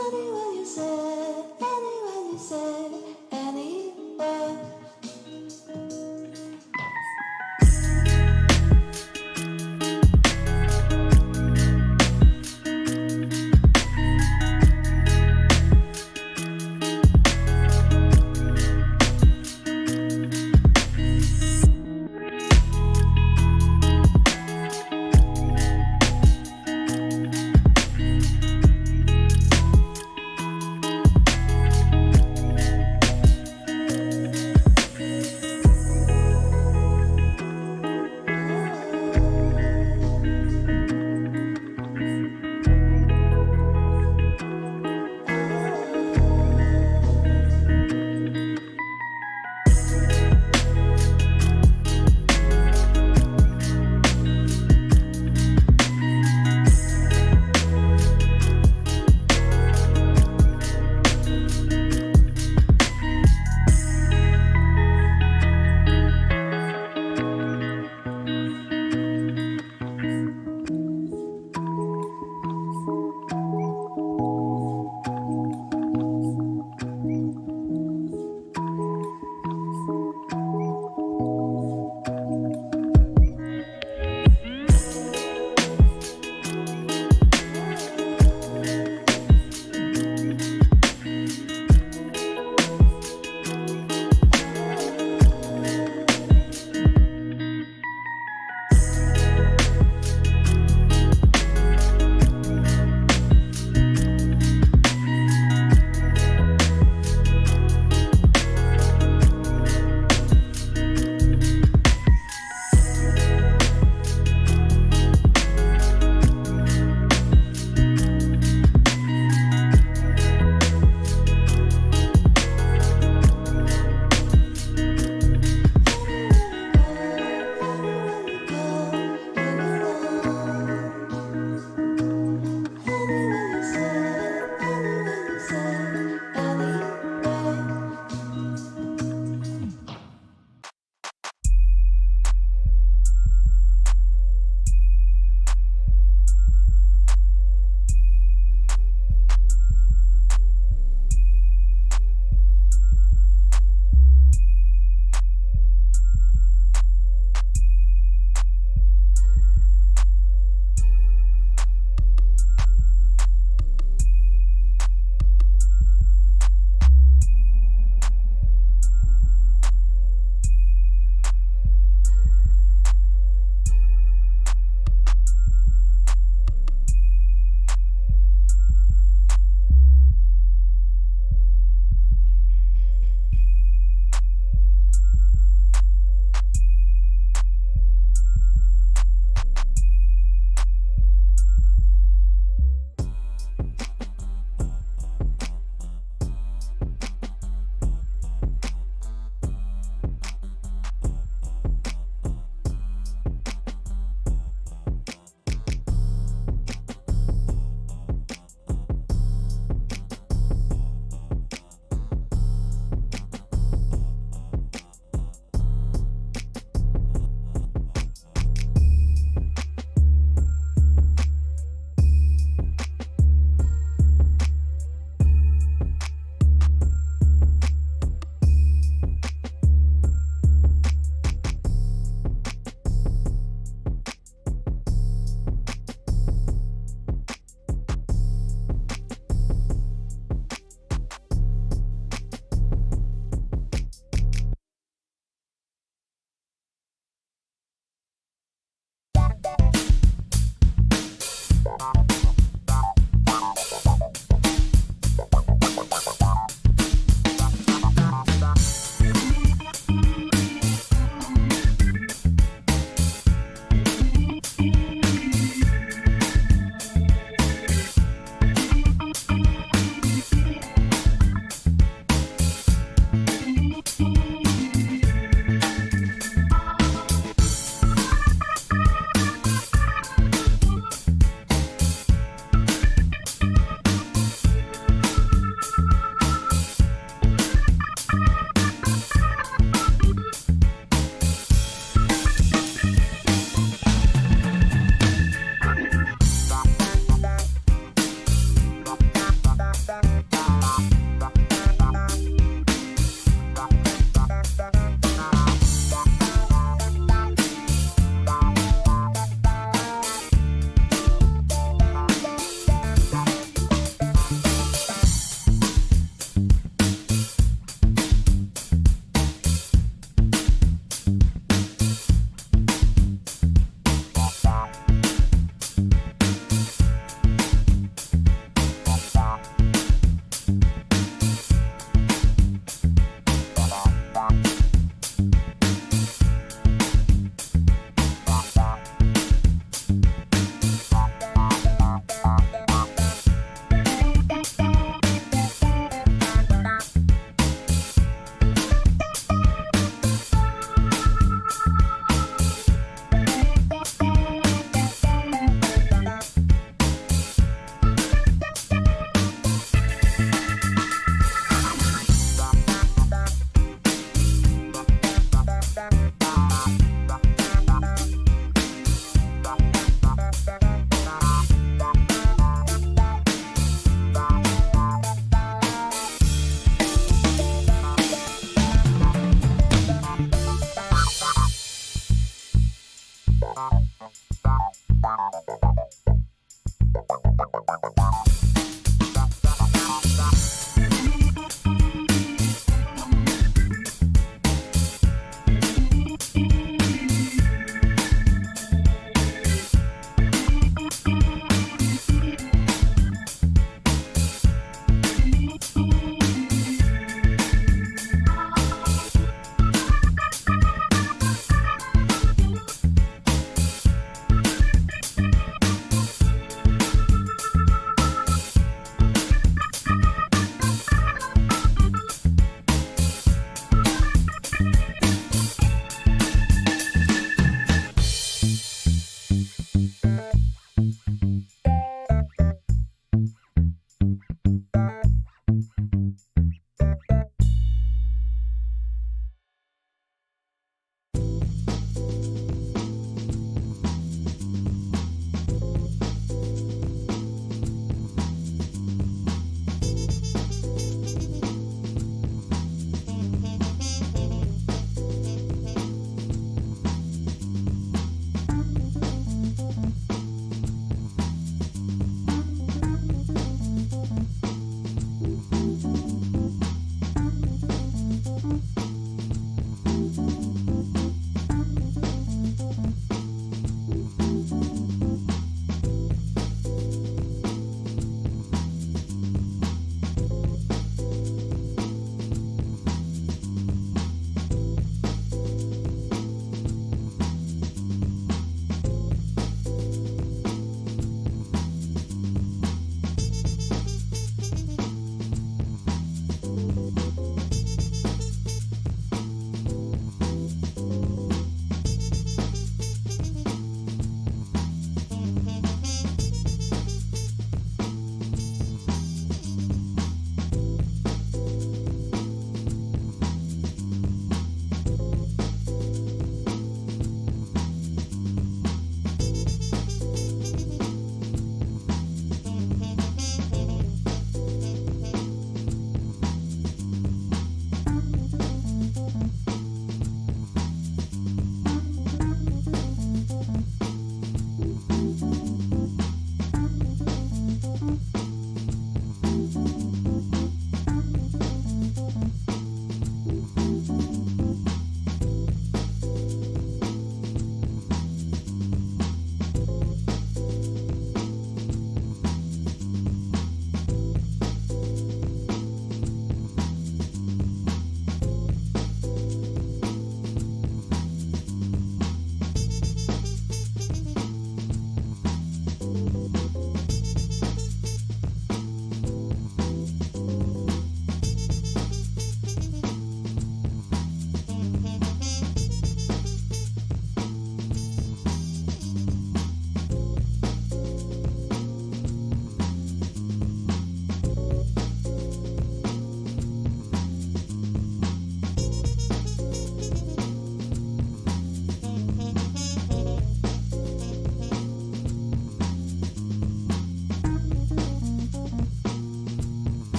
Anywhere you say, anywhere you say, anywhere.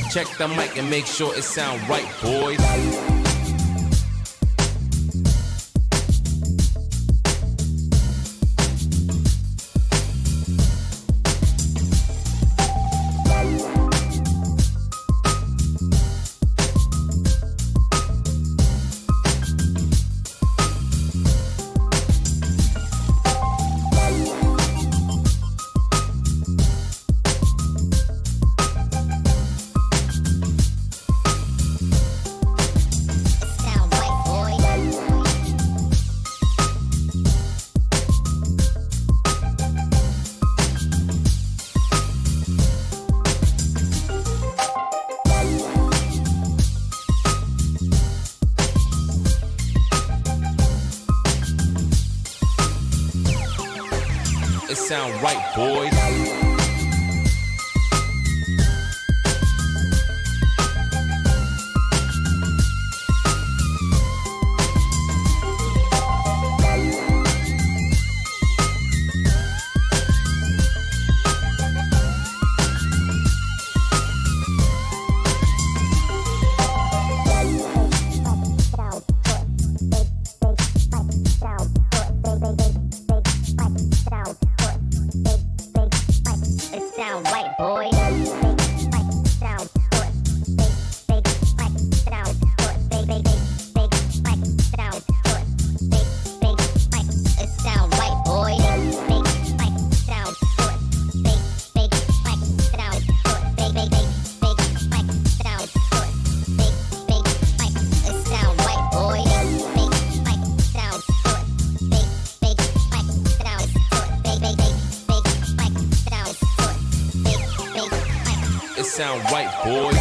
Check the mic and make sure it sound right, boys. It sound right, boys. Sound right, boys.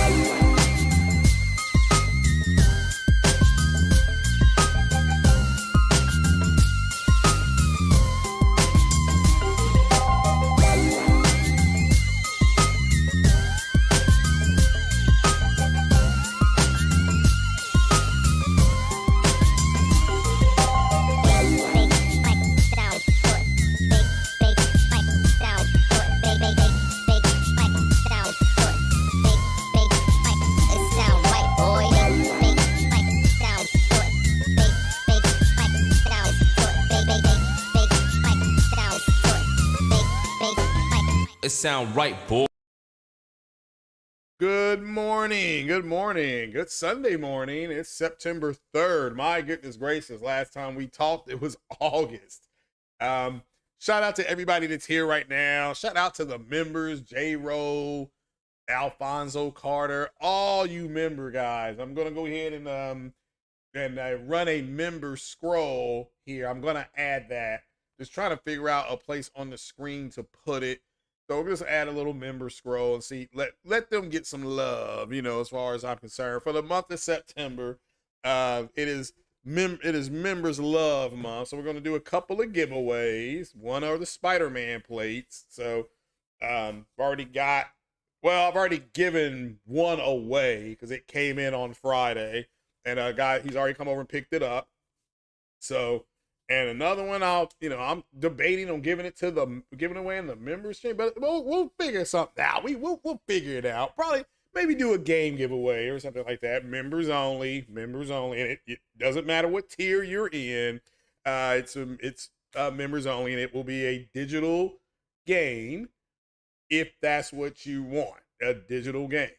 It sound right, boy. Good morning. Good Sunday morning. It's September 3rd. My goodness gracious, last time we talked, it was August. Shout out to everybody that's here right now. Shout out to the members, J-Roll, Alfonso Carter, all you member guys. I'm going to go ahead and run a member scroll here. I'm going to add that. Just trying to figure out a place on the screen to put it. So we'll just add a little member scroll and see, let them get some love, you know, as far as I'm concerned. For the month of September, it is members love month. So we're going to do a couple of giveaways. One are the Spider-Man plates. So I've already given one away because it came in on Friday, and he's already come over and picked it up. So, and another one, I'm debating on giving away in the members stream, but we'll figure something out. We'll figure it out. Probably maybe do a game giveaway or something like that. Members only, and it doesn't matter what tier you're in. It's members only, and it will be a digital game if that's what you want, a digital game.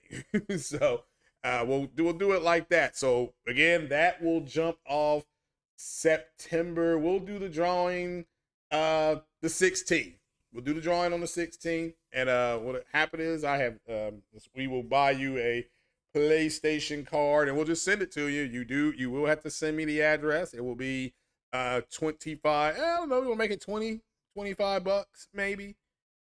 So we'll do it like that. So again, that will jump off September. We'll do the drawing the 16th. We'll do the drawing on the 16th, and what happened is we will buy you a PlayStation card, and we'll just send it to you. You will have to send me the address. It will be 25, I don't know, we'll make it 20, 25 bucks maybe,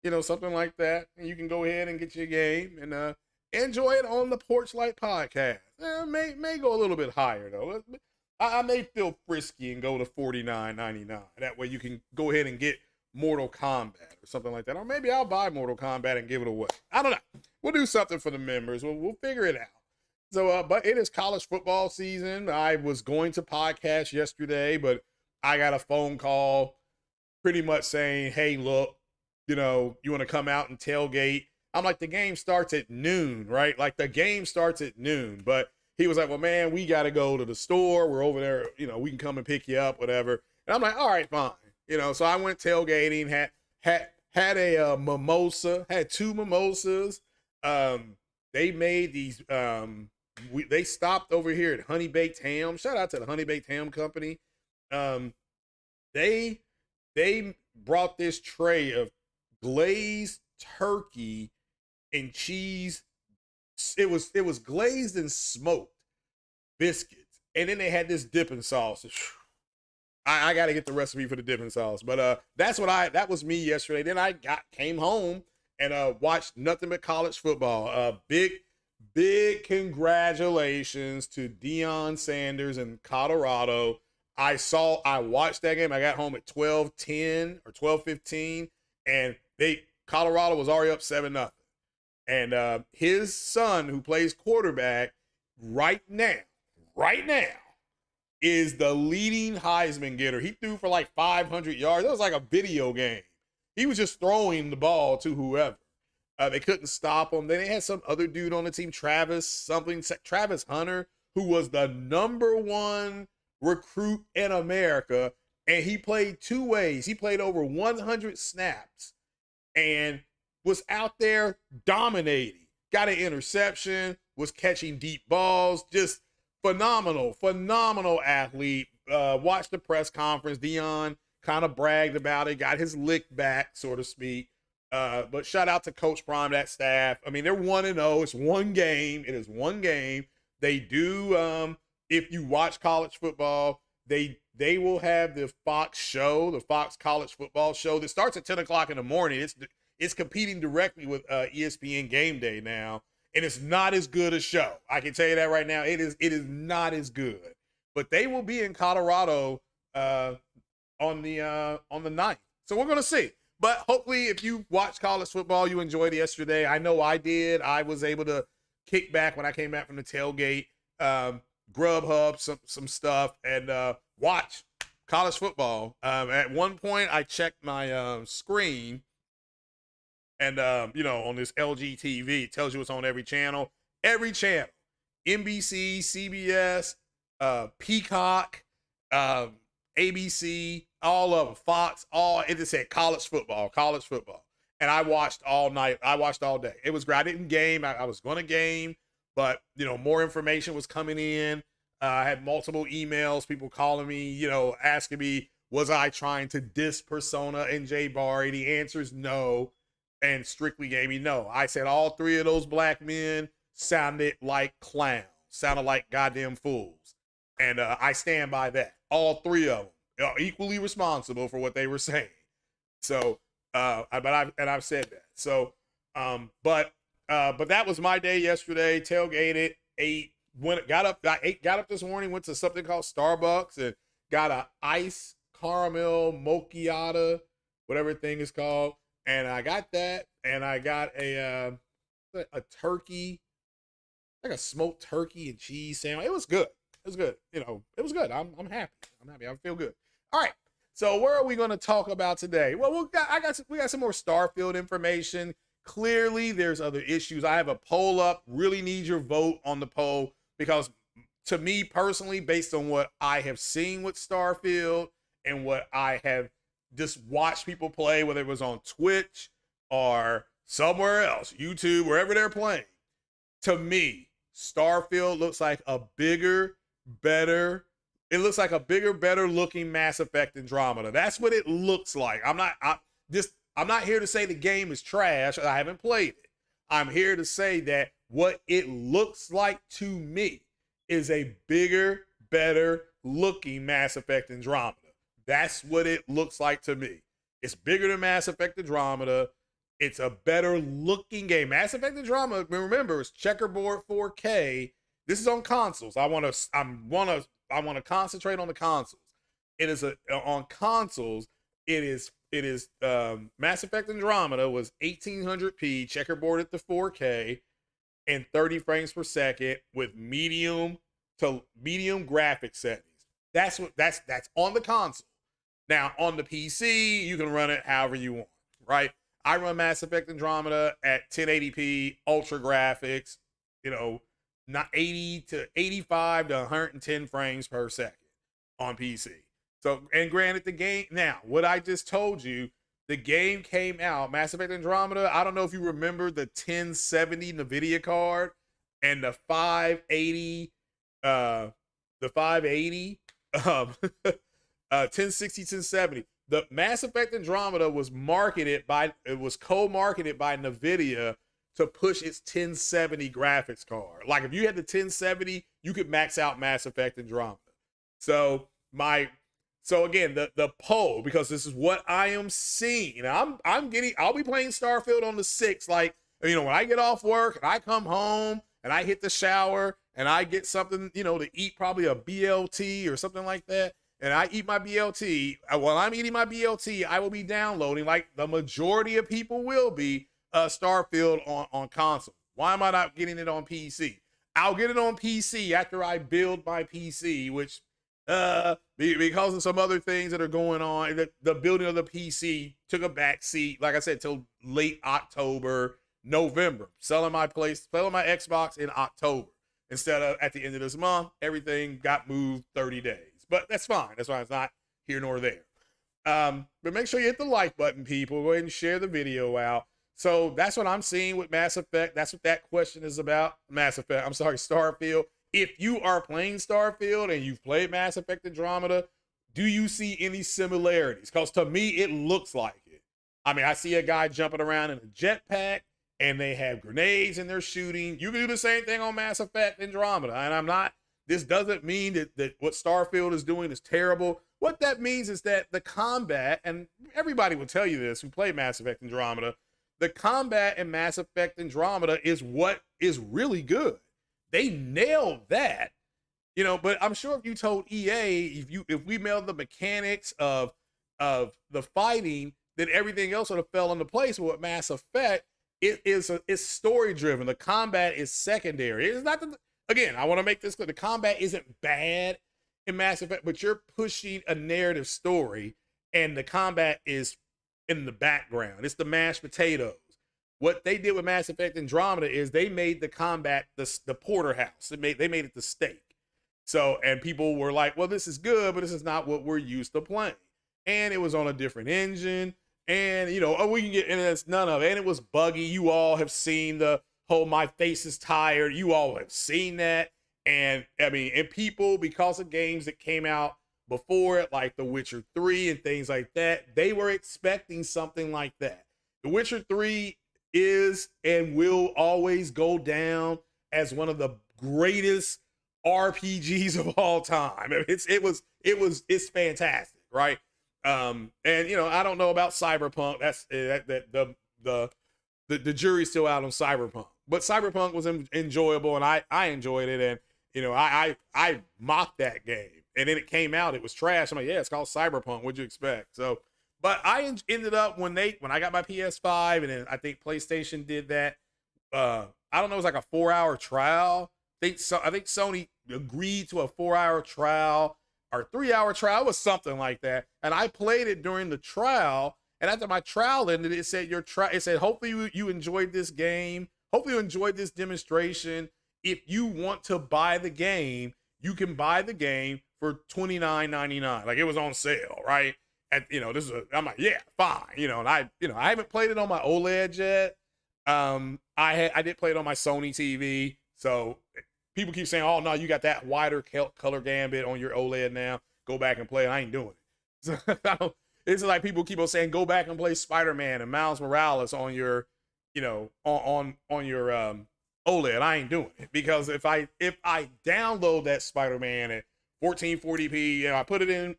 you know, something like that. And you can go ahead and get your game and enjoy it on the Porch Light podcast. May go a little bit higher though. I may feel frisky and go to $49.99. That way you can go ahead and get Mortal Kombat or something like that. Or maybe I'll buy Mortal Kombat and give it away. I don't know. We'll do something for the members. We'll figure it out. So, but it is college football season. I was going to podcast yesterday, but I got a phone call pretty much saying, hey, look, you know, you want to come out and tailgate I'm like, the game starts at noon, right? Like the game starts at noon. But he was like, well, man, we got to go to the store. We're over there. You know, we can come and pick you up, whatever. And I'm like, all right, fine. You know, so I went tailgating, had a mimosa, had 2 mimosas. They made these, they stopped over here at Honey Baked Ham. Shout out to the Honey Baked Ham company. They brought this tray of glazed turkey and cheese. It was glazed and smoked biscuits, and then they had this dipping sauce. I got to get the recipe for the dipping sauce, but that was me yesterday. Then I came home and watched nothing but college football. Big congratulations to Deion Sanders in Colorado. I watched that game. I got home at 12:10 or 12:15, and Colorado was already up 7-0. And his son, who plays quarterback right now, is the leading Heisman getter. He threw for like 500 yards. It was like a video game. He was just throwing the ball to whoever. They couldn't stop him. Then they had some other dude on the team, Travis Hunter, who was the #1 recruit in America. And he played 2 ways. He played over 100 snaps and was out there dominating. Got an interception, was catching deep balls, just phenomenal athlete. Watched the press conference. Deion kind of bragged about it, got his lick back, so to speak. But shout out to Coach Prime, that staff. I mean, they're 1-0. It's one game. It is one game. They do, if you watch college football, they will have the Fox College Football Show that starts at 10 o'clock in the morning. It's competing directly with ESPN Game Day now. And it's not as good a show. I can tell you that right now. It is not as good. But they will be in Colorado on the 9th. So we're gonna see. But hopefully, if you watch college football, you enjoyed it yesterday. I know I did. I was able to kick back when I came back from the tailgate, Grubhub, some stuff, and watch college football. At one point, I checked my screen. And, on this LG TV, it tells you it's on every channel. NBC, CBS, Peacock, ABC, all of them, Fox, it just said college football. And I watched all night. I watched all day. It was great. I didn't game. I was going to game, but, more information was coming in. I had multiple emails, people calling me, asking me, was I trying to diss Persona and Jay Barry? The answer is no. And Strictly Gaming, no. I said all 3 of those black men sounded like clowns, sounded like goddamn fools. And I stand by that. All 3 of them are equally responsible for what they were saying. So, I've said that. So, but that was my day yesterday. Tailgated, ate, got up this morning, went to something called Starbucks and got a ice caramel mochiata, whatever thing is called. And I got that, and I got a turkey, like a smoked turkey and cheese sandwich. It was good. It was good. I'm happy. I feel good. All right. So where are we going to talk about today? Well, we got some more Starfield information. Clearly, there's other issues. I have a poll up. Really need your vote on the poll because, to me personally, based on what I have seen with Starfield and what I have just watch people play, whether it was on Twitch or somewhere else, YouTube, wherever they're playing. To me, Starfield looks like a bigger, better looking Mass Effect Andromeda. That's what it looks like. I'm not here to say the game is trash. I haven't played it. I'm here to say that what it looks like to me is a bigger, better looking Mass Effect Andromeda. That's what it looks like to me. It's bigger than Mass Effect Andromeda. It's a better looking game. Mass Effect Andromeda, remember, it's checkerboard 4K. This is on consoles. I want to concentrate on the consoles. It is on consoles. It is Mass Effect Andromeda was 1800p checkerboard at the 4K and 30 frames per second with medium graphic settings. That's on the console. Now, on the PC, you can run it however you want, right? I run Mass Effect Andromeda at 1080p, ultra graphics, you know, not 80 to 85 to 110 frames per second on PC. So, and granted, the game, now, what I just told you, the game came out, Mass Effect Andromeda. I don't know if you remember the 1070 NVIDIA card and the 580, um, 1060, 1070. The Mass Effect Andromeda was co-marketed by NVIDIA to push its 1070 graphics card. Like if you had the 1070, you could max out Mass Effect Andromeda. So again, the poll, because this is what I am seeing. I'll be playing Starfield on the 6th. Like, you know, when I get off work and I come home and I hit the shower and I get something, you know, to eat, probably a BLT or something like that, and I eat my BLT, while I'm eating my BLT, I will be downloading, like the majority of people will be, Starfield on console. Why am I not getting it on PC? I'll get it on PC after I build my PC, which because of some other things that are going on, the building of the PC took a back seat, like I said, till late October, November. Selling my Xbox in October instead of at the end of this month. Everything got moved 30 days. But that's fine. That's why it's not here nor there. But make sure you hit the like button, people. Go ahead and share the video out. So that's what I'm seeing with Mass Effect. That's what that question is about. Starfield. If you are playing Starfield and you've played Mass Effect Andromeda, do you see any similarities? Because to me, it looks like it. I mean, I see a guy jumping around in a jetpack and they have grenades and they're shooting. You can do the same thing on Mass Effect Andromeda. And this doesn't mean that what Starfield is doing is terrible. What that means is that the combat, and everybody will tell you this who play Mass Effect Andromeda, the combat in Mass Effect Andromeda is what is really good. They nailed that, you know. But I'm sure if you told EA, if we mailed the mechanics of the fighting, then everything else would have fell into place. But with Mass Effect, it's story driven. The combat is secondary. It's not again, I want to make this clear. The combat isn't bad in Mass Effect, but you're pushing a narrative story, and the combat is in the background. It's the mashed potatoes. What they did with Mass Effect Andromeda is they made the combat the porterhouse. They made it the steak. So, and people were like, well, this is good, but this is not what we're used to playing. And it was on a different engine. And, you know, we can get into this, none of it. And it was buggy. You all have seen the whole my face is tired. You all have seen that. And I mean, and people, because of games that came out before it, like The Witcher 3 and things like that, they were expecting something like that. The Witcher 3 is and will always go down as one of the greatest RPGs of all time. I mean, it's fantastic, right? And you know, I don't know about Cyberpunk. That's the jury's still out on Cyberpunk, but Cyberpunk was enjoyable, and I enjoyed it. And you know, I mocked that game, and then it came out, it was trash. I'm like, yeah, it's called Cyberpunk. What'd you expect? So, but I ended up when I got my PS5, and then I think PlayStation did that. I don't know, it was like a 4-hour trial. I think Sony agreed to a 4-hour trial or 3-hour trial. It was something like that. And I played it during the trial. And after my trial ended, it said hopefully you enjoyed this game. Hopefully you enjoyed this demonstration. If you want to buy the game, you can buy the game for $29.99. Like, it was on sale, right? I'm like, yeah, fine. You know, and I haven't played it on my OLED yet. I did play it on my Sony TV. So people keep saying, oh no, you got that wider color gambit on your OLED now. Go back and play it. I ain't doing it. So it's like people keep on saying, go back and play Spider-Man and Miles Morales on your, you know, on your OLED. I ain't doing it, because if I download that Spider-Man at 1440p, you know, I put it in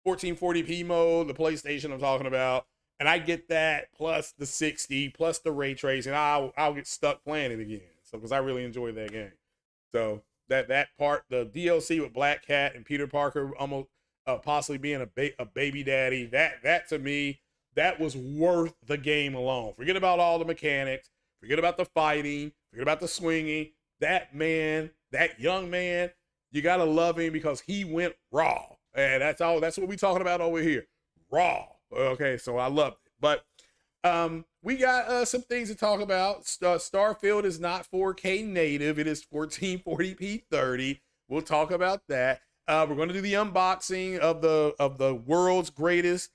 1440p mode, the PlayStation I'm talking about, and I get that plus the 60 plus the ray tracing, I'll get stuck playing it again. So, because I really enjoyed that game. So that part, the DLC with Black Cat and Peter Parker almost possibly being a baby daddy, that to me, that was worth the game alone. Forget about all the mechanics, forget about the fighting, forget about the swinging. That young man, you gotta love him, because he went raw. And that's what we talking about over here. Raw. Okay, so I loved it. But we got some things to talk about. Starfield is not 4K native. It is 1440p 30. We'll talk about that. We're going to do the unboxing of the world's greatest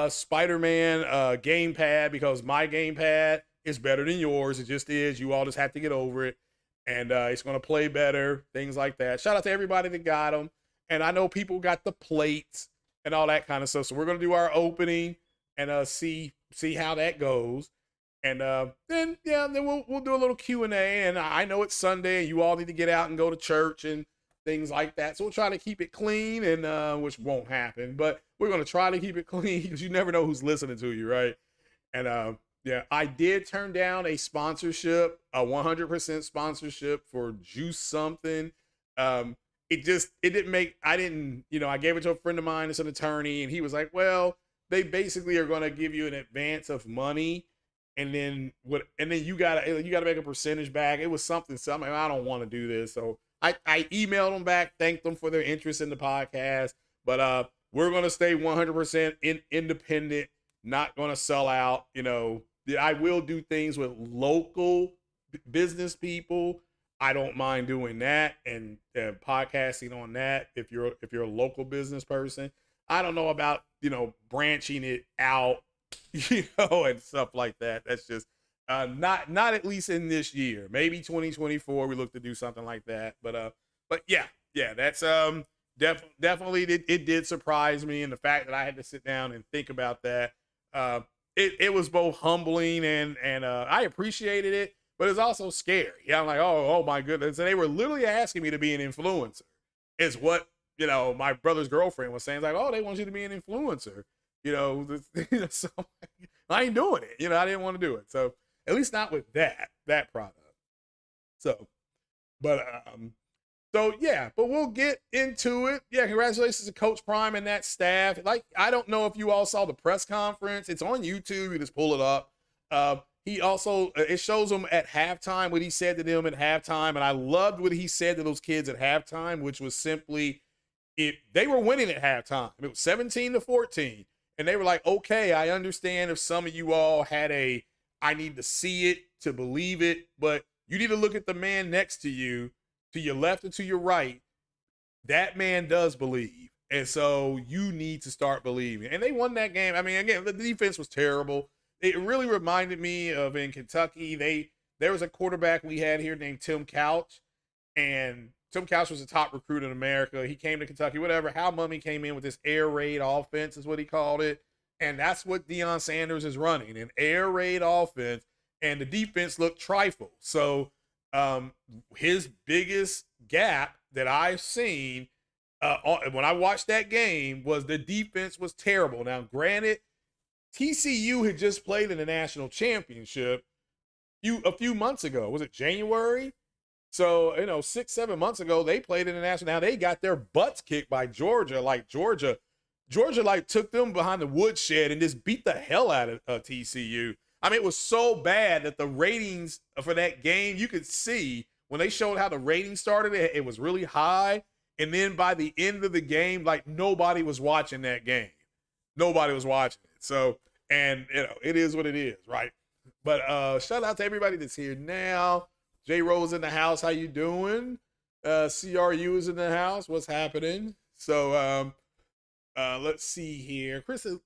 Spider-Man gamepad, because my gamepad is better than yours. It just is. You all just have to get over it. And it's going to play better, things like that. Shout out to everybody that got them. And I know people got the plates and all that kind of stuff. So we're going to do our opening and see how that goes. And then we'll do a little Q&A. And I know it's Sunday and you all need to get out and go to church and things like that. So we'll try to keep it clean, and which won't happen. But we're going to try to keep it clean, because you never know who's listening to you, right? And yeah, I did turn down a sponsorship, a 100% sponsorship for Juice something. It didn't make, I gave it to a friend of mine that's an attorney, and he was like, well, they basically are going to give you an advance of money, and then you gotta make a percentage back. It was something. So I'm like, I don't want to do this. So I emailed them back, thanked them for their interest in the podcast, but we're going to stay 100% independent, not going to sell out. I will do things with local business people. I don't mind doing that and podcasting on that if you're a local business person. I don't know about branching it out, and stuff like that. That's just not at least in this year. Maybe 2024 we look to do something like that. But yeah, that's definitely it did surprise me, and the fact that I had to sit down and think about that. It was both humbling and I appreciated it, but it's also scary. Yeah, I'm like, oh my goodness. And they were literally asking me to be an influencer, is what my brother's girlfriend was saying. It's like, oh, they want you to be an influencer. So I ain't doing it. I didn't want to do it. So at least not with that product. So, but we'll get into it. Yeah, congratulations to Coach Prime and that staff. Like, I don't know if you all saw the press conference. It's on YouTube. You just pull it up. He also, it shows them at halftime, what he said to them at halftime. And I loved what he said to those kids at halftime, which was simply, if they were winning at halftime, it was 17-14. And they were like, okay, I understand if some of you all had I need to see it to believe it, but you need to look at the man next to you, to your left and to your right. That man does believe. And so you need to start believing. And they won that game. I mean, again, the defense was terrible. It really reminded me of in Kentucky. There was a quarterback we had here named Tim Couch, and Tim Couch was the top recruit in America. He came to Kentucky, whatever. Hal Mummy came in with this air raid offense is what he called it. And that's what Deion Sanders is running, an air raid offense. And the defense looked trifle. So his biggest gap that I've seen when I watched that game was the defense was terrible. Now, granted, TCU had just played in the national championship a few months ago. Was it January? So, 6-7 months ago, they played in the national. Now they got their butts kicked by Georgia. Like Georgia took them behind the woodshed and just beat the hell out of TCU. I mean, it was so bad that the ratings for that game, you could see when they showed how the ratings started, it was really high. And then by the end of the game, like, nobody was watching that game. Nobody was watching it. So, and it is what it is, right? But shout out to everybody that's here now. J Rose in the house. How you doing? CRU is in the house. What's happening? So let's see here. Chris is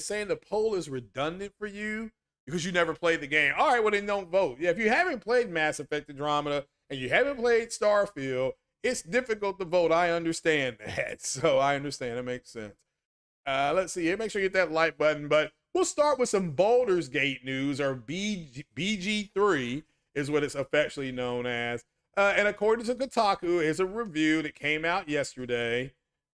saying the poll is redundant for you because you never played the game. All right, well then don't vote. Yeah, if you haven't played Mass Effect Andromeda and you haven't played Starfield, it's difficult to vote. I understand that. So I understand. It makes sense. Let's see here. Make sure you hit that like button. But we'll start with some Baldur's Gate news, or BG3 is what it's affectionately known as. And according to Kotaku, it's a review that came out yesterday.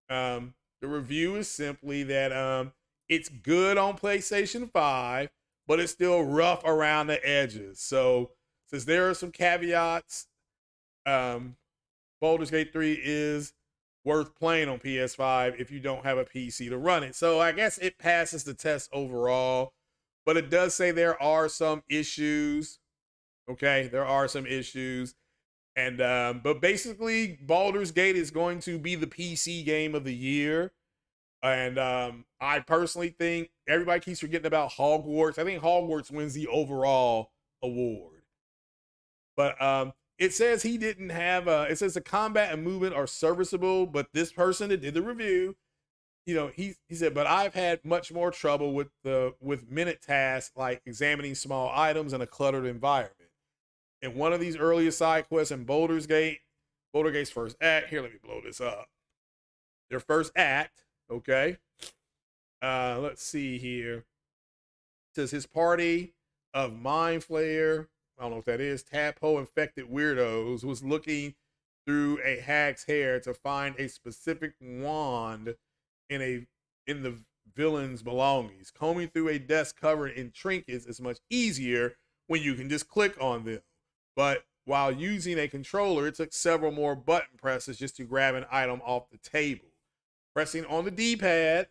The review is simply that it's good on PlayStation 5, but it's still rough around the edges. So since there are some caveats, Baldur's Gate 3 is worth playing on PS5 if you don't have a PC to run it. So I guess it passes the test overall, but it does say there are some issues. Okay, there are some issues. And but basically Baldur's Gate is going to be the PC game of the year. And I personally think everybody keeps forgetting about Hogwarts. I think Hogwarts wins the overall award. But it says he didn't have it says the combat and movement are serviceable, but this person that did the review, you know, he said, but I've had much more trouble with minute tasks like examining small items in a cluttered environment. In one of these earlier side quests in Baldur's Gate's first act. Here, let me blow this up. Their first act, okay. Let's see here. It says his party of mind flayer, I don't know what that is, tadpole infected weirdos was looking through a hag's hair to find a specific wand in the villain's belongings. Combing through a desk covered in trinkets is much easier when you can just click on them. But while using a controller, it took several more button presses just to grab an item off the table. Pressing on the D-pad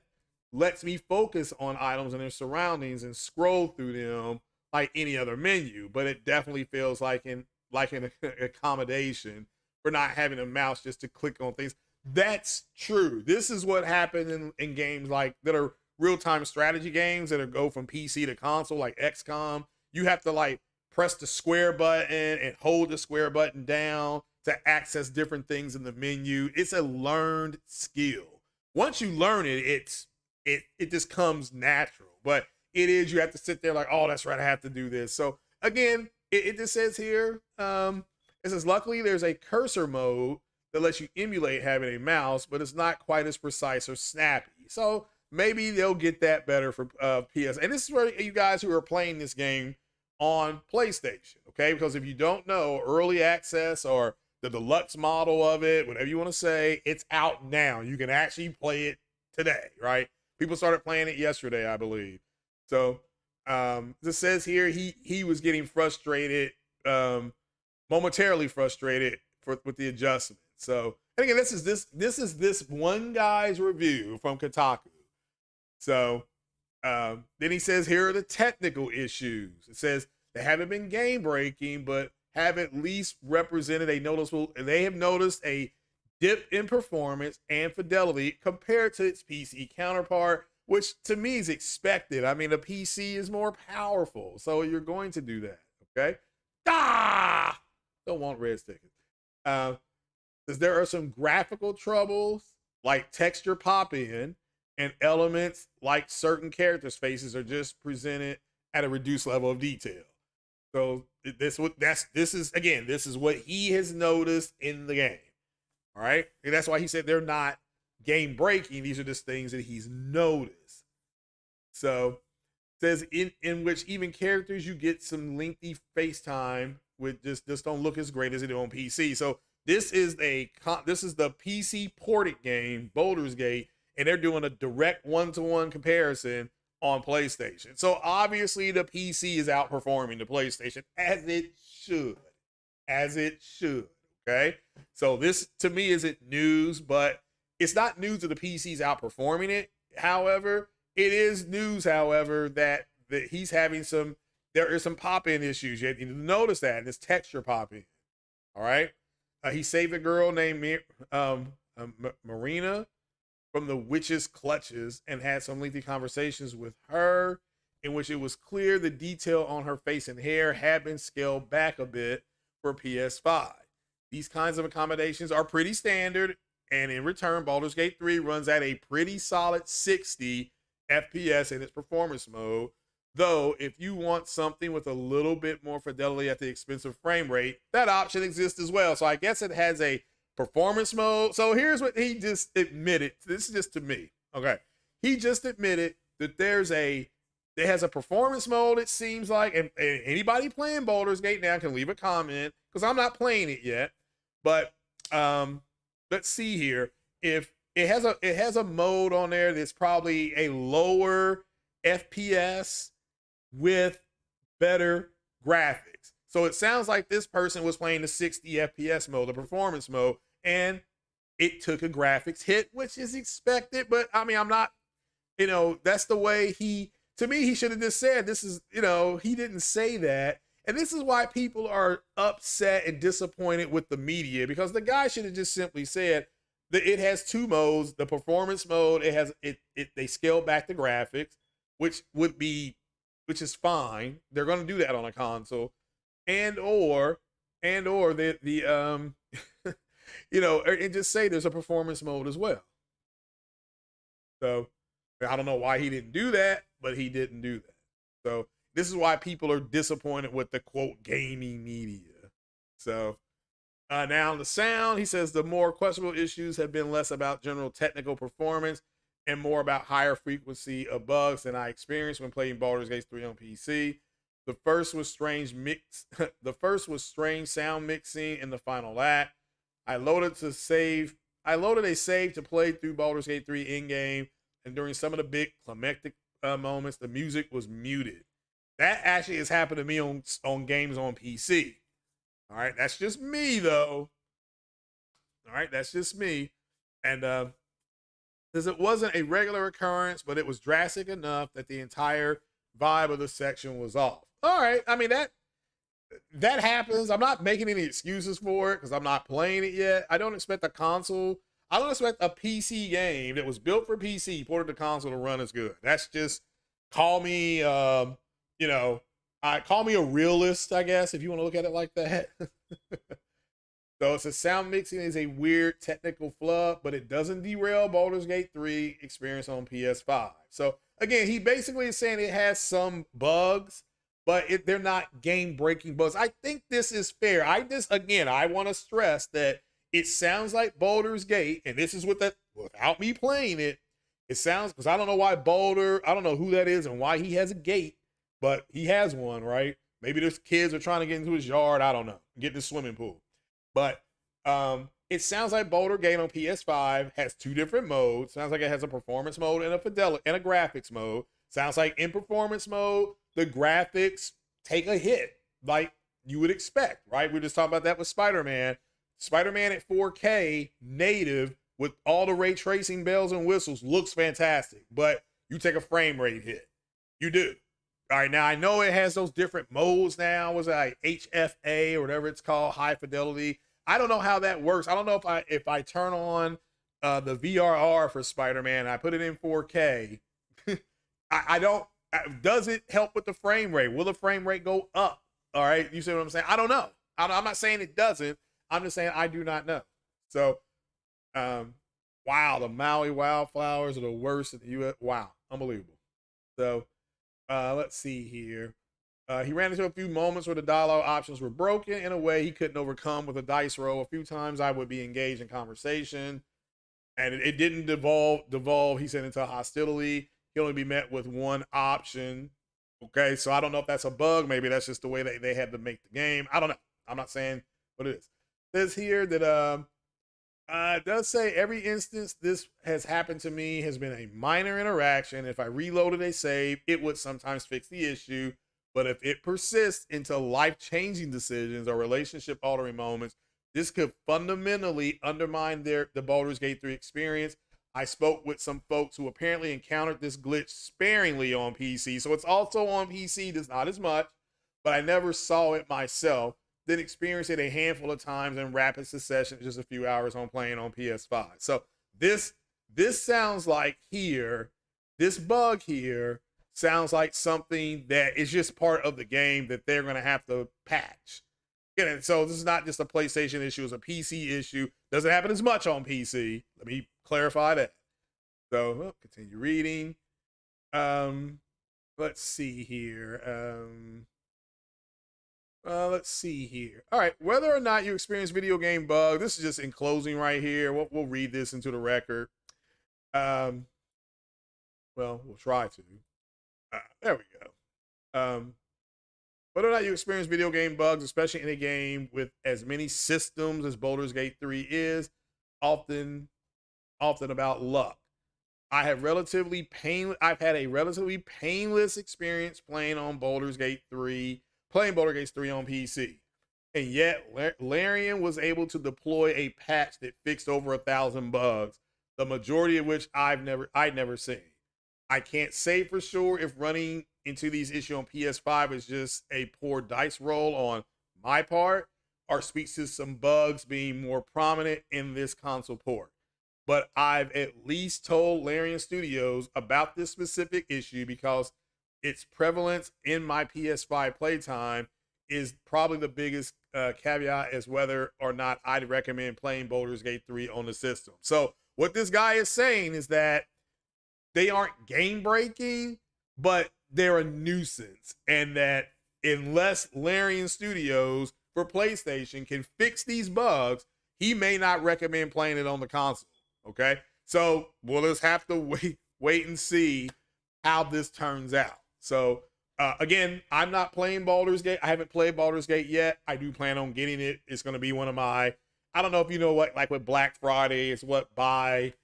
lets me focus on items and their surroundings and scroll through them like any other menu, but it definitely feels like an accommodation for not having a mouse just to click on things. That's true. This is what happened in games like that are real-time strategy games that are go from PC to console, like XCOM. You have to like press the square button and hold the square button down to access different things in the menu. It's a learned skill. Once you learn it, it just comes natural. But it is, you have to sit there like, oh, that's right, I have to do this. So again, it just says here, it says, luckily there's a cursor mode that lets you emulate having a mouse, but it's not quite as precise or snappy. So maybe they'll get that better for PS. And this is for you guys who are playing this game on PlayStation, okay? Because if you don't know, early access or the deluxe model of it, whatever you want to say, it's out now. You can actually play it today, right? People started playing it yesterday, I believe. So this says here he was getting frustrated, momentarily frustrated with the adjustment. So, and again, this is this one guy's review from Kotaku. So then he says, here are the technical issues. It says they haven't been game breaking, but have at least represented a noticeable, they have noticed a dip in performance and fidelity compared to its PC counterpart, which to me is expected. I mean, a PC is more powerful, so you're going to do that, okay? Don't want red stickers. There are some graphical troubles, like texture pop in, and elements like certain characters' faces are just presented at a reduced level of detail. So this is what he has noticed in the game. All right, and that's why he said they're not game breaking. These are just things that he's noticed. So it says in which even characters you get some lengthy face time with just don't look as great as they do on PC. So this is the PC ported game, Baldur's Gate, and they're doing a direct one-to-one comparison on PlayStation. So obviously the PC is outperforming the PlayStation as it should. Okay. So this to me isn't news, but it's not news that the PC's outperforming it. However, it is news, however, that he's having there is some pop-in issues. You notice that in this texture pop-in. All right. He saved a girl named Marina from the witch's clutches and had some lengthy conversations with her in which it was clear the detail on her face and hair had been scaled back a bit for PS5. These kinds of accommodations are pretty standard, and in return, Baldur's Gate 3 runs at a pretty solid 60 FPS in its performance mode, though if you want something with a little bit more fidelity at the expense of frame rate, that option exists as well. So I guess it has a performance mode. So here's what he just admitted. This is just to me. Okay. He just admitted that it has a performance mode, it seems like, and anybody playing Baldur's Gate now can leave a comment because I'm not playing it yet. But let's see here. If it has a mode on there that's probably a lower FPS with better graphics. So it sounds like this person was playing the 60 FPS mode, the performance mode, and it took a graphics hit, which is expected. But I mean, I'm not, that's the way to me, he should have just said, this is, he didn't say that. And this is why people are upset and disappointed with the media, because the guy should have just simply said, It has two modes. The performance mode, it has they scaled back the graphics, which is fine. They're going to do that on a console, and or the and just say there's a performance mode as well. So I don't know why he didn't do that, but he didn't do that. So this is why people are disappointed with the quote gaming media. So now the sound, he says the more questionable issues have been less about general technical performance and more about higher frequency of bugs than I experienced when playing Baldur's Gate 3 on PC. The first was strange sound mixing in the final act. I loaded a save to play through Baldur's Gate 3 in-game, and during some of the big climactic moments, the music was muted. That actually has happened to me on games on PC. All right, that's just me though. All right, that's just me. And because it wasn't a regular occurrence, but it was drastic enough that the entire vibe of the section was off. All right, I mean that happens. I'm not making any excuses for it because I'm not playing it yet. I don't expect a PC game that was built for PC ported to console to run as good. That's just, call me call me a realist, I guess, if you want to look at it like that. So it's a sound mixing is a weird technical flub, but it doesn't derail Baldur's Gate 3 experience on PS5. So again, he basically is saying it has some bugs, but they're not game-breaking bugs. I think this is fair. I want to stress that it sounds like Baldur's Gate, and this is without me playing it. It sounds, because I don't know why Baldur, I don't know who that is and why he has a gate, but he has one, right? Maybe there's kids are trying to get into his yard. I don't know. Get in the swimming pool. But it sounds like Baldur Gate on PS5 has two different modes. Sounds like it has a performance mode and a graphics mode. Sounds like in performance mode, the graphics take a hit, like you would expect, right? We were just talking about that with Spider-Man. Spider-Man at 4K native with all the ray tracing bells and whistles looks fantastic, but you take a frame rate hit. You do. All right, now I know it has those different modes now. Was it like HFA or whatever it's called, high fidelity? I don't know how that works. I don't know if I turn on the VRR for Spider-Man and I put it in 4K. I don't. Does it help with the frame rate? Will the frame rate go up? All right, you see what I'm saying? I don't know. I'm not saying it doesn't. I'm just saying I do not know. So, wow, the Maui wildflowers are the worst in the U.S. Wow, unbelievable. So. Let's see here. He ran into a few moments where the dialogue options were broken in a way he couldn't overcome with a dice roll. A few times I would be engaged in conversation, and it didn't devolve, he said, into hostility. He'd only be met with one option. Okay, so I don't know if that's a bug. Maybe that's just the way they had to make the game. I don't know. I'm not saying what it is. It says here that it does say every instance this has happened to me has been a minor interaction. If I reloaded a save, it would sometimes fix the issue. But if it persists into life-changing decisions or relationship-altering moments, this could fundamentally undermine the Baldur's Gate 3 experience. I spoke with some folks who apparently encountered this glitch sparingly on PC. So it's also on PC, just not as much, but I never saw it myself. Then experienced it a handful of times in rapid succession, just a few hours on playing on PS5. So this sounds like this bug here sounds like something that is just part of the game that they're going to have to patch. So this is not just a PlayStation issue, it's a PC issue. Doesn't happen as much on PC. Let me clarify that. So continue reading. Let's see here. Let's see here. All right, whether or not you experience video game bug, this is just in closing right here. We'll read this into the record. Well, we'll try to. There we go. Whether or not you experience video game bugs, especially in a game with as many systems as Baldur's Gate 3 is, often about luck. I've had a relatively painless experience playing Baldur's Gate 3 on PC. And yet Larian was able to deploy a patch that fixed over 1,000 bugs, the majority of which I'd never seen. I can't say for sure if running into these issues on PS5 is just a poor dice roll on my part or speaks to some bugs being more prominent in this console port. but I've at least told Larian Studios about this specific issue because its prevalence in my PS5 playtime is probably the biggest caveat as whether or not I'd recommend playing Baldur's Gate 3 on the system. So what this guy is saying is that they aren't game breaking, but they're a nuisance, and that unless Larian Studios for PlayStation can fix these bugs, he may not recommend playing it on the console. Okay, so we'll just have to wait and see how this turns out. So again, I'm not playing Baldur's Gate. I haven't played Baldur's Gate yet. I do plan on getting it. It's going to be one of my, I don't know if you know what, like with Black Friday, it's what buy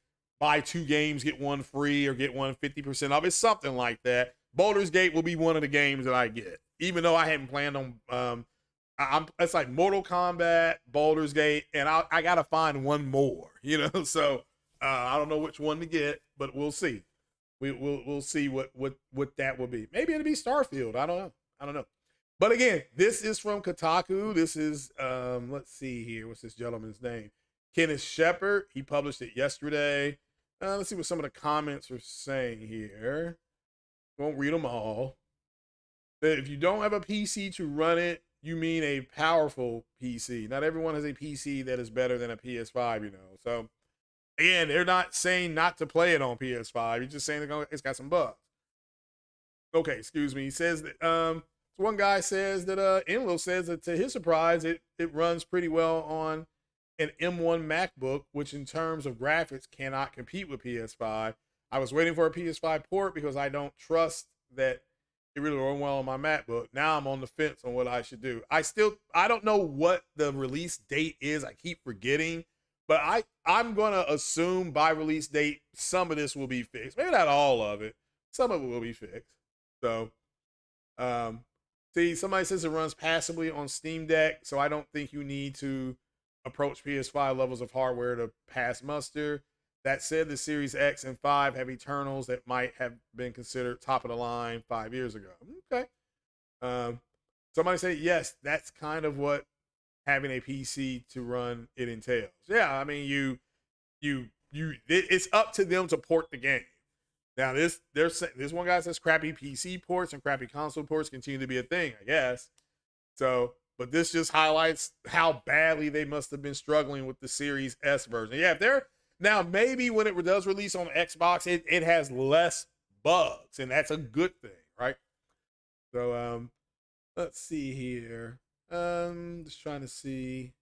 2 games, get 1 free, or get 1 50% off. It's something like that. Baldur's Gate will be one of the games that I get, even though I hadn't planned on, it's like Mortal Kombat, Baldur's Gate, and I got to find one more, you know? So I don't know which one to get, but we'll see. We'll see what that will be. Maybe it'll be Starfield. I don't know. But again, this is from Kotaku. This is, let's see here. What's this gentleman's name? Kenneth Shepard. He published it yesterday. Let's see what some of the comments are saying here. Won't read them all. But if you don't have a PC to run it, you mean a powerful PC. Not everyone has a PC that is better than a PS5, you know. So again, they're not saying not to play it on PS5. You're just saying it's got some bugs. Okay, excuse me. He says that so one guy says that Enlo says that to his surprise, it runs pretty well on an M1 MacBook, which in terms of graphics cannot compete with PS5. I was waiting for a PS5 port because I don't trust that it really run well on my MacBook. Now I'm on the fence on what I should do. I don't know what the release date is. I keep forgetting, but I'm gonna assume by release date some of this will be fixed. Maybe not all of it. Some of it will be fixed. So, see, somebody says it runs passively on Steam Deck, so I don't think you need to approach PS5 levels of hardware to pass muster. That said, the Series X and 5 have Eternals that might have been considered top of the line 5 years ago. Okay. Somebody say, yes, that's kind of what having a PC to run it entails. Yeah, I mean, it's up to them to port the game. Now, this one guy says crappy PC ports and crappy console ports continue to be a thing, I guess. So, but this just highlights how badly they must have been struggling with the Series S version. Yeah, if they're now, maybe when it does release on Xbox, it has less bugs, and that's a good thing, right? So, let's see here. Just trying to see.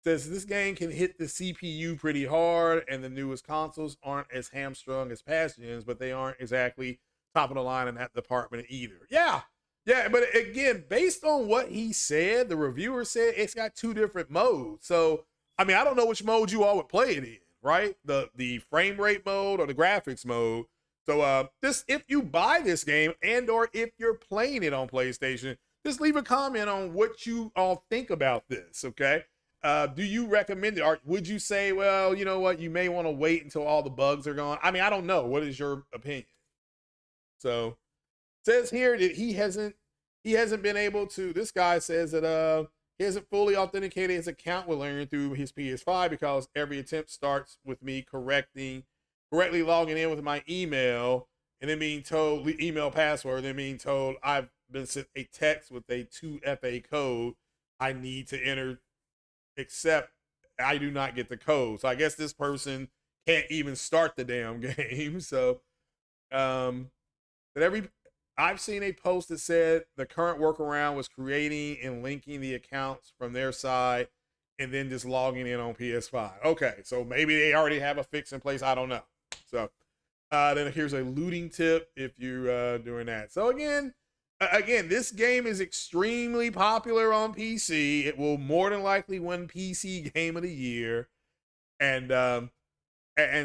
It says this game can hit the CPU pretty hard, and the newest consoles aren't as hamstrung as past gens, but they aren't exactly top of the line in that department either. Yeah, but again, based on what he said, the reviewer said it's got 2 different modes. So, I mean, I don't know which mode you all would play it in. Right, the frame rate mode or the graphics mode. So if you buy this game and or if you're playing it on PlayStation, just leave a comment on what you all think about this. Okay, do you recommend it, or would you say, well, you know what, you may want to wait until all the bugs are gone? I mean, I don't know. What is your opinion? So it says here that he hasn't been able to. This guy says that he hasn't fully authenticated his account with Larian through his PS5 because every attempt starts with me correctly logging in with my email and then being told email password, and then being told I've been sent a text with a 2FA code I need to enter, except I do not get the code. So I guess this person can't even start the damn game. So, but I've seen a post that said the current workaround was creating and linking the accounts from their side and then just logging in on PS5. Okay, so maybe they already have a fix in place. I don't know. So then here's a looting tip if you're doing that. So again, this game is extremely popular on PC. It will more than likely win PC Game of the Year. And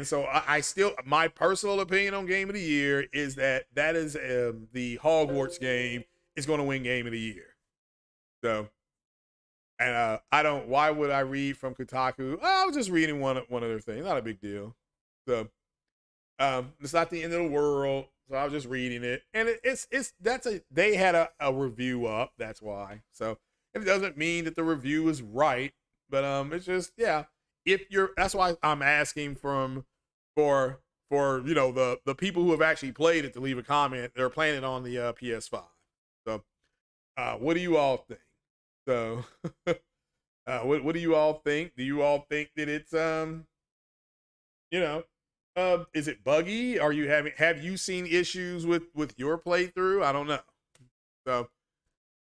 so I still, my personal opinion on Game of the Year is that is the Hogwarts game is going to win Game of the Year. So, and why would I read from Kotaku? Oh, I was just reading one other thing. Not a big deal. So, it's not the end of the world. So I was just reading it. And they had a review up. That's why. So it doesn't mean that the review is right. But it's just, yeah. if you're, that's why I'm asking for you know the people who have actually played it to leave a comment. They're playing it on the PS5. So, what do you all think? So, what do you all think? Do you all think that it's you know, is it buggy? Are you have you seen issues with your playthrough? I don't know. So,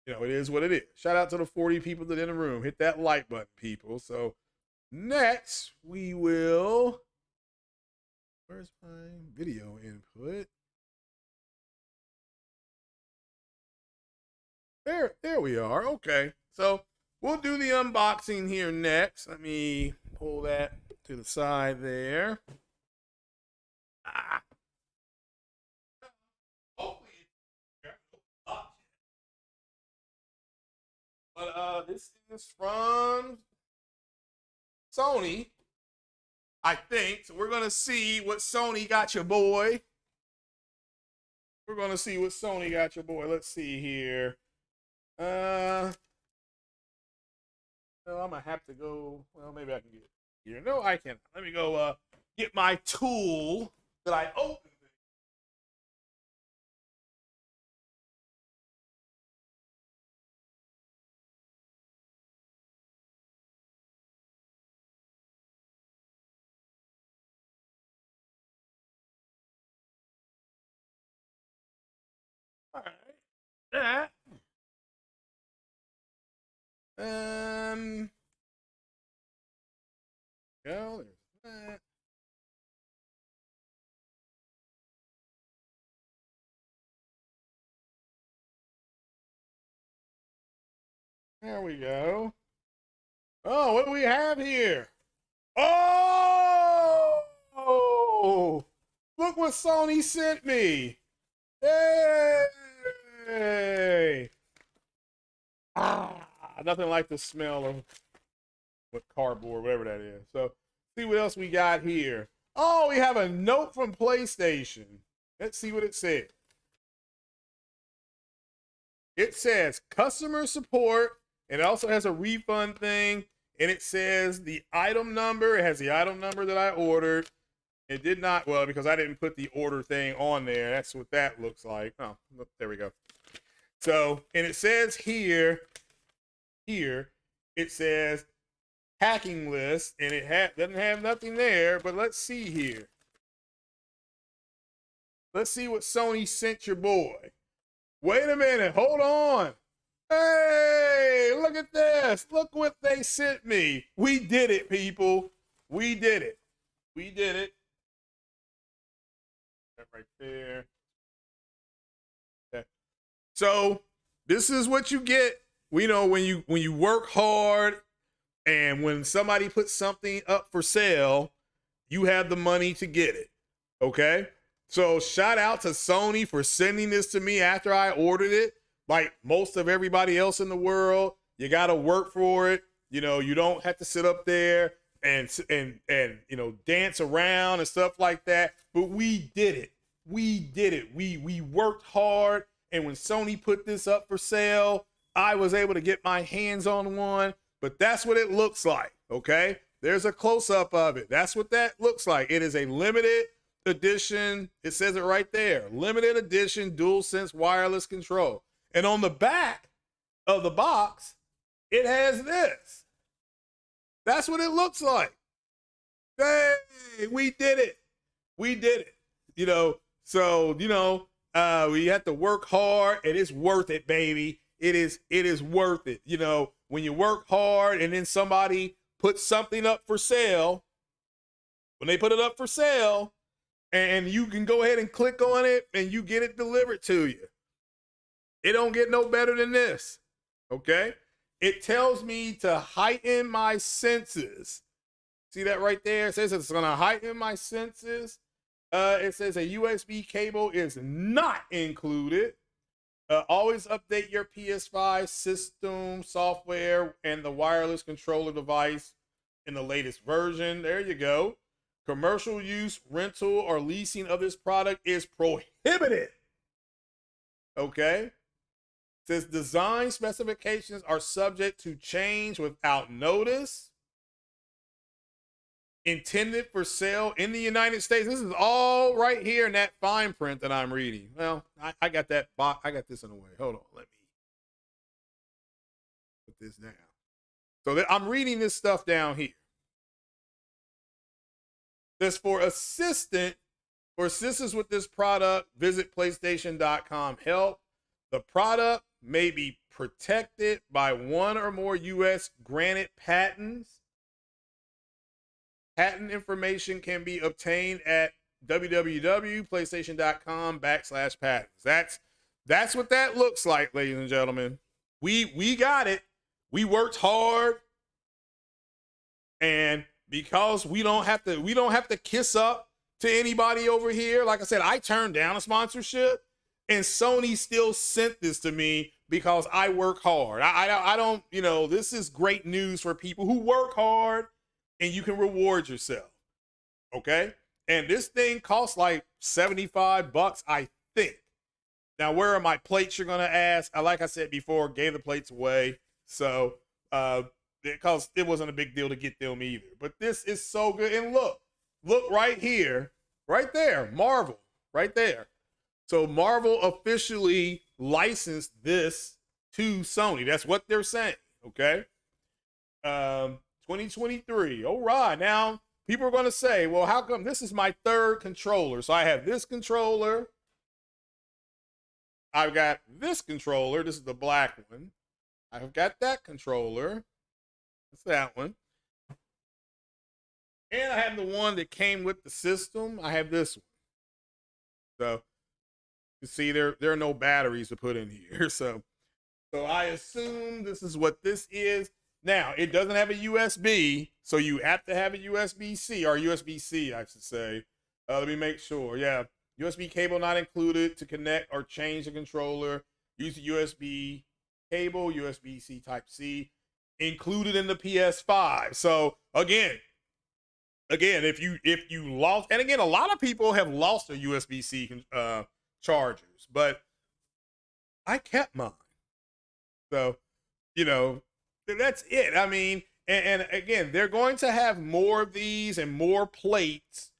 you know, it is what it is. Shout out to the 40 people that are in the room. Hit that like button, people. So next we will, where's my video input? There we are. Okay. So we'll do the unboxing here next. Let me pull that to the side there. Ah. Hopefully, but this is from Sony, I think. So we're gonna see what Sony got your boy. We're gonna see what Sony got your boy. Let's see here. No, I'm gonna have to go. Well, maybe I can get it here. No, I can't. Let me go get my tool that I opened. All right. That. Go. There's that. There we go. Oh, what do we have here? Oh! Look what Sony sent me. Hey! Ah, nothing like the smell of what cardboard, whatever that is. So, see what else we got here. Oh, we have a note from PlayStation. Let's see what it says. It says customer support. It also has a refund thing. And it says the item number. It has the item number that I ordered. It did not, well, because I didn't put the order thing on there. That's what that looks like. Oh, look, there we go. So, and it says here, it says packing list, and it doesn't have nothing there, but let's see here. Let's see what Sony sent your boy. Wait a minute, hold on. Hey, look at this. Look what they sent me. We did it, people. We did it. We did it. That right there. Okay. So this is what you get. We know when you work hard and when somebody puts something up for sale, you have the money to get it. Okay? So shout out to Sony for sending this to me after I ordered it. Like most of everybody else in the world, you got to work for it. You know, you don't have to sit up there and you know, dance around and stuff like that. But we did it. We did it. We worked hard. And when Sony put this up for sale, I was able to get my hands on one. But that's what it looks like. Okay. There's a close up of it. That's what that looks like. It is a limited edition. It says it right there. Limited edition DualSense wireless control. And on the back of the box, it has this. That's what it looks like. Hey, we did it. We did it. You know, so, you know, we have to work hard and it's worth it, baby. It is worth it. You know, when you work hard and then somebody puts something up for sale, when they put it up for sale and you can go ahead and click on it and you get it delivered to you. It don't get no better than this, okay? It tells me to heighten my senses. See that right there? It says it's gonna heighten my senses. It says a USB cable is not included. Always update your PS5 system software and the wireless controller device in the latest version. There you go. Commercial use, rental, or leasing of this product is prohibited. Okay? Says design specifications are subject to change without notice. intended for sale in the United States. This is all right here in that fine print that I'm reading. Well, I got that box. I got this in the way. Hold on. Let me put this down. So I'm reading this stuff down here. This for assistance with this product, visit PlayStation.com. Help. The product may be protected by one or more U.S. granted patents. Patent information can be obtained at www.playstation.com/patents. That's what that looks like, ladies and gentlemen. We got it. We worked hard, and because we don't have to kiss up to anybody over here. Like I said, I turned down a sponsorship, and Sony still sent this to me because I work hard. I don't, this is great news for people who work hard, and you can reward yourself. Okay? And this thing costs like $75, I think. Now, where are my plates, you're gonna ask? Like I said before, gave the plates away. So because it wasn't a big deal to get them either. But this is so good. And look right here, right there, Marvel, right there. So Marvel officially licensed this to Sony. That's what they're saying, okay? 2023, all right. Now, people are going to say, well, how come this is my third controller? So I have this controller. I've got this controller. This is the black one. I've got that controller. That's that one. And I have the one that came with the system. I have this one. So you see there are no batteries to put in here. So I assume this is what this is. Now, it doesn't have a USB, so you have to have a USB-C, or USB-C, I should say. Let me make sure. Yeah, USB cable not included to connect or change the controller. Use the USB cable, USB-C Type-C, included in the PS5. So again, if you lost, and again, a lot of people have lost their USB-C chargers, but I kept mine. So, that's it. I mean, and again, they're going to have more of these and more plates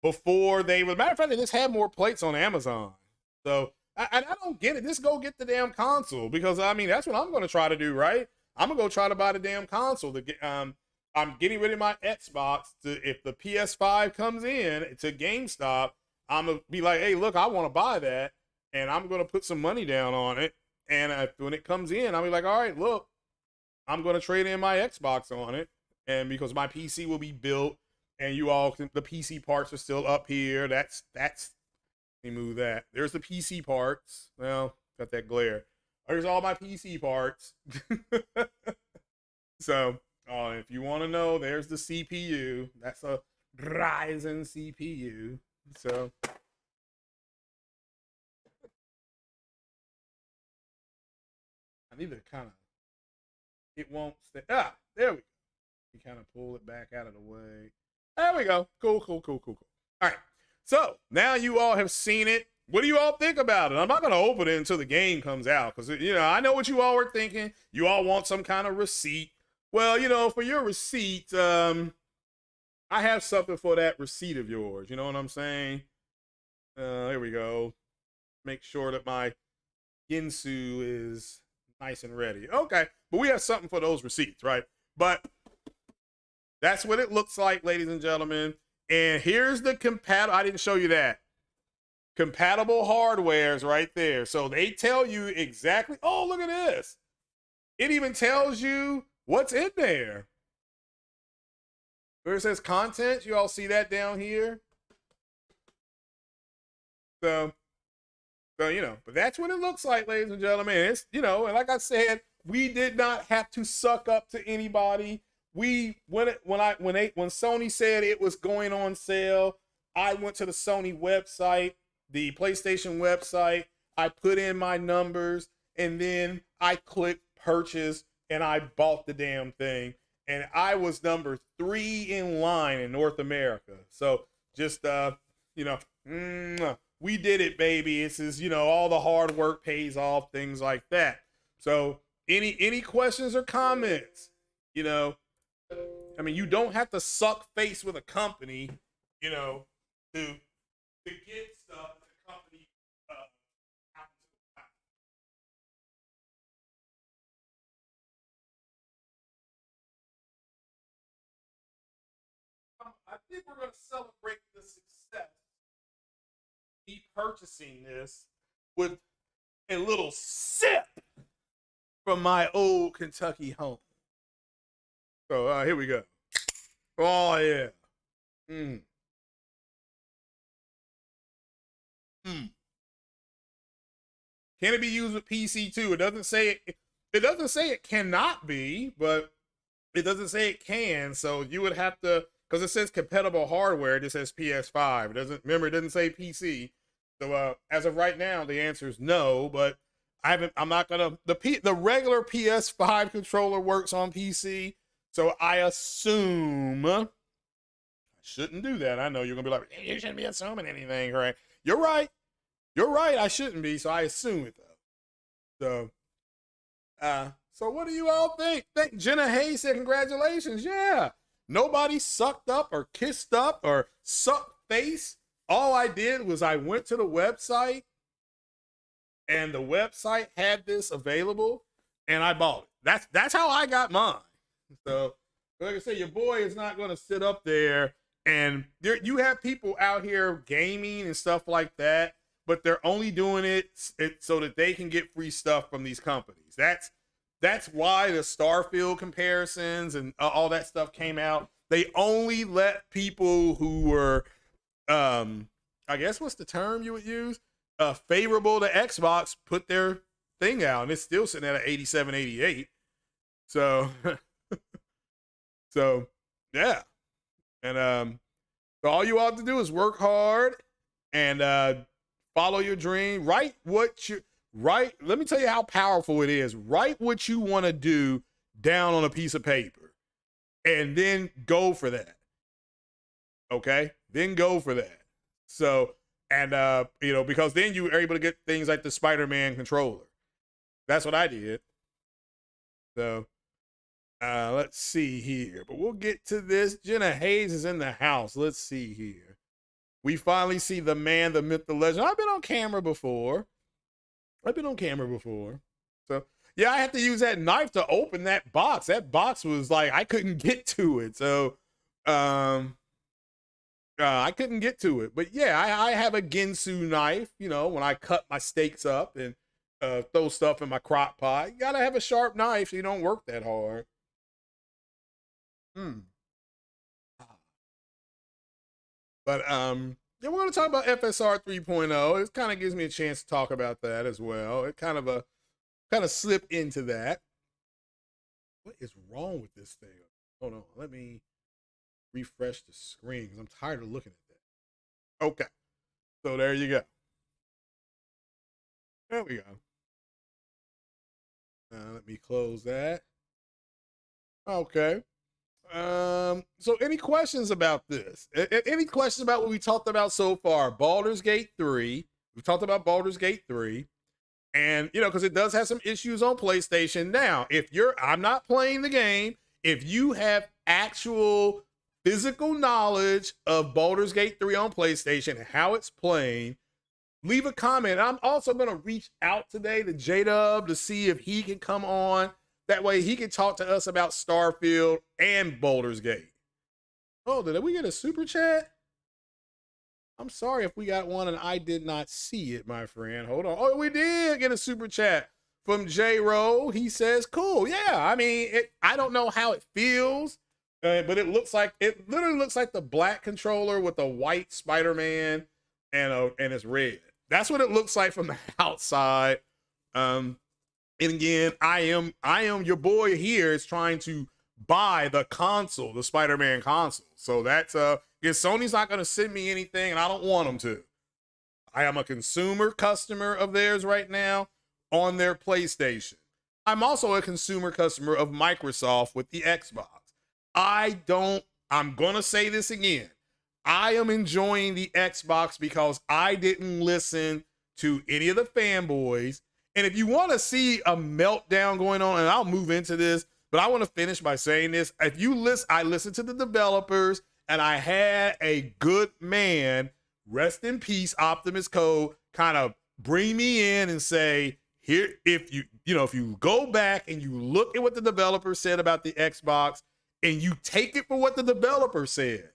before they, as a matter of fact, they just have more plates on Amazon. So I don't get it. Just go get the damn console, because I mean, that's what I'm going to try to do, right? I'm going to go try to buy the damn console to get, I'm getting rid of my Xbox if the PS5 comes in to GameStop, I'm going to be like, hey, look, I want to buy that, and I'm going to put some money down on it. And when it comes in, I'll be like, all right, look, I'm going to trade in my Xbox on it. And because my PC will be built, and you all can, the PC parts are still up here. That's, let me move that. There's the PC parts. Well, got that glare. There's all my PC parts. So, if you want to know, there's the CPU. That's a Ryzen CPU. So, I need to kind of, it won't stay. Ah, there we go. You kind of pull it back out of the way. There we go. Cool. All right. So now you all have seen it. What do you all think about it? I'm not going to open it until the game comes out, because, I know what you all were thinking. You all want some kind of receipt. Well, for your receipt, I have something for that receipt of yours. You know what I'm saying? Here we go. Make sure that my Ginsu is nice and ready. Okay, but we have something for those receipts, right? But that's what it looks like, ladies and gentlemen. And here's the compatible. I didn't show you that. Compatible hardwares right there. So they tell you exactly. Oh, look at this. It even tells you what's in there. Where it says content, you all see that down here. So, but that's what it looks like, ladies and gentlemen. It's, and like I said, we did not have to suck up to anybody. When Sony said it was going on sale, I went to the Sony website, the PlayStation website. I put in my numbers, and then I clicked purchase, and I bought the damn thing. And I was number 3 in line in North America. So just, we did it, baby. This is, all the hard work pays off, things like that. So any questions or comments, I mean, you don't have to suck face with a company, you know, to get stuff that the company happens to have. I think we're going to celebrate the success of me purchasing this with a little sip from my old Kentucky home. So here we go. Oh yeah. Mm. Mm. Can it be used with PC too? It doesn't say it. It doesn't say it cannot be, but it doesn't say it can. So you would have to, because it says compatible hardware. It just says PS5. It doesn't. Remember, it doesn't say PC. So as of right now, the answer is no. But I'm not gonna. The regular PS5 controller works on PC. So I assume I shouldn't do that. I know you're gonna be like, you shouldn't be assuming anything, right? You're right. You're right. I shouldn't be. So I assume it though. So what do you all think? Jenna Hayes said congratulations. Yeah. Nobody sucked up or kissed up or sucked face. All I did was I went to the website and the website had this available and I bought it. That's how I got mine. So, like I said, your boy is not going to sit up there and you have people out here gaming and stuff like that, but they're only doing it so that they can get free stuff from these companies. That's why the Starfield comparisons and all that stuff came out. They only let people who were, I guess what's the term you would use? Favorable to Xbox put their thing out, and it's still sitting at an 87, 88. So. So yeah, and so all you ought to do is work hard and follow your dream. Write. Let me tell you how powerful it is. Write what you want to do down on a piece of paper, and then go for that. Okay, then go for that. So and because then you are able to get things like the Spider-Man controller. That's what I did. So. Let's see here, but we'll get to this. Jenna Hayes is in the house. Let's see here. We finally see the man, the myth, the legend. I've been on camera before. So yeah, I had to use that knife to open that box. That box was like, I couldn't get to it. So, I couldn't get to it, but yeah, I have a Ginsu knife, when I cut my steaks up and, throw stuff in my crock pot. You gotta have a sharp knife so you don't work that hard. But yeah, we're going to talk about FSR 3.0. It kind of gives me a chance to talk about that as well. It kind of slip into that. What is wrong with this thing? Hold on, let me refresh the screen because I'm tired of looking at that. Okay, so there you go. There we go. Let me close that. Okay. So any questions about this? Any questions about what we talked about so far? Baldur's Gate 3. We've talked about Baldur's Gate 3. And, because it does have some issues on PlayStation. Now, I'm not playing the game. If you have actual physical knowledge of Baldur's Gate 3 on PlayStation and how it's playing, leave a comment. I'm also going to reach out today to J-Dub to see if he can come on. That way he can talk to us about Starfield and Baldur's Gate. Oh, did we get a super chat? I'm sorry if we got one and I did not see it, my friend. Hold on. Oh, we did get a super chat from J-Ro. He says, cool. Yeah, I mean, I don't know how it feels, but it literally looks like the black controller with the white Spider-Man and it's red. That's what it looks like from the outside. And again, I am your boy here is trying to buy the console, the Spider-Man console. So that's Sony's not going to send me anything, and I don't want them to. I am a consumer customer of theirs right now on their PlayStation. I'm also a consumer customer of Microsoft with the Xbox. I'm going to say this again. I am enjoying the Xbox because I didn't listen to any of the fanboys. And if you want to see a meltdown going on, and I'll move into this, but But I want to finish by saying this. If you listen, I listened to the developers, and I had a good man, rest in peace, Optimus Code, kind of bring me in and say, here, if you go back and you look at what the developer said about the Xbox and you take it for what the developer said,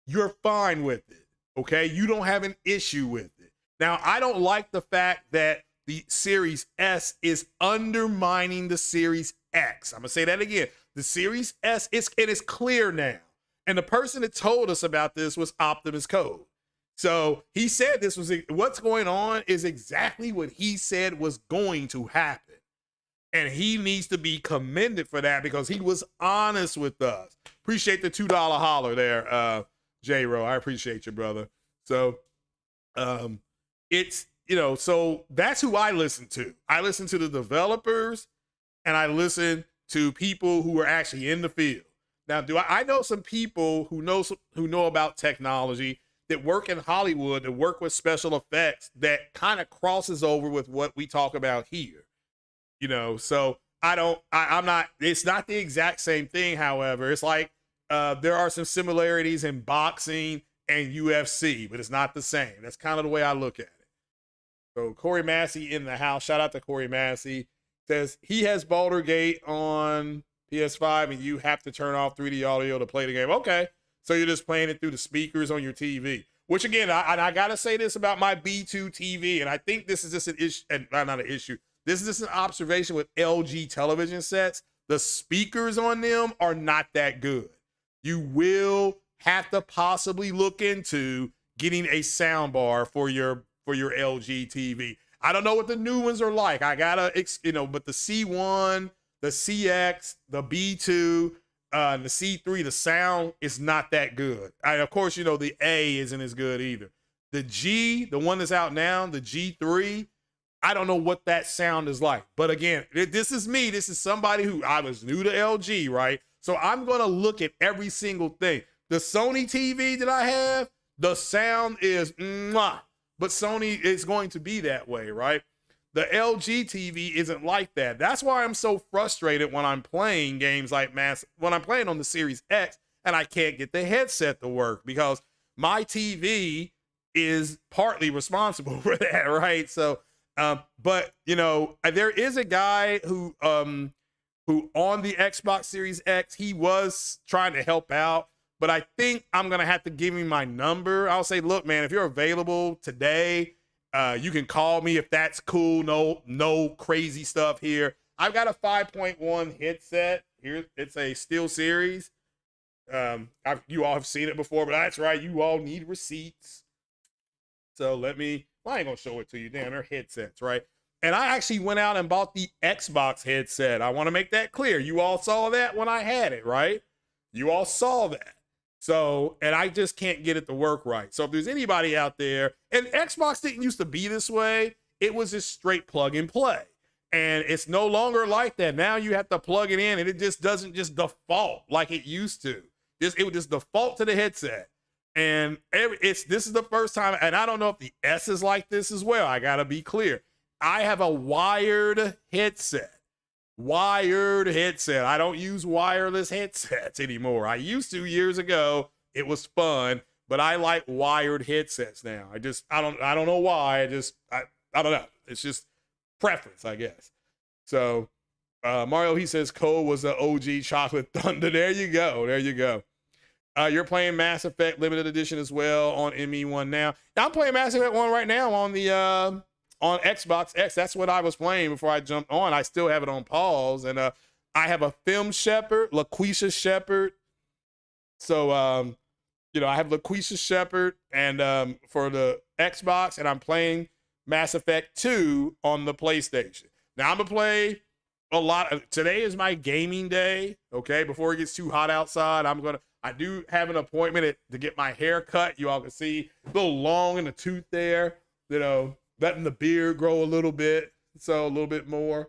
you're fine with it. Okay, you don't have an issue with it. Now, I don't like the fact that the Series S is undermining the Series X. I'm gonna say that again. The Series S, it is clear now. And the person that told us about this was Optimus Code. So he said this was, what's going on is exactly what he said was going to happen. And he needs to be commended for that because he was honest with us. Appreciate the $2 holler there, J-Ro. I appreciate you, brother. So it's, so that's who I listen to. I listen to the developers and I listen to people who are actually in the field. Now, I know some people who know about technology that work in Hollywood, that work with special effects that kind of crosses over with what we talk about here. So I'm not, it's not the exact same thing. However, it's like there are some similarities in boxing and UFC, but it's not the same. That's kind of the way I look at it. So Corey Massey in the house, shout out to Corey Massey, says he has Baldur Gate on PS5 and you have to turn off 3D audio to play the game. Okay, so you're just playing it through the speakers on your TV. Which again, I gotta say this about my B2 TV, and I think this is just an issue, not an issue. This is just an observation with LG television sets. The speakers on them are not that good. You will have to possibly look into getting a sound bar for your LG TV. I don't know what the new ones are like. I gotta, but the C1, the CX, the B2, and the C3, the sound is not that good. Of course, the A isn't as good either. The G, the one that's out now, the G3, I don't know what that sound is like. But again, this is me. This is somebody who I was new to LG, right? So I'm going to look at every single thing. The Sony TV that I have, the sound is mwah. But Sony is going to be that way, right? The LG TV isn't like that. That's why I'm so frustrated when I'm playing games like when I'm playing on the Series X and I can't get the headset to work because my TV is partly responsible for that, right? So, but there is a guy who on the Xbox Series X, he was trying to help out, but I think I'm gonna have to give him my number. I'll say, look, man, if you're available today, you can call me if that's cool. No crazy stuff here. I've got a 5.1 headset here. It's a Steel Series. You all have seen it before, but that's right. You all need receipts. So I ain't gonna show it to you. Damn, they're headsets, right? And I actually went out and bought the Xbox headset. I want to make that clear. You all saw that when I had it, right? You all saw that. So, and I just can't get it to work right. So if there's anybody out there, and Xbox didn't used to be this way, it was just straight plug and play. And it's no longer like that. Now you have to plug it in and it just doesn't just default like it used to. It would just default to the headset. And this is the first time, and I don't know if the S is like this as well. I gotta be clear. I have a wired headset. I don't use wireless headsets anymore. I used to years ago. It was fun, but I like wired headsets now. I don't know why. I don't know. It's just preference, I guess. So Mario, he says Cole was the OG Chocolate Thunder. There you go. You're playing Mass Effect Limited Edition as well on ME1 now. I'm playing Mass Effect 1 right now on the on Xbox X. That's what I was playing before I jumped on. I still have it on pause. And I have a Film Shepherd, LaQuisha Shepherd. So, I have LaQuisha Shepherd and for the Xbox, and I'm playing Mass Effect 2 on the PlayStation. Now, I'm going to play a lot. Today is my gaming day, okay? Before it gets too hot outside, I do have an appointment to get my hair cut. You all can see a little long in the tooth there, letting the beard grow a little bit, so a little bit more.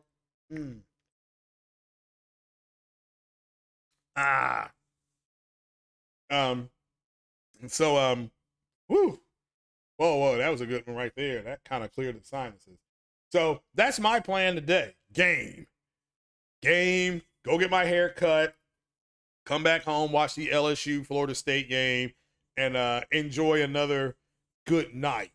Whoa, that was a good one right there. That kind of cleared the sinuses. So that's my plan today. Game, go get my hair cut, come back home, watch the LSU Florida State game, and enjoy another good night.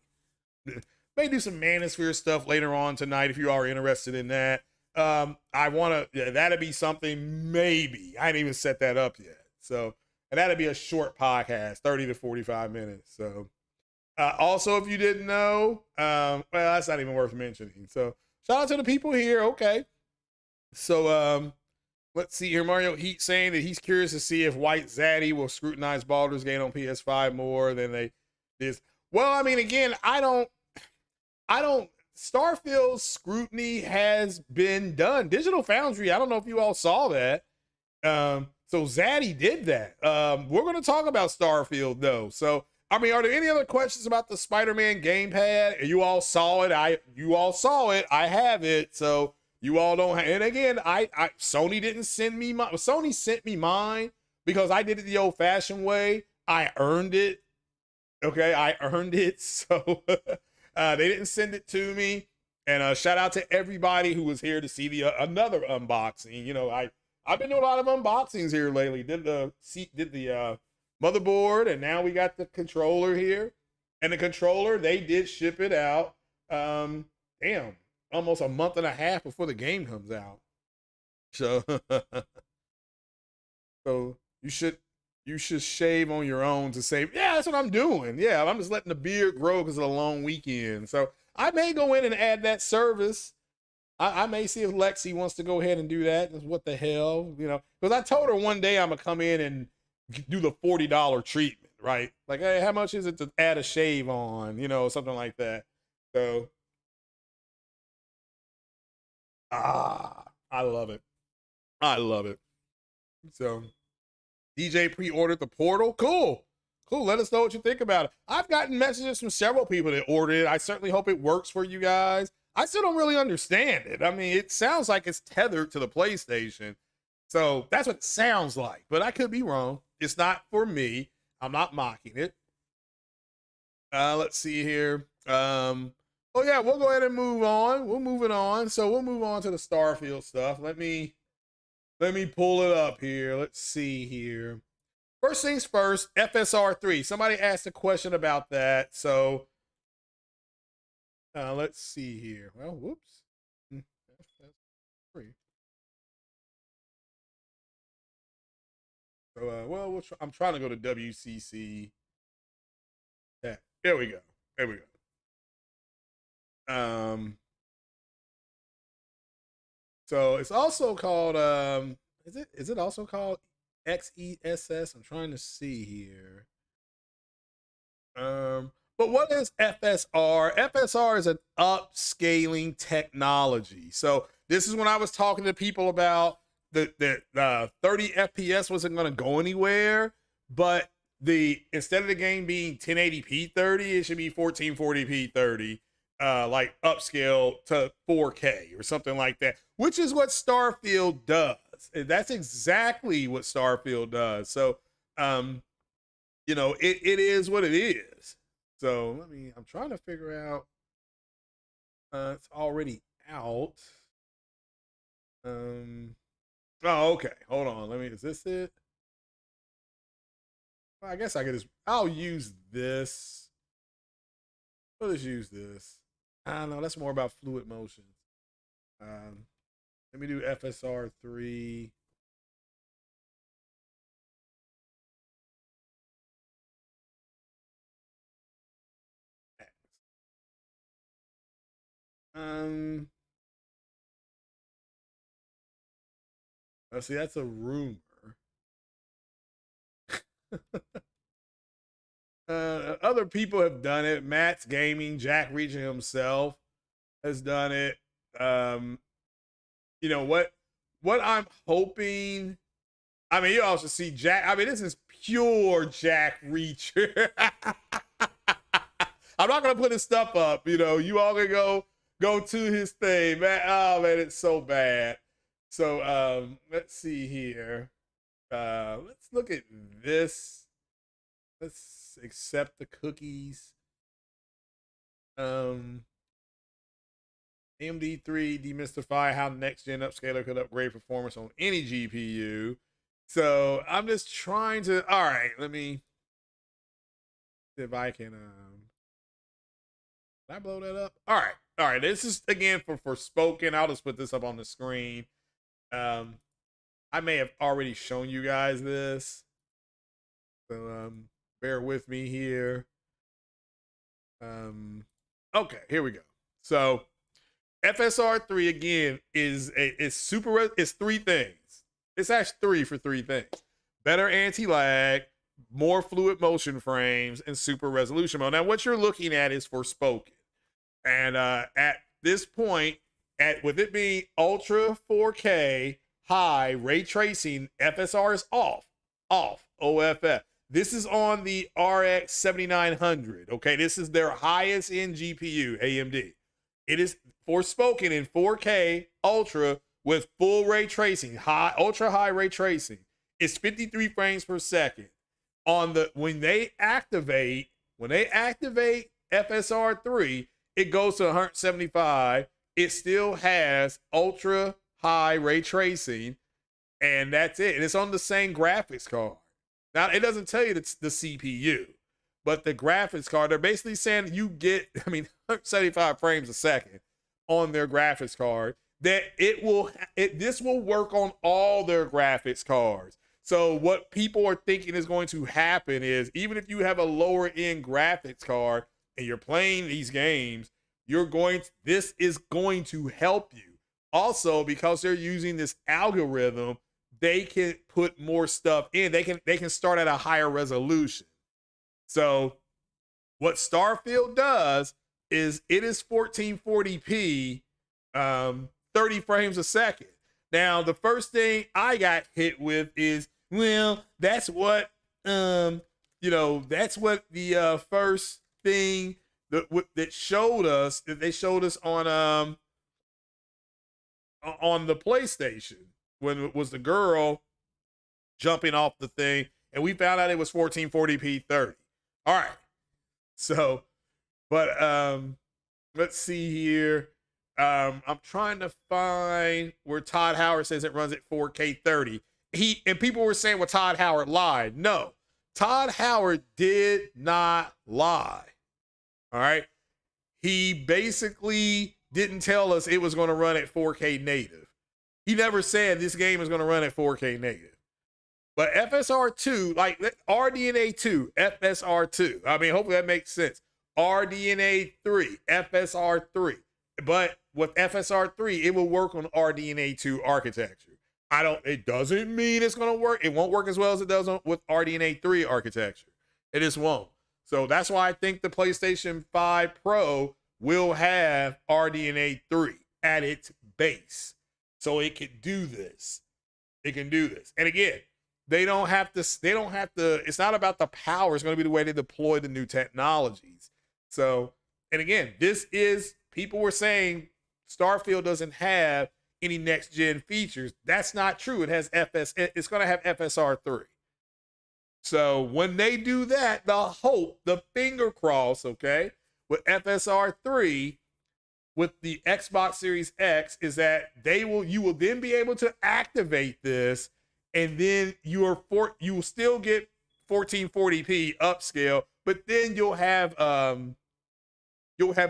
May do some Manosphere stuff later on tonight if you are interested in that. I want to, that'd be something maybe. I didn't even set that up yet. So, and that'd be a short podcast, 30 to 45 minutes. So, also, if you didn't know, well, that's not even worth mentioning. So, shout out to the people here. Okay. So, let's see here. Mario Heat saying that he's curious to see if White Zaddy will scrutinize Baldur's Gate on PS5 more than they did. Well, I mean, again, I don't, Starfield's scrutiny has been done. Digital Foundry, I don't know if you all saw that. So Zaddy did that. We're going to talk about Starfield though. So, I mean, are there any other questions about the Spider-Man gamepad? You all saw it. You all saw it. I have it. So you all don't have, and again, Sony didn't send me my, Sony sent me mine because I did it the old fashioned way. I earned it. Okay. I earned it. So, they didn't send it to me. And shout out to everybody who was here to see the another unboxing. You know, I've been doing a lot of unboxings here lately. Did the motherboard, and now we got the controller here. And the controller, they did ship it out. Damn, almost a month and a half before the game comes out. So, so you should shave on your own to say, yeah, that's what I'm doing. Yeah, I'm just letting the beard grow because of the long weekend. So I may go in and add that service. I may see if Lexi wants to go ahead and do that. What the hell, you know? Because I told her one day I'm gonna come in and do the $40 treatment, right? Like, hey, how much is it to add a shave on? You know, something like that. So, I love it. I love it. So. DJ pre-ordered the Portal. Cool. Let us know what you think about it. I've gotten messages from several people that ordered it. I certainly hope it works for you guys. I still don't really understand it. I mean, it sounds like it's tethered to the PlayStation. So that's what it sounds like, but I could be wrong. It's not for me. I'm not mocking it. Let's see here. Oh yeah, we'll go ahead and move on. We'll move it on. So we'll move on to the Starfield stuff. Let me pull it up here. Let's see here. First things first, FSR3. Somebody asked a question about that. So let's see here. Well, whoops. FSR3. So, well, I'm trying to go to WCC. Yeah, there we go. There we go. So it's also called is it also called XESS? I'm trying to see here. But what is FSR? FSR is an upscaling technology. So this is when I was talking to people about the 30 FPS wasn't going to go anywhere, but instead of the game being 1080p 30, it should be 1440p 30. Like upscale to 4K or something like that, which is what Starfield does. That's exactly what Starfield does. So, you know, it is what it is. So I'm trying to figure out, it's already out. Oh, okay. Hold on. Is this it? Well, I guess I'll use this. Let's use this. I don't know. That's more about fluid motion. Let me do FSR3. Let's see. That's a rumor. Other people have done it. Matt's Gaming, Jack Reacher himself has done it. You know what I'm hoping. I mean, you also see Jack. I mean, this is pure Jack Reacher. I'm not gonna put his stuff up. You know, you all can go to his thing, man. Oh man, it's so bad. So let's see here. Let's look at this. Let's accept the cookies. AMD3 demystify how next gen upscaler could upgrade performance on any GPU. So I'm just trying to. All right, let me see if I can. Did I blow that up? All right. This is again for spoken. I'll just put this up on the screen. I may have already shown you guys this, so bear with me here. Okay, here we go. So FSR3 again is super. It's three things. It's actually three things: better anti-lag, more fluid motion frames, and super resolution mode. Now, what you're looking at is for spoken, and at this point, with it being ultra 4K high ray tracing, FSR is off OFF. This is on the RX 7900. Okay, this is their highest end GPU, AMD. It is forspoken in 4K ultra with full ray tracing, ultra high ray tracing. It's 53 frames per second. When they activate FSR3, it goes to 175. It still has ultra high ray tracing, and that's it. And it's on the same graphics card. Now, it doesn't tell you the CPU, but the graphics card, they're basically saying you get, 175 frames a second on their graphics card, that this will work on all their graphics cards. So what people are thinking is going to happen is, even if you have a lower end graphics card and you're playing these games, this is going to help you. Also, because they're using this algorithm, they can put more stuff in. They can start at a higher resolution. So what Starfield does is it is 1440p, 30 frames a second. Now, the first thing I got hit with is, well, that's what that's what the first thing that showed us, that they showed us on the PlayStation, when it was the girl jumping off the thing, and we found out it was 1440p 30. All right. So, but let's see here. I'm trying to find where Todd Howard says it runs at 4K 30. And people were saying, well, Todd Howard lied. No, Todd Howard did not lie. All right. He basically didn't tell us it was going to run at 4K native. He never said this game is going to run at 4K native. But FSR2, like RDNA 2, FSR2. Hopefully that makes sense. RDNA 3, FSR 3. But with FSR 3, it will work on RDNA 2 architecture. It doesn't mean it's going to work. It won't work as well as it does with RDNA 3 architecture. It just won't. So that's why I think the PlayStation 5 Pro will have RDNA 3 at its base. So it can do this. It can do this. And again, they don't have to, it's not about the power. It's going to be the way they deploy the new technologies. So, and again, people were saying Starfield doesn't have any next gen features. That's not true. It has it's going to have FSR 3. So when they do that, the finger cross, okay, with FSR 3, with the Xbox Series X, is that you will then be able to activate this, and then you will still get 1440p upscale, but then you'll have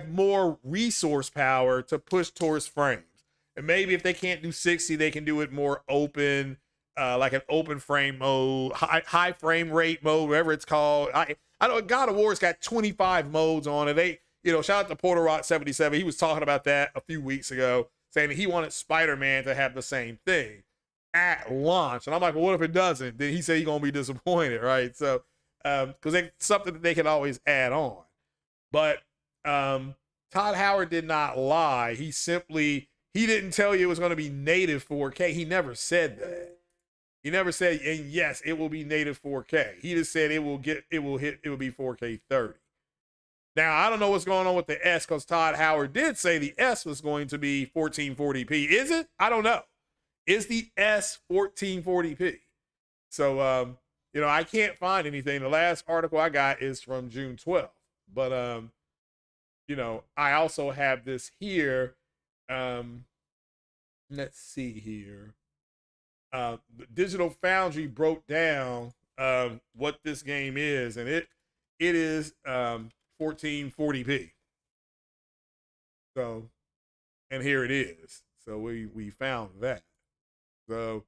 more resource power to push towards frames. And maybe if they can't do 60, they can do it more open, like an open frame mode, high frame rate mode, whatever it's called. I know God of War's got 25 modes on it. Shout out to Porter Rock 77. He was talking about that a few weeks ago, saying that he wanted Spider-Man to have the same thing at launch. And I'm like, well, what if it doesn't? Then he said he's going to be disappointed, right? So, because it's something that they can always add on. But Todd Howard did not lie. He didn't tell you it was going to be native 4K. He never said that. He never said, and yes, it will be native 4K. He just said it will be 4K 30. Now, I don't know what's going on with the S, because Todd Howard did say the S was going to be 1440p. Is it? I don't know. Is the S 1440p? So, I can't find anything. The last article I got is from June 12th. But, I also have this here. let's see here. Digital Foundry broke down what this game is, and it is 1440p. So, and here it is. So we found that. So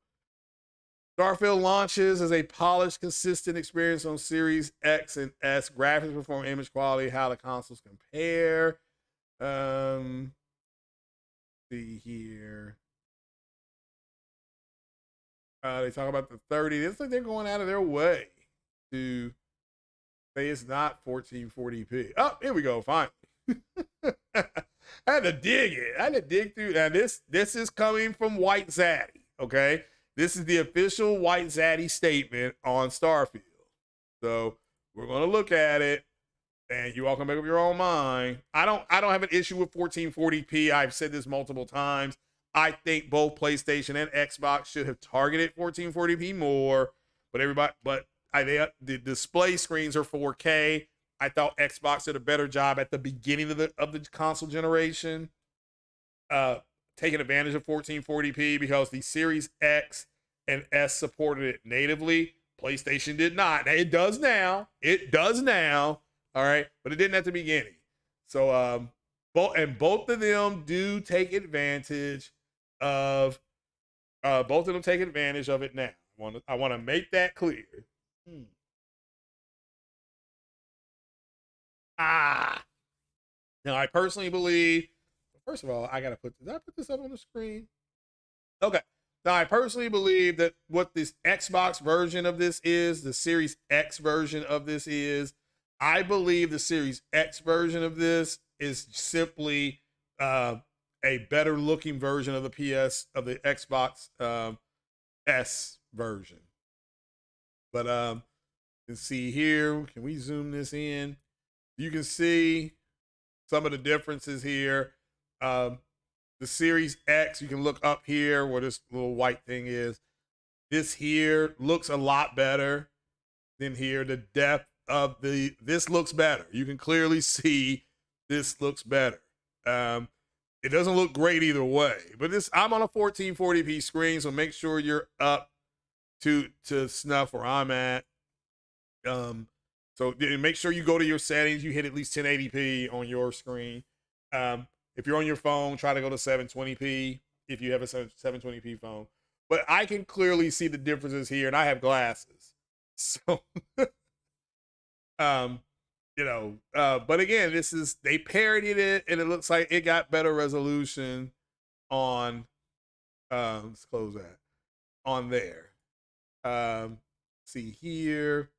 Starfield launches as a polished, consistent experience on Series X and S. Graphics, perform, image quality, how the consoles compare. See here. They talk about the 30. It's like they're going out of their way to say it's not 1440p. Oh, here we go. Finally. I had to dig it. I had to dig through. Now this is coming from White Zaddy. Okay, this is the official White Zaddy statement on Starfield. So we're gonna look at it, and you all can make up your own mind. I don't have an issue with 1440p. I've said this multiple times. I think both PlayStation and Xbox should have targeted 1440p more, but the display screens are 4K. I thought Xbox did a better job at the beginning of the console generation, taking advantage of 1440p because the Series X and S supported it natively. PlayStation did not. Now, it does now. It does now. All right, but it didn't at the beginning. So both of them do take advantage of both of them take advantage of it now. I want to make that clear. Now I personally believe, first of all, did I put this up on the screen? Okay. Now I personally believe that what this Xbox version of this is, the Series X version of this is, I believe the Series X version of this is simply a better looking version of the Xbox S version. But you can see here, can we zoom this in? You can see some of the differences here. The Series X, you can look up here where this little white thing is. This here looks a lot better than here. The depth of this looks better. You can clearly see this looks better. It doesn't look great either way, but I'm on a 1440p screen, so make sure you're up to snuff where I'm at. So make sure you go to your settings. You hit at least 1080p on your screen. If you're on your phone, try to go to 720p if you have a 720p phone. But I can clearly see the differences here, and I have glasses. So, but again, they parodied it, and it looks like it got better resolution on, let's close that, on there. See here.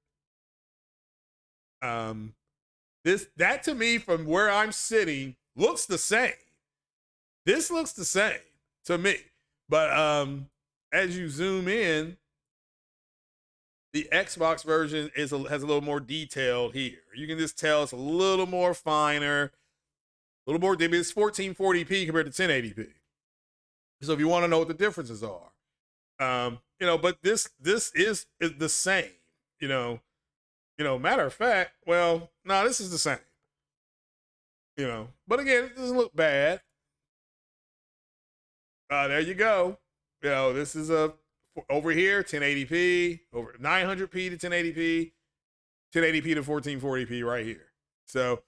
That to me, from where I'm sitting, looks the same. This looks the same to me. But as you zoom in, the Xbox version has a little more detail here. You can just tell it's a little more finer, a little more. It's 1440p compared to 1080p. So if you want to know what the differences are, but this is the same. Matter of fact, well, no, this is the same. But again, it doesn't look bad. There you go. This is over here, 1080p, over 900p to 1080p, 1080p to 1440p right here. So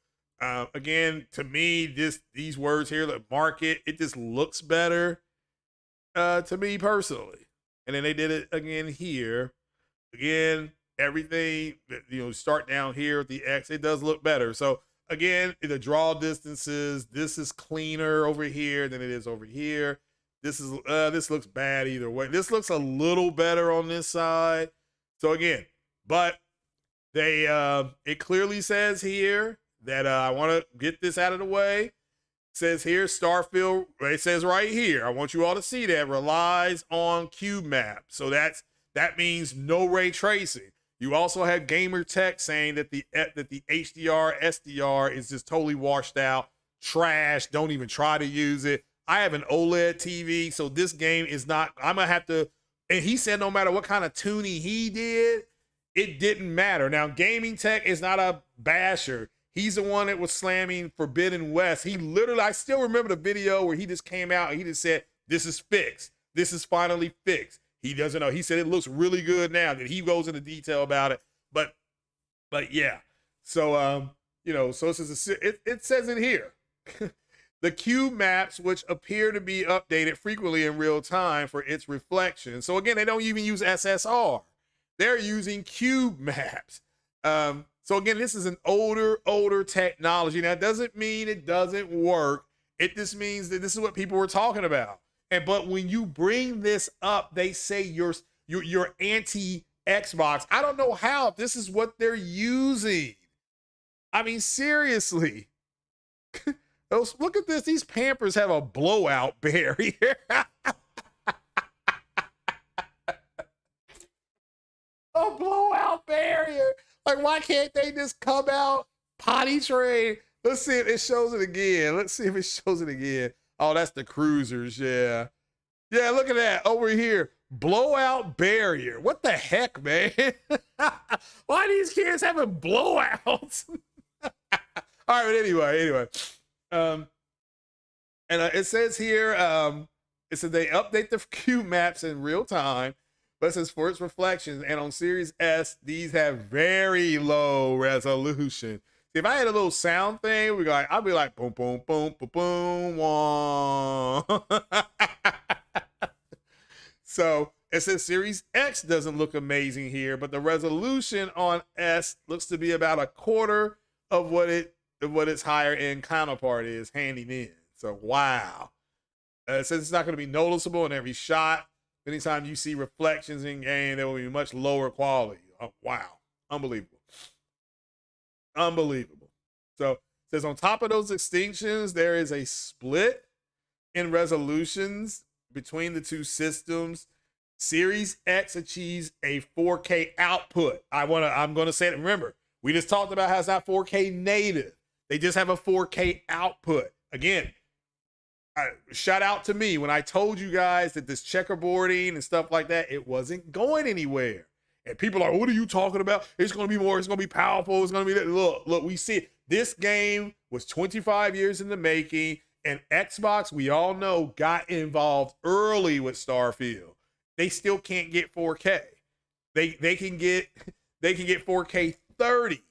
again, to me, these words here, the market, it just looks better to me personally. And then they did it again here. Again, everything, start down here with the X, it does look better. So again, the draw distances, this is cleaner over here than it is over here. This looks bad either way. This looks a little better on this side. So again, but it clearly says here that I want to get this out of the way. It says here, Starfield, it says right here, I want you all to see that, relies on cube map. So that means no ray tracing. You also have Gamer Tech saying that the HDR, SDR is just totally washed out, trash, don't even try to use it. I have an OLED TV, so this game is not, I'm going to have to, and he said no matter what kind of tuning he did, it didn't matter. Now, Gaming Tech is not a basher. He's the one that was slamming Forbidden West. He literally, I still remember the video where he just came out and he just said, this is fixed. This is finally fixed. He doesn't know. He said it looks really good now. That he goes into detail about it. But yeah. So you know, so it says in here. The cube maps, which appear to be updated frequently in real time for its reflection. So again, they don't even use SSR. They're using cube maps. So again, this is an older technology. Now, it doesn't mean it doesn't work. It just means that this is what people were talking about. But when you bring this up, they say you're anti-Xbox. I don't know how. This is what they're using. I mean, seriously. Look at this. These Pampers have a blowout barrier. A blowout barrier. Like, why can't they just come out potty trained? Let's see if it shows it again. Let's see if it shows it again. Oh, that's the cruisers. Yeah. Yeah, look at that over here. Blowout barrier. What the heck, man? Why are these kids having blowouts? All right, but anyway. It says here, it says they update the cube maps in real time, but it says for its reflections, and on Series S, these have very low resolution. See, if I had a little sound thing, I'd be like, boom, boom, boom, boom, boom, wah. So it says Series X doesn't look amazing here, but the resolution on S looks to be about a quarter of what its higher end counterpart is handing in. So wow. It says it's not going to be noticeable in every shot. Anytime you see reflections in game, there will be much lower quality. Oh, wow. Unbelievable. Unbelievable. So it says on top of those distinctions, there is a split in resolutions between the two systems. Series X achieves a 4K output. I'm going to say it. Remember, we just talked about how it's not 4K native. They just have a 4K output. Again, shout out to me when I told you guys that this checkerboarding and stuff like that, it wasn't going anywhere. And people are, what are you talking about? It's going to be more, it's going to be powerful. It's going to be, look, we see it. This game was 25 years in the making, and Xbox, we all know, got involved early with Starfield. They still can't get 4K. They can get 4K 30.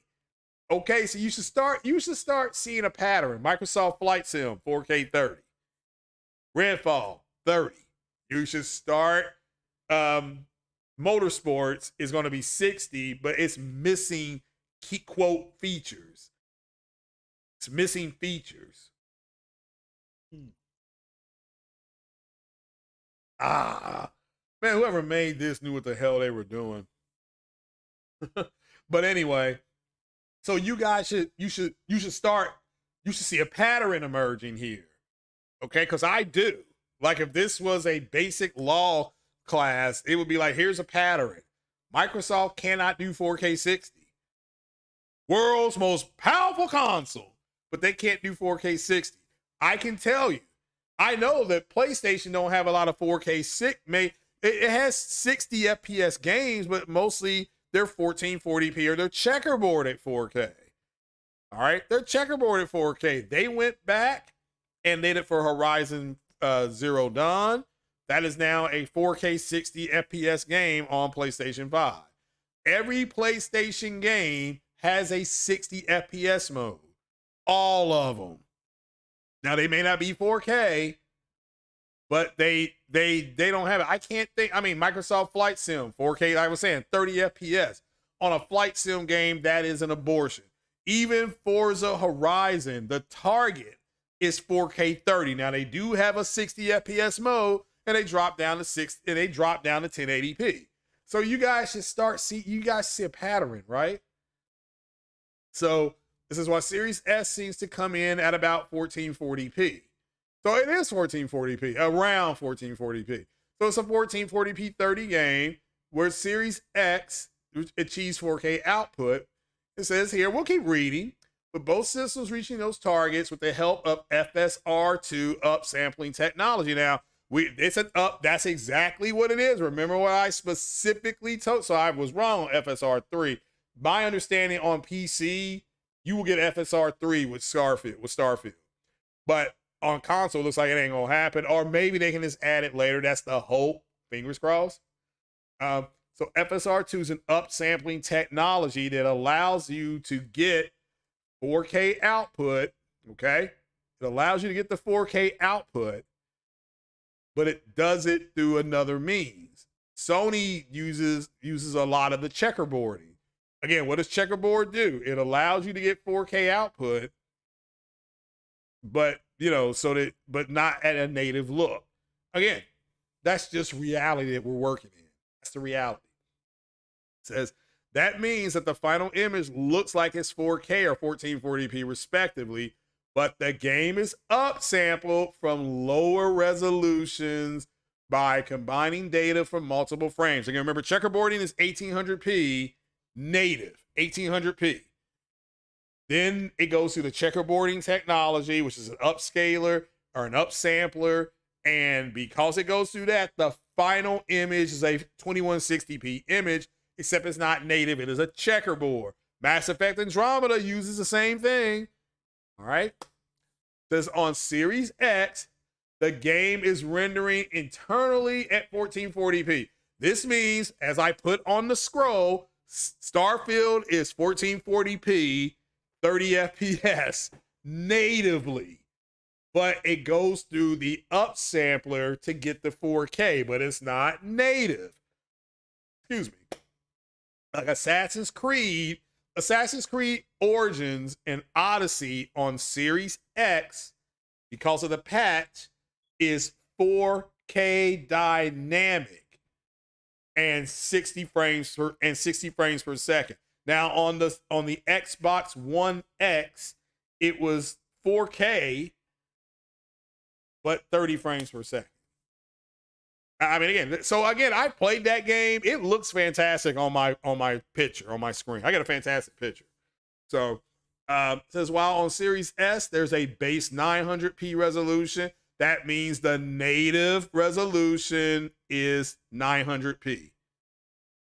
Okay, so you should start seeing a pattern. Microsoft Flight Sim 4K 30. Redfall 30. You should start Motorsports is going to be 60, but it's missing key quote features. It's missing features. Man, whoever made this knew what the hell they were doing. But anyway, so you guys should see a pattern emerging here. Okay, because I do. Like, if this was a basic law class, it would be like, here's a pattern. Microsoft cannot do 4K 60. World's most powerful console, but they can't do 4K 60. I can tell you, I know that PlayStation don't have a lot of 4K 60. It has 60 FPS games, but mostly they're 1440p or they're checkerboard at 4K. All right, they're checkerboard at 4K. They went back and did it for Horizon Zero Dawn. That is now a 4K 60 FPS game on PlayStation 5. Every PlayStation game has a 60 FPS mode. All of them. Now, they may not be 4K, but they don't have it. I can't think. I mean, Microsoft Flight Sim 4K, I was saying 30 FPS on a flight sim game, that is an abortion. Even Forza Horizon, the target is 4K 30. Now, they do have a 60 FPS mode, and they drop down to 1080p. So you guys should see a pattern, right? So this is why Series S seems to come in at about 1440p. So it is 1440p, around 1440p. So it's a 1440p 30 game where Series X achieves 4K output. It says here, we'll keep reading, with both systems reaching those targets with the help of FSR2 upsampling technology. Now, it's an up, that's exactly what it is. Remember what I specifically told, so I was wrong on FSR3. My understanding on PC, you will get FSR 3 with Starfield. But on console, it looks like it ain't gonna happen. Or maybe they can just add it later. That's the hope. Fingers crossed. So FSR2 is an upsampling technology that allows you to get 4K output. Okay, it allows you to get the 4K output, but it does it through another means. Sony uses a lot of the checkerboarding. Again, what does checkerboard do? It allows you to get 4K output, but but not at a native look. Again, that's just reality that we're working in. That's the reality. It says that means that the final image looks like it's 4K or 1440p respectively, but the game is upsampled from lower resolutions by combining data from multiple frames. Again, remember, checkerboarding is 1800p native, 1800p. Then it goes through the checkerboarding technology, which is an upscaler or an upsampler. And because it goes through that, the final image is a 2160p image, except it's not native. It is a checkerboard. Mass Effect Andromeda uses the same thing. All right. Says on Series X, the game is rendering internally at 1440p. This means, as I put on the scroll, Starfield is 1440p, 30 FPS natively, but it goes through the upsampler to get the 4K, but it's not native. Excuse me. Like Assassin's Creed Origins and Odyssey on Series X, because of the patch, is 4K dynamic and 60 frames per second. Now on the Xbox One X, it was 4K, but 30 frames per second. I mean, again, I played that game. It looks fantastic on my picture, on my screen. I got a fantastic picture. So it says while on Series S, there's a base 900p resolution. That means the native resolution is 900p.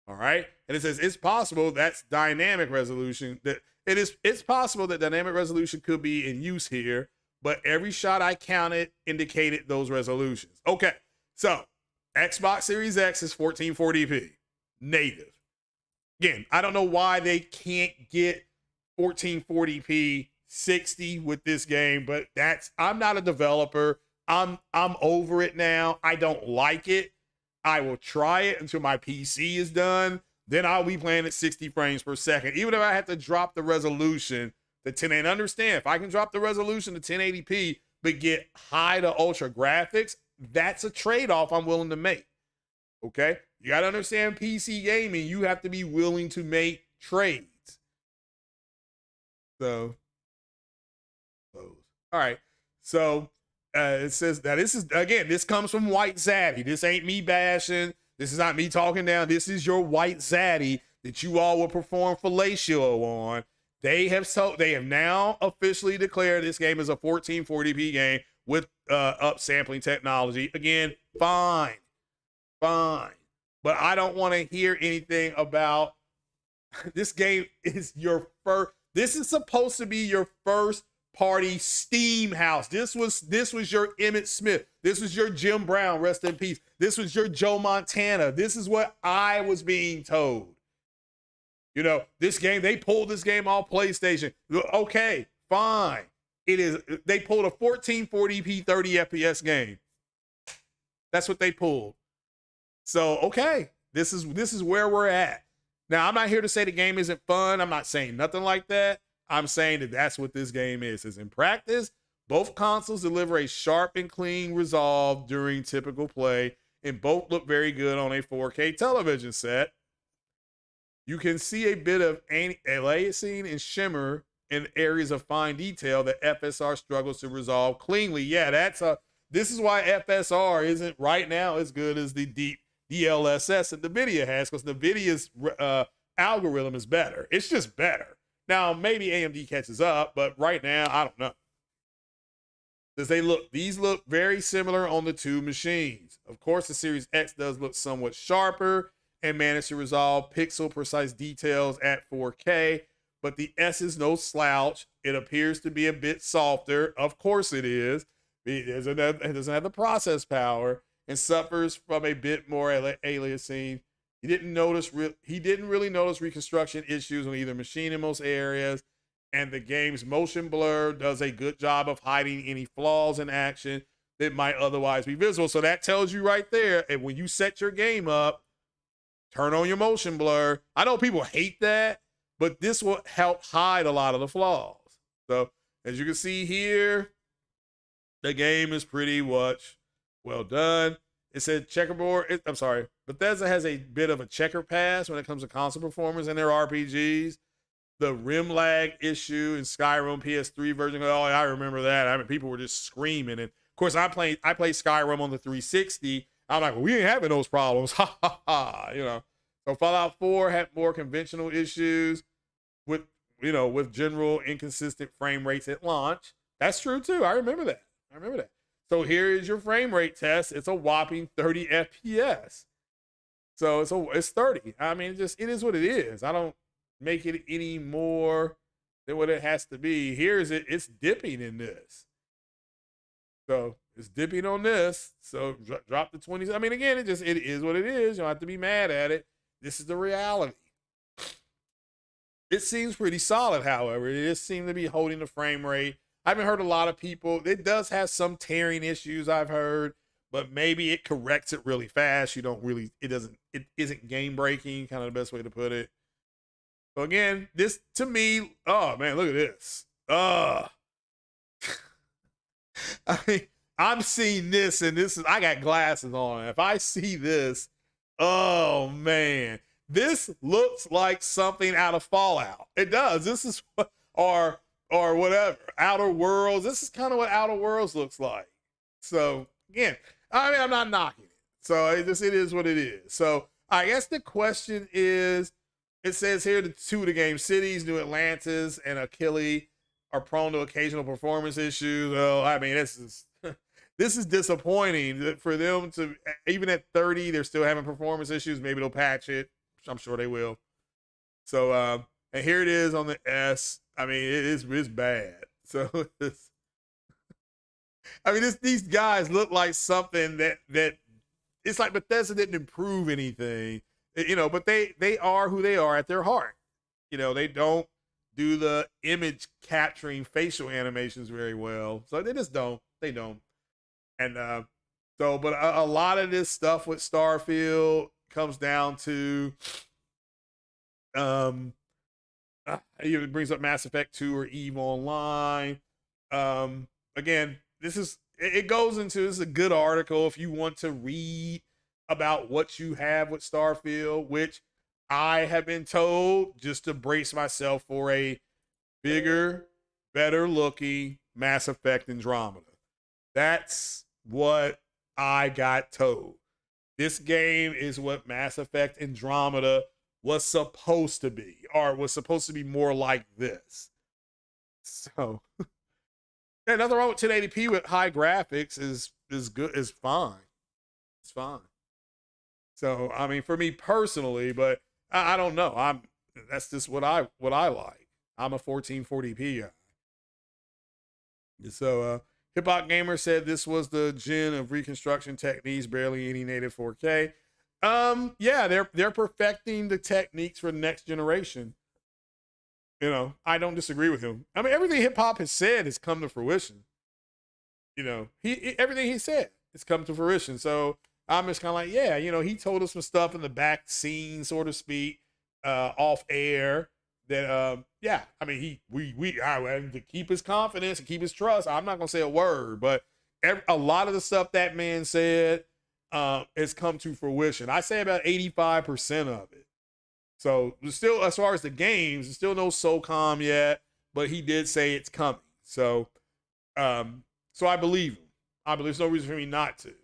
All right. And it says it's possible that's dynamic resolution. It's possible that dynamic resolution could be in use here, but every shot I counted indicated those resolutions. Okay. So Xbox Series X is 1440p native. Again, I don't know why they can't get 1440p 60 with this game, but I'm not a developer. I'm over it now. I don't like it. I will try it until my PC is done. Then I'll be playing at 60 frames per second. Even if I have to drop the resolution to 10, and understand, if I can drop the resolution to 1080p, but get high to ultra graphics, that's a trade-off I'm willing to make. Okay? You got to understand PC gaming, you have to be willing to make trades. So, all right. So, it says that this comes from White Zaddy. This ain't me bashing. This is not me talking down. This is your White Zaddy that you all will perform fellatio on. They have now officially declared this game is a 1440p game with upsampling technology. Again, fine. But I don't want to hear anything about this game is your first. This is supposed to be your first party Steam house. This was your Emmett Smith. This was your Jim Brown, rest in peace. This was your Joe Montana. This is what I was being told. This game, they pulled this game off PlayStation. Okay, fine. They pulled a 1440p 30 FPS game. That's what they pulled. So, okay, this is where we're at. Now, I'm not here to say the game isn't fun. I'm not saying nothing like that. I'm saying that that's what this game is. In practice, both consoles deliver a sharp and clean resolve during typical play, and both look very good on a 4K television set. You can see a bit of aliasing and shimmer in areas of fine detail that FSR struggles to resolve cleanly. Yeah, this is why FSR isn't right now as good as the deep DLSS that NVIDIA has, because NVIDIA's algorithm is better. It's just better. Now, maybe AMD catches up, but right now, I don't know. These look very similar on the two machines. Of course, the Series X does look somewhat sharper and manage to resolve pixel precise details at 4K, but the S is no slouch. It appears to be a bit softer. Of course it is. It doesn't have the process power and suffers from a bit more aliasing. He didn't really notice reconstruction issues on either machine in most areas, and the game's motion blur does a good job of hiding any flaws in action that might otherwise be visible. So that tells you right there, and when you set your game up, turn on your motion blur. I know people hate that, but this will help hide a lot of the flaws. So as you can see here, the game is pretty much well done. It said checkerboard. Bethesda has a bit of a checker pass when it comes to console performance in their RPGs. The rim lag issue in Skyrim PS3 version. Oh, I remember that. I mean, people were just screaming. And of course, I played Skyrim on the 360. I'm like, well, we ain't having those problems. Ha ha ha. You know. So Fallout 4 had more conventional issues with general inconsistent frame rates at launch. That's true too. I remember that. So here is your frame rate test. It's a whopping 30 FPS. So it's 30. I mean, it is what it is. I don't make it any more than what it has to be. Here's it. It's dipping in this. So it's dipping on this. So drop the 20s. I mean, again, it is what it is. You don't have to be mad at it. This is the reality. It seems pretty solid, however. It just seems to be holding the frame rate. I haven't heard a lot of people. It does have some tearing issues, I've heard, but maybe it corrects it really fast. It isn't game breaking, kind of the best way to put it. So again, this to me, oh man, look at this. I mean, I'm seeing this, and I got glasses on. If I see this, oh man, this looks like something out of Fallout. It does. This is what, or whatever, Outer Worlds. This is kind of what Outer Worlds looks like. So again, I mean, I'm not knocking it. So it is what it is. So I guess the question is, it says here the two of the game cities, New Atlantis and Achille, are prone to occasional performance issues. Well, I mean, this is disappointing for them to, even at 30, they're still having performance issues. Maybe they'll patch it. I'm sure they will. So, and here it is on the S. I mean, it's bad. So, these guys look like something that it's like Bethesda didn't improve anything, but they are who they are at their heart. They don't do the image capturing facial animations very well. So they just don't. They don't. And but a lot of this stuff with Starfield comes down to it brings up Mass Effect 2 or EVE Online. Again, this is a good article if you want to read about what you have with Starfield, which I have been told just to brace myself for a bigger, better looking Mass Effect Andromeda. That's what I got told. This game is what Mass Effect Andromeda was supposed to be, or was supposed to be more like this. So, yeah, nothing wrong with 1080p with high graphics is good, is fine. It's fine. So, I mean, for me personally, but I don't know. That's just what I like. I'm a 1440p guy. So, Hip Hop Gamer said this was the gen of reconstruction techniques, barely any native 4K. Yeah, they're perfecting the techniques for the next generation. I don't disagree with him. I mean, everything hip hop has said has come to fruition. Everything he said has come to fruition. So I'm just kind of like, yeah, he told us some stuff in the back scene, so to speak, off air. That yeah, I mean, to keep his confidence and keep his trust. I'm not gonna say a word, but a lot of the stuff that man said has come to fruition. I say about 85% of it. So still, as far as the games, there's still no SOCOM yet, but he did say it's coming. So, so I believe him. There's no reason for me not to.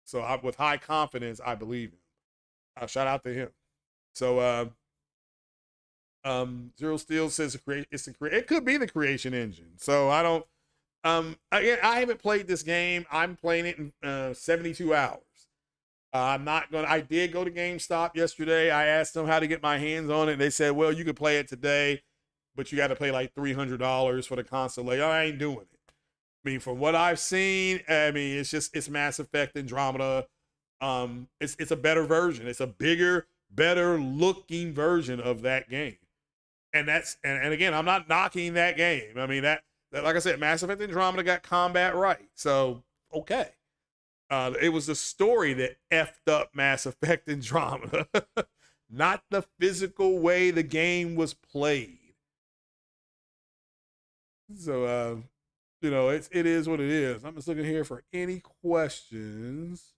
So with high confidence, I believe him. Shout out to him. So, Zero Steel says it could be the creation engine. So I don't. Again, I haven't played this game. I'm playing it in 72 hours. I did go to GameStop yesterday. I asked them how to get my hands on it. They said, well, you could play it today, but you got to pay like $300 for the console. Like, I ain't doing it. I mean, from what I've seen, I mean, it's Mass Effect Andromeda. It's a better version. It's a bigger, better looking version of that game. And that's and again, I'm not knocking that game. I mean, that like I said, Mass Effect Andromeda got combat right. So okay. It was the story that effed up Mass Effect Andromeda, not the physical way the game was played. So you know, it is what it is. I'm just looking here for any questions.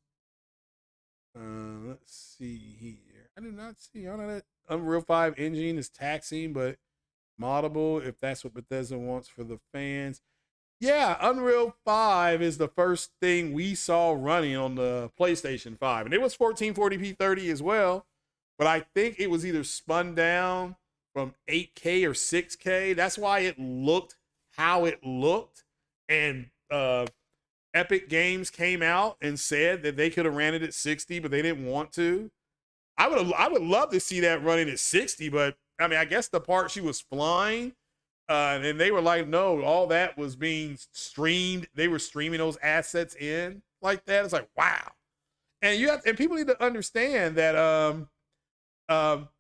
Let's see here. I do not see on that Unreal 5 engine is taxing, but moddable if that's what Bethesda wants for the fans. Yeah, Unreal 5 is the first thing we saw running on the PlayStation 5. And it was 1440p 30 as well. But I think it was either spun down from 8K or 6K. That's why it looked how it looked. And Epic Games came out and said that they could have ran it at 60, but they didn't want to. I would love to see that running at 60, but I mean, I guess the part she was flying, and they were like, no, all that was being streamed. They were streaming those assets in like that. It's like, wow. And and people need to understand that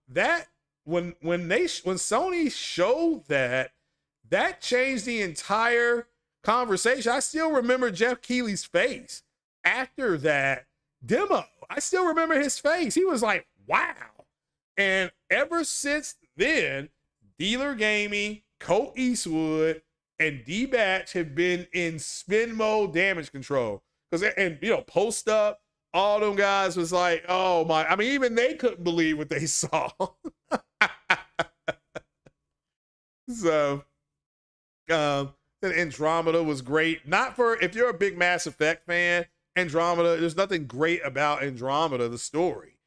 that when Sony showed that changed the entire conversation. I still remember Jeff Keighley's face after that demo. I still remember his face. He was like, wow. And ever since then, Dealer Gaming, Colt Eastwood, and D-Batch have been in spin mode damage control. And you know, Post Up, all them guys was like, oh my, I mean, even they couldn't believe what they saw. So, Andromeda was great. Not for, if you're a big Mass Effect fan, Andromeda, there's nothing great about Andromeda, the story.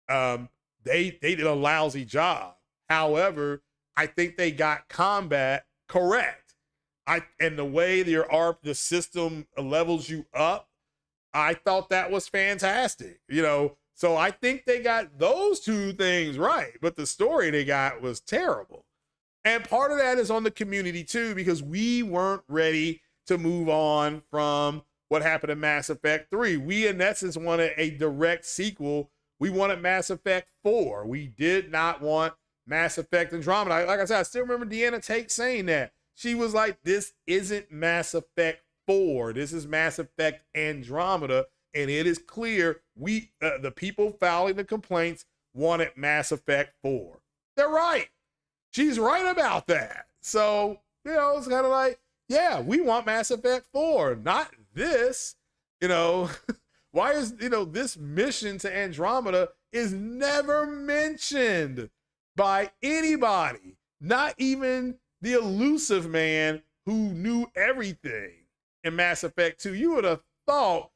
They did a lousy job. However, I think they got combat correct. And the way the system levels you up, I thought that was fantastic. You know, so I think they got those two things right, but the story they got was terrible. And part of that is on the community too, because we weren't ready to move on from what happened in Mass Effect 3. We, in essence, wanted a direct sequel. We wanted Mass Effect 4. We did not want Mass Effect Andromeda. Like I said, I still remember Deanna Tate saying that. She was like, this isn't Mass Effect 4. This is Mass Effect Andromeda. And it is clear the people filing the complaints wanted Mass Effect 4. They're right. She's right about that. So, you know, it's kind of like, yeah, we want Mass Effect 4, not this. You know, why is, you know, this mission to Andromeda is never mentioned by anybody, not even the elusive man who knew everything in Mass Effect 2. You would have thought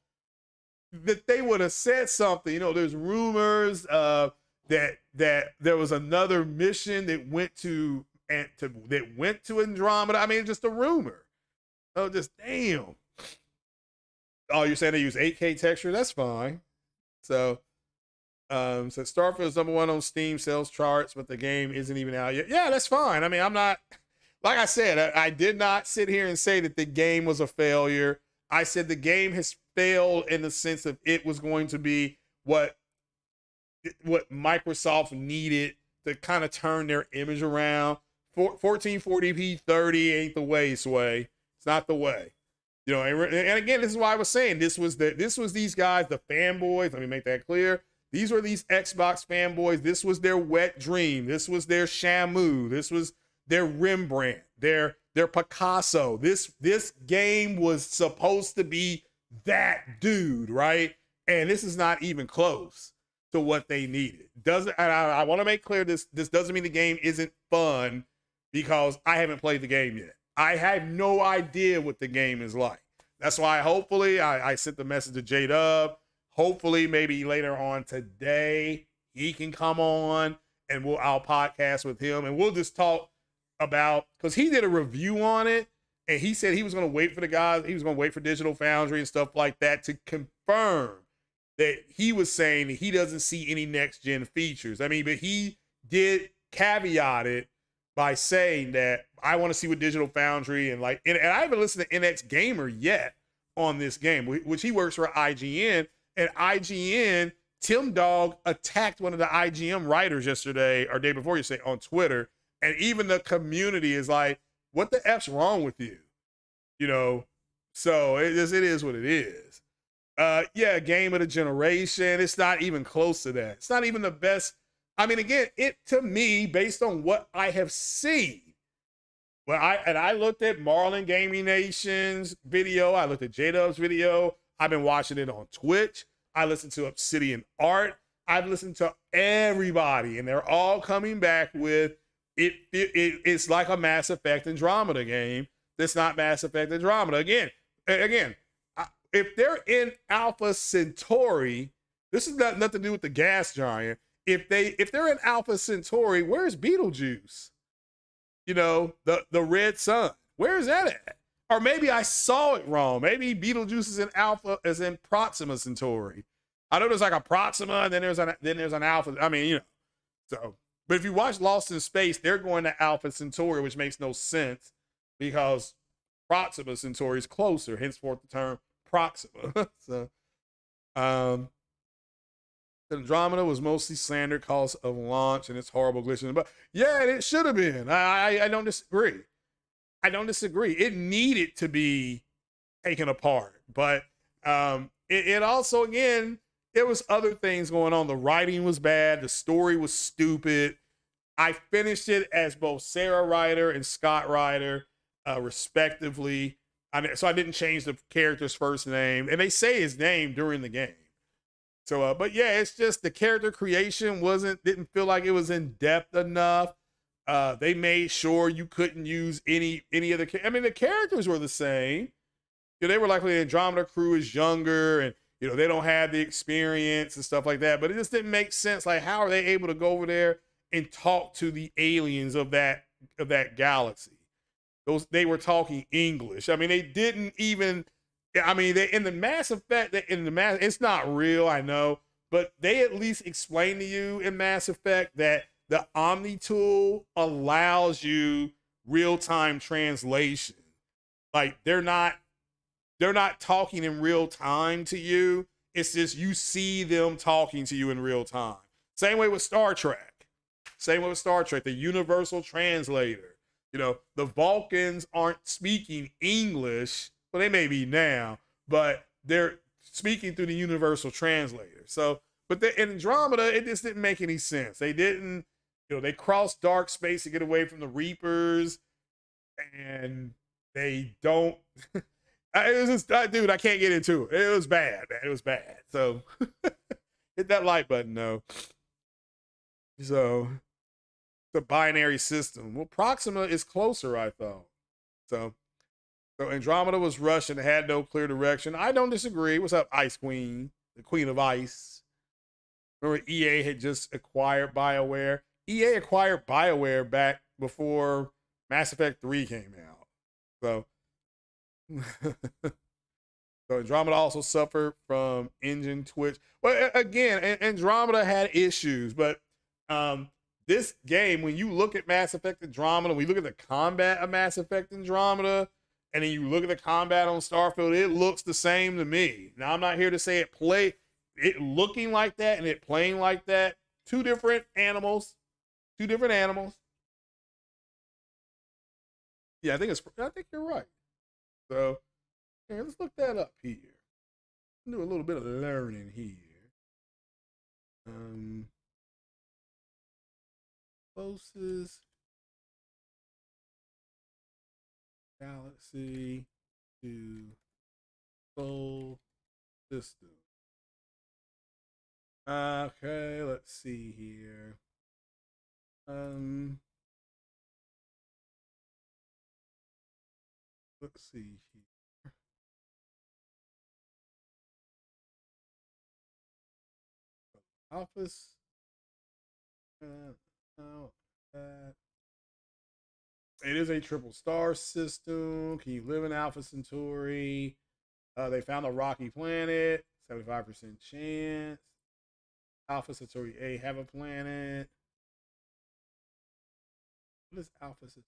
that they would have said something. You know, there's rumors that there was another mission that went to Andromeda. I mean, just a rumor. Oh, just damn. Oh, you're saying they use 8K texture? That's fine. So Starfield is #1 on Steam sales charts, but the game isn't even out yet. Yeah, that's fine. I mean, I'm not, like I said, I did not sit here and say that the game was a failure. I said the game has failed in the sense of it was going to be what Microsoft needed to kind of turn their image around. 1440p 30 ain't the way, Sway. It's not the way. You know, and again, this is why I was saying this was these guys, the fanboys. Let me make that clear. These were these Xbox fanboys. This was their wet dream. This was their Shamu. This was their Rembrandt, their Picasso. This game was supposed to be that dude, right? And this is not even close to what they needed. I want to make clear this doesn't mean the game isn't fun because I haven't played the game yet. I have no idea what the game is like. That's why hopefully I sent the message to J-Dub. Hopefully maybe later on today he can come on and I'll podcast with him and we'll just talk about, because he did a review on it and he said he was going to wait for the guys, he was going to wait for Digital Foundry and stuff like that to confirm that he was saying that he doesn't see any next gen features. I mean, but he did caveat it by saying that I want to see what Digital Foundry and like, and I haven't listened to NX Gamer yet on this game, which he works for IGN, and IGN, Tim Dog attacked one of the IGN writers yesterday or day before yesterday on Twitter, and even the community is like, what the F's wrong with you? You know, so it is what it is. Yeah, game of the generation. It's not even close to that. It's not even the best. I mean, again, it to me, based on what I have seen, I looked at Marlon Gaming Nation's video, I looked at J-Dub's video, I've been watching it on Twitch, I listened to Obsidian Art, I've listened to everybody, and they're all coming back with it's like a Mass Effect Andromeda game that's not Mass Effect Andromeda. Again, if they're in Alpha Centauri, this is nothing to do with the gas giant. If they're in Alpha Centauri, where's Beetlejuice? You know, the red sun. Where is that at? Or maybe I saw it wrong. Maybe Beetlejuice is in Proxima Centauri. I know there's like a Proxima, and then there's an Alpha. I mean, you know. So, but if you watch Lost in Space, they're going to Alpha Centauri, which makes no sense because Proxima Centauri is closer. Henceforth, the term Proxima. So, Andromeda was mostly slander cause of launch and it's horrible glitching. But yeah, it should have been. I don't disagree. I don't disagree. It needed to be taken apart. But it also, again, there was other things going on. The writing was bad. The story was stupid. I finished it as both Sarah Ryder and Scott Ryder, respectively. So I didn't change the character's first name. And they say his name during the game. So, but yeah, it's just the character creation didn't feel like it was in depth enough. They made sure you couldn't use any of the. I mean, the characters were the same. You know, they were like the Andromeda crew is younger, and you know they don't have the experience and stuff like that. But it just didn't make sense. Like, how are they able to go over there and talk to the aliens of that galaxy? They were talking English. I mean, they didn't even. I mean, in the Mass Effect, it's not real, I know, but they at least explain to you in Mass Effect that the Omni tool allows you real-time translation. Like they're not talking in real time to you. It's just you see them talking to you in real time. Same way with Star Trek. The universal translator. You know, the Vulcans aren't speaking English. Well, they may be now, but they're speaking through the universal translator. So, but in Andromeda, it just didn't make any sense. They didn't, you know, they crossed dark space to get away from the Reapers, and they don't. It was just, dude, I can't get into it. It was bad, man. It was bad. So, hit that like button, though. So, it's a binary system. Well, Proxima is closer, I thought. So Andromeda was rushed and had no clear direction. I don't disagree. What's up, Ice Queen, the Queen of Ice? Remember, EA had just acquired BioWare. EA acquired BioWare back before Mass Effect 3 came out. So, so Andromeda also suffered from engine twitch. Well, again, Andromeda had issues, but this game, when you look at Mass Effect Andromeda, when you look at the combat of Mass Effect Andromeda, and then you look at the combat on Starfield, it looks the same to me. Now, I'm not here to say it looking like that and it playing like that. Two different animals. Yeah, I think you're right. So, yeah, let's look that up here. Do a little bit of learning here. Closest galaxy to Sol system. Okay, let's see here. Let's see here. Office. It is a triple star system. Can you live in Alpha Centauri? They found a rocky planet. 75% chance. Alpha Centauri A have a planet. What is Alpha Centauri?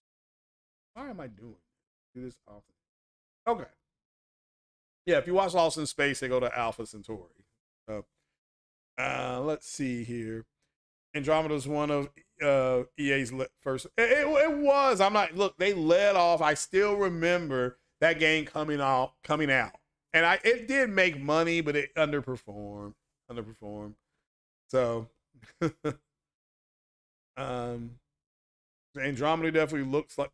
Why am I doing this? Do this Alpha. Okay. Yeah, if you watch Lost in Space, they go to Alpha Centauri. Let's see here. Andromeda was one of EA's first. It was. I'm not. Look, they led off. I still remember that game coming out, and it did make money, but it underperformed. So, Andromeda definitely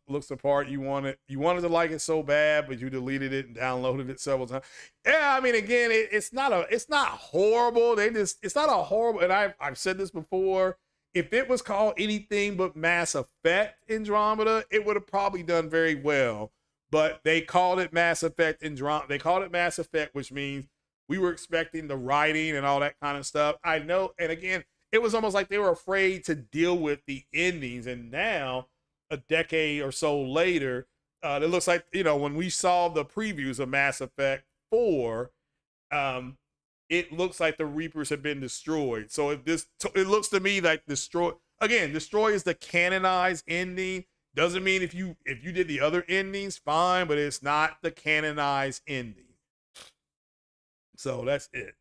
looks the part. You wanted to like it so bad, but you deleted it and downloaded it several times. Yeah, I mean, again, it's not horrible. It's not a horrible. And I've said this before. If it was called anything but Mass Effect Andromeda, it would have probably done very well. But they called it Mass Effect Andromeda. They called it Mass Effect, which means we were expecting the writing and all that kind of stuff. I know, and again, it was almost like they were afraid to deal with the endings. And now, a decade or so later, it looks like, when we saw the previews of Mass Effect 4, it looks like the Reapers have been destroyed. So it looks to me like destroy is the canonized ending. Doesn't mean if you did the other endings, fine, but it's not the canonized ending. So that's it.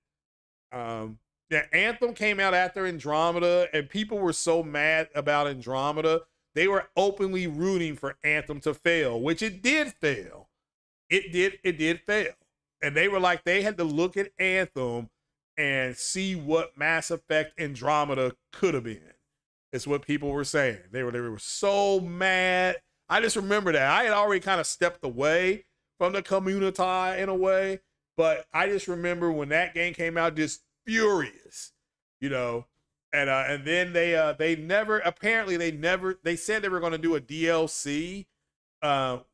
Yeah, Anthem came out after Andromeda, and people were so mad about Andromeda, they were openly rooting for Anthem to fail, which it did fail. It did fail. And they were like, they had to look at Anthem and see what Mass Effect Andromeda could have been. It's what people were saying. They were so mad. I just remember that. I had already kind of stepped away from the community in a way, but I just remember when that game came out, just furious, and then they said they were going to do a DLC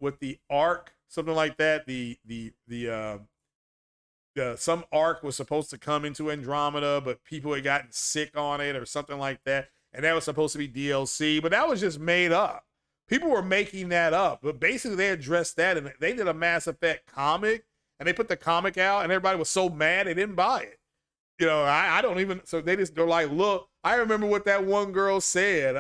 with the Ark, something like that. Some Ark was supposed to come into Andromeda, but people had gotten sick on it or something like that, and that was supposed to be DLC, but that was just made up. People were making that up, but basically they addressed that, and they did a Mass Effect comic, and they put the comic out, and everybody was so mad they didn't buy it. I don't even, so they're like, look, I remember what that one girl said.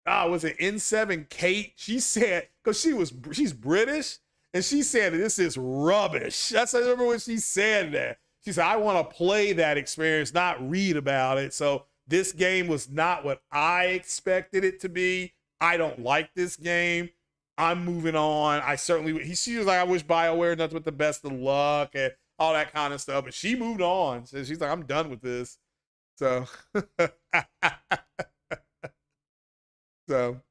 Was it N7 Kate? She said, because she's British, and she said, this is rubbish. I remember when she said that. She said, I want to play that experience, not read about it. So this game was not what I expected it to be. I don't like this game. I'm moving on. She was like, I wish BioWare nothing but the best of luck and all that kind of stuff. But she moved on. So she's like, I'm done with this. So, so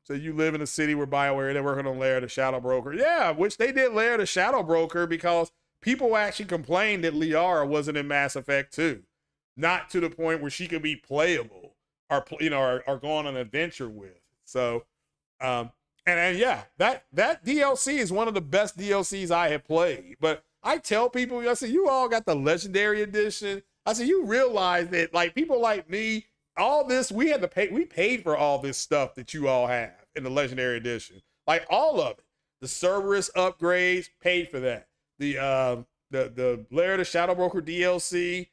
you live in a city where BioWare, they're working on Lair the Shadow Broker. Yeah, which they did Lair the Shadow Broker because people actually complained that Liara wasn't in Mass Effect 2. Not to the point where she could be playable or go on an adventure with. So, and yeah, that DLC is one of the best DLCs I have played. But I tell people, I say, you all got the Legendary Edition. I said, you realize that like people like me, all this, we paid for all this stuff that you all have in the Legendary Edition. Like all of it. The Cerberus upgrades, paid for that. The Lair of the Shadow Broker DLC,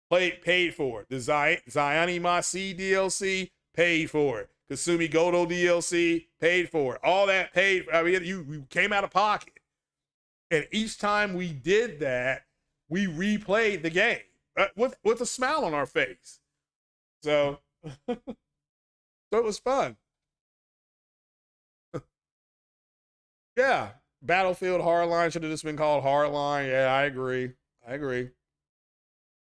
paid for it. The Zion Masi DLC, paid for it. Kasumi Goto DLC, paid for it. All that paid for. I mean, you came out of pocket. And each time we did that, we replayed the game with a smile on our face. So, so it was fun. Yeah, Battlefield Hardline should have just been called Hardline. Yeah, I agree.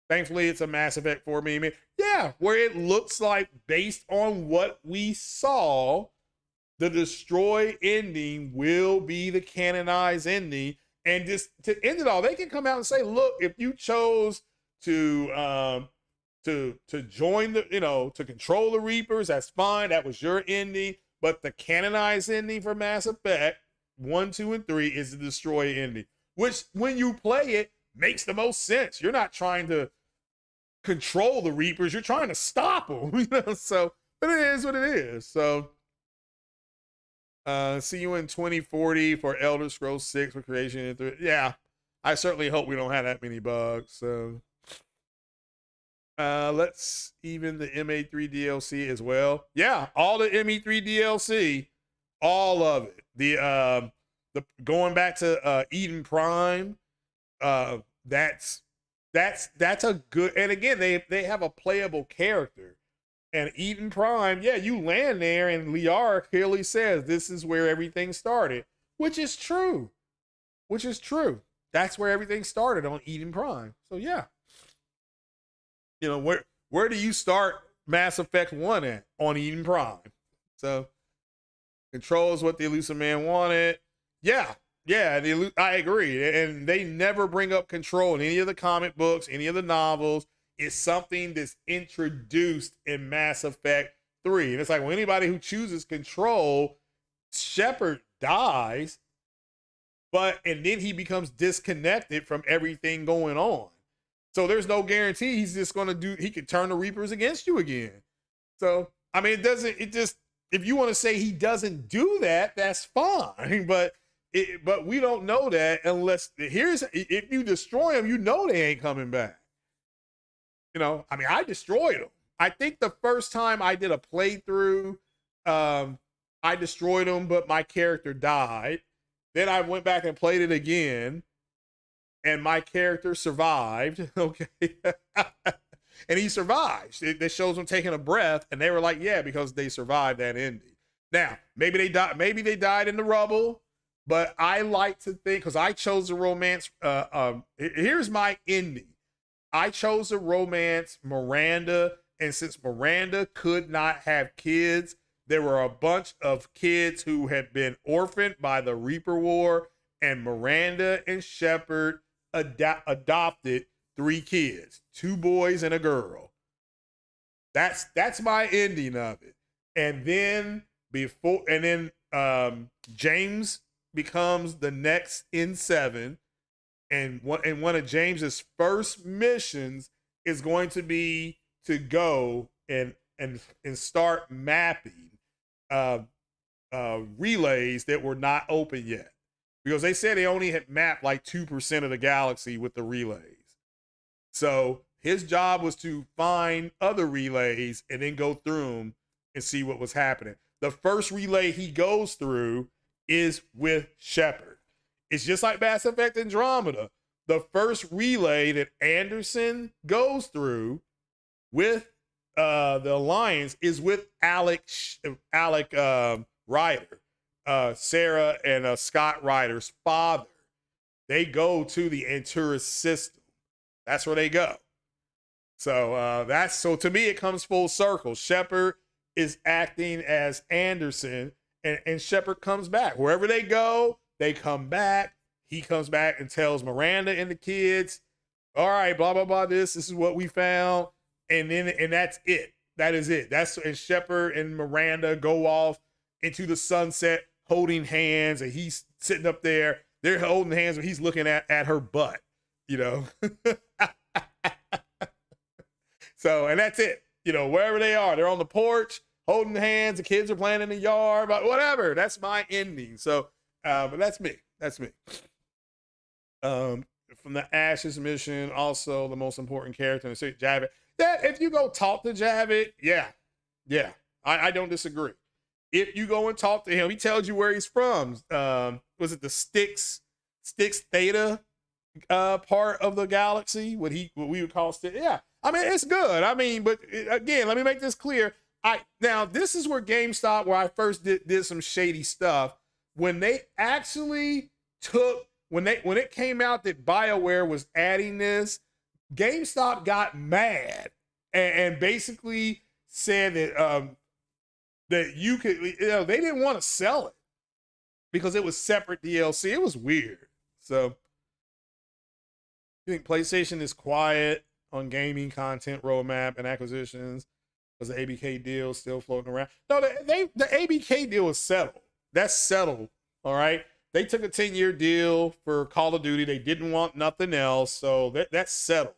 Thankfully, it's a Mass Effect 4 meme. Yeah, where it looks like, based on what we saw, the Destroy ending will be the canonized ending. And just to end it all, they can come out and say, look, if you chose to join to control the Reapers, that's fine. That was your ending. But the canonized ending for Mass Effect 1, 2, and 3 is the Destroy ending, which when you play it makes the most sense. You're not trying to control the Reapers. You're trying to stop them. So, but it is what it is. So, see you in 2040 for Elder Scrolls 6 for creation. Yeah, I certainly hope we don't have that many bugs. So. Let's even the MA3 DLC as well. Yeah, all the ME3 DLC, all of it. The going back to Eden Prime, that's a good, and again, they have a playable character. And Eden Prime, yeah, you land there, and Liara clearly says this is where everything started, which is true. Which is true. That's where everything started, on Eden Prime. So yeah. You know, where do you start Mass Effect 1 at? On Eden Prime. So control is what the Elusive Man wanted. Yeah. I agree. And they never bring up control in any of the comic books, any of the novels. It's something that's introduced in Mass Effect 3. And it's like, well, anybody who chooses control, Shepard dies, and then he becomes disconnected from everything going on. So there's no guarantee he's just going to he could turn the Reapers against you again. So, I mean, if you want to say he doesn't do that, that's fine. But we don't know that unless, if you destroy him, you know they ain't coming back. You know, I mean, I destroyed him. I think the first time I did a playthrough, I destroyed him, but my character died. Then I went back and played it again, and my character survived. Okay. And he survived. It shows him taking a breath, and they were like, yeah, because they survived that ending. Now, maybe they died in the rubble, but I like to think, because I chose the romance. Here's my ending. I chose to romance Miranda, and since Miranda could not have kids, there were a bunch of kids who had been orphaned by the Reaper War, and Miranda and Shepard adopted 3 kids, 2 boys and a girl. That's my ending of it. And then James becomes the next N7. And one of James's first missions is going to be to go and start mapping relays that were not open yet, because they said they only had mapped like 2% of the galaxy with the relays. So his job was to find other relays and then go through them and see what was happening. The first relay he goes through is with Shepard. It's just like Mass Effect Andromeda. The first relay that Anderson goes through with the Alliance is with Alec Ryder, Sarah and Scott Ryder's father. They go to the Anturas system. That's where they go. So so to me, it comes full circle. Shepard is acting as Anderson, and Shepard comes back. Wherever they go, they come back. He comes back and tells Miranda and the kids, all right, blah, blah, blah, this is what we found. And that's it. That is it. And Shepard and Miranda go off into the sunset holding hands, and he's sitting up there. They're holding hands, but he's looking at her butt, you know? So, and that's it. You know, wherever they are, they're on the porch holding hands. The kids are playing in the yard, but whatever. That's my ending. So, but that's me. That's me. From the Ashes mission, also the most important character in the series, Javik. Yeah, if you go talk to Javik, yeah, I don't disagree. If you go and talk to him, he tells you where he's from. Was it the Styx Theta part of the galaxy? What we would call Styx? Yeah, I mean, it's good. I mean, but again, let me make this clear. Now this is where GameStop, where I first did some shady stuff. When they actually took, when it came out that BioWare was adding this, GameStop got mad and basically said that you could, they didn't want to sell it because it was separate DLC. It was weird. So you think PlayStation is quiet on gaming content roadmap and acquisitions because the ABK deal is still floating around? No, the ABK deal is settled. That's settled. All right. They took a 10-year deal for Call of Duty. They didn't want nothing else. So that's settled.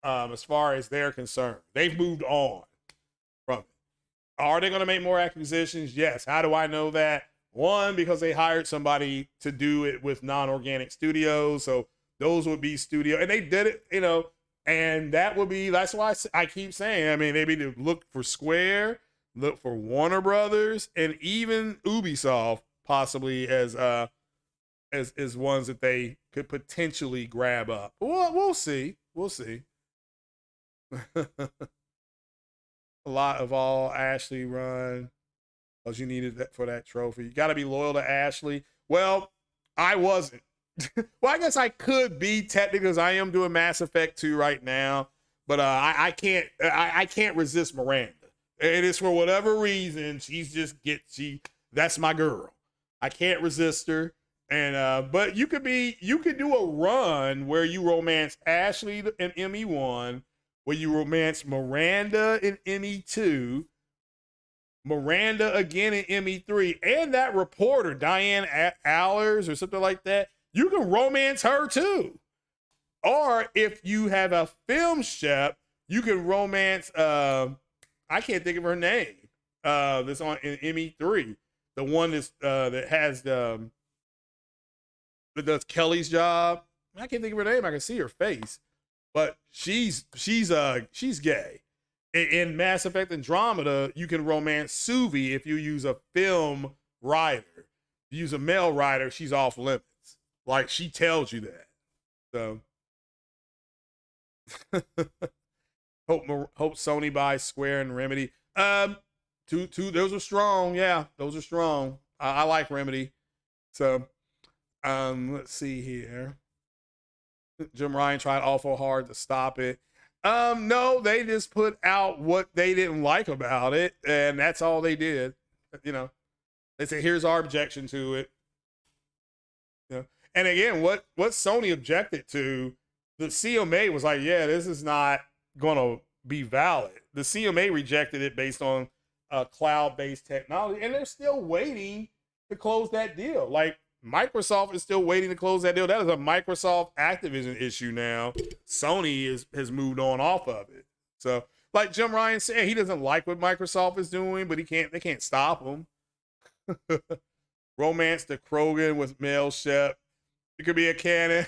As far as they're concerned, they've moved on from it. Are they going to make more acquisitions? Yes. How do I know that? One, because they hired somebody to do it with non-organic studios. So those would be studio, and they did it, And that's why I keep saying, I mean, maybe to look for Square, look for Warner Brothers, and even Ubisoft possibly as ones that they could potentially grab up. We'll see. We'll see. A lot of all Ashley run because you needed that for that trophy. You got to be loyal to Ashley. Well, I wasn't. Well, I guess I could be technically because I am doing Mass Effect 2 right now, but I can't resist Miranda. It is for whatever reason that's my girl. I can't resist her. And but you could do a run where you romance Ashley in ME1, where you romance Miranda in ME2, Miranda again in ME3, and that reporter Diane Allers or something like that. You can romance her too. Or if you have a film shep, you can romance I can't think of her name. That's on in ME3. The one that has that does Kelly's job. I can't think of her name. I can see her face. But she's gay. In Mass Effect Andromeda, you can romance Suvi if you use a film writer. If you use a male writer, she's off limits. Like, she tells you that. So hope Sony buys Square and Remedy. Two those are strong. Yeah, those are strong. I like Remedy. So let's see here. Jim Ryan tried awful hard to stop it. No, they just put out what they didn't like about it, and that's all they did. You know, they said, here's our objection to it. You know? And again, what Sony objected to, the CMA was like, yeah, this is not going to be valid. The CMA rejected it based on cloud-based technology, and they're still waiting to close that deal. Like, Microsoft is still waiting to close that deal. That is a Microsoft Activision issue now. Sony has moved on off of it. So, like Jim Ryan said, he doesn't like what Microsoft is doing, but they can't stop him. Romance the Krogan with Mel Shep. It could be a canon.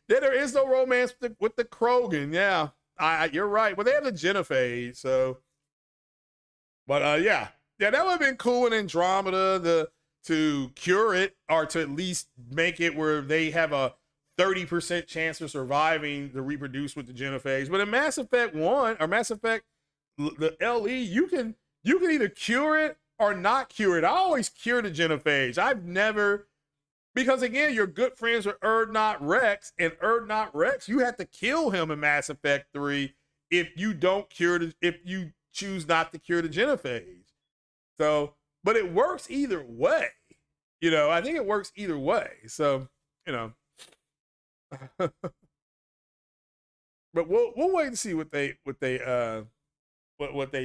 There is no romance with the Krogan. Yeah, you're right. Well, they have the Genophage, so. But yeah, that would have been cool in Andromeda to cure it, or to at least make it where they have a 30% chance of surviving to reproduce with the Genophage. But in Mass Effect 1 or Mass Effect the LE, you can either cure it or not cure it. I always cure the Genophage. I've never, because again, you're good friends with Erdnot Rex, and Erdnot Rex, you have to kill him in Mass Effect 3 if you choose not to cure the Genophage. So, but it works either way. You know, I think it works either way. So, you know. But we'll wait and see what they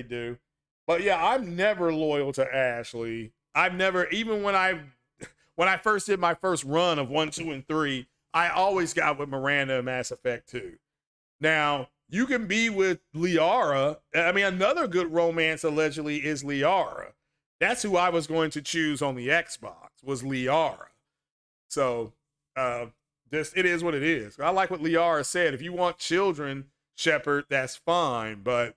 do. But yeah, I'm never loyal to Ashley. I've never, even when I first did my first run of 1, 2, and 3, I always got with Miranda in Mass Effect 2. Now, you can be with Liara. I mean, another good romance allegedly is Liara. That's who I was going to choose on the Xbox, was Liara. So, it is what it is. I like what Liara said. If you want children, Shepard, that's fine, but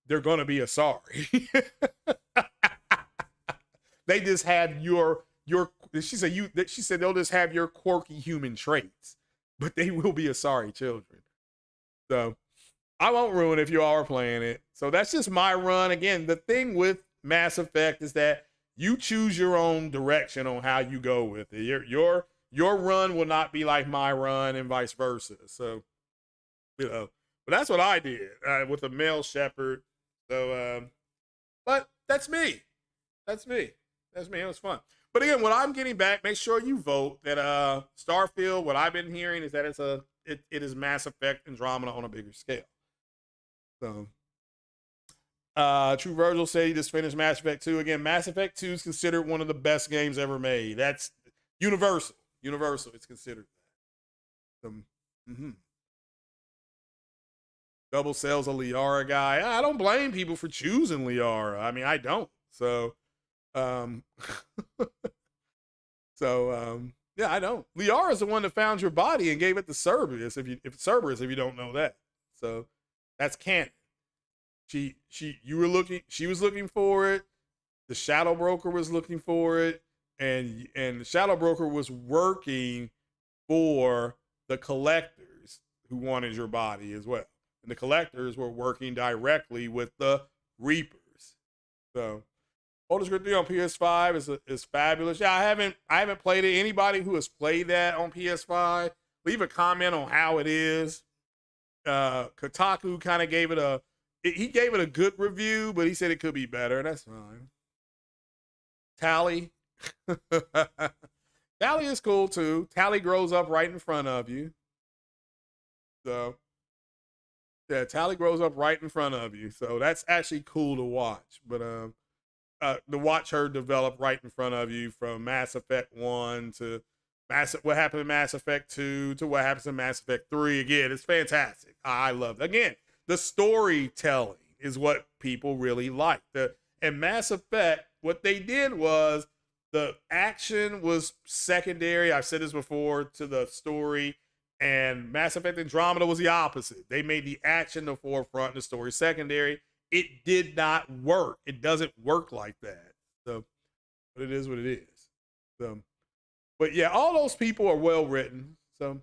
they're going to be Asari. They just have your she said they'll just have your quirky human traits, but they will be Asari children. So I won't ruin it if you are playing it. So that's just my run. Again, the thing with Mass Effect is that you choose your own direction on how you go with it. Your run will not be like my run, and vice versa. So, you know, but that's what I did with a male shepherd. So, but that's me. That's me. It was fun. But again, what I'm getting back, make sure you vote that Starfield, what I've been hearing is that it is Mass Effect Andromeda on a bigger scale. So, True Virgil said he just finished Mass Effect 2. Again, Mass Effect 2 is considered one of the best games ever made. That's Universal. Universal, it's considered that. Double sales a Liara guy. I don't blame people for choosing Liara. I mean, I don't. So, yeah, Yeah, I know. Liara is the one that found your body and gave it to Cerberus. If you don't know that, so that's canon. She was looking for it. The Shadow Broker was looking for it, and the Shadow Broker was working for the collectors who wanted your body as well. And the collectors were working directly with the Reapers. So Baldur's Gate 3 on PS5 is fabulous. Yeah, I haven't played it. Anybody who has played that on PS5, leave a comment on how it is. Kotaku kind of gave it he gave it a good review, but he said it could be better. That's fine. Tally. Tally is cool too. Tally grows up right in front of you. So yeah, Tally grows up right in front of you. So that's actually cool to watch. But to watch her develop right in front of you, from Mass Effect 1 to what happened in Mass Effect 2 to what happens in Mass Effect 3. Again, it's fantastic. I love it. Again, the storytelling is what people really like. And Mass Effect, what they did was the action was secondary. I've said this before, to the story. And Mass Effect Andromeda was the opposite. They made the action the forefront and the story secondary. It did not work. It doesn't work like that. So, but it is what it is. So, but yeah, all those people are well written. So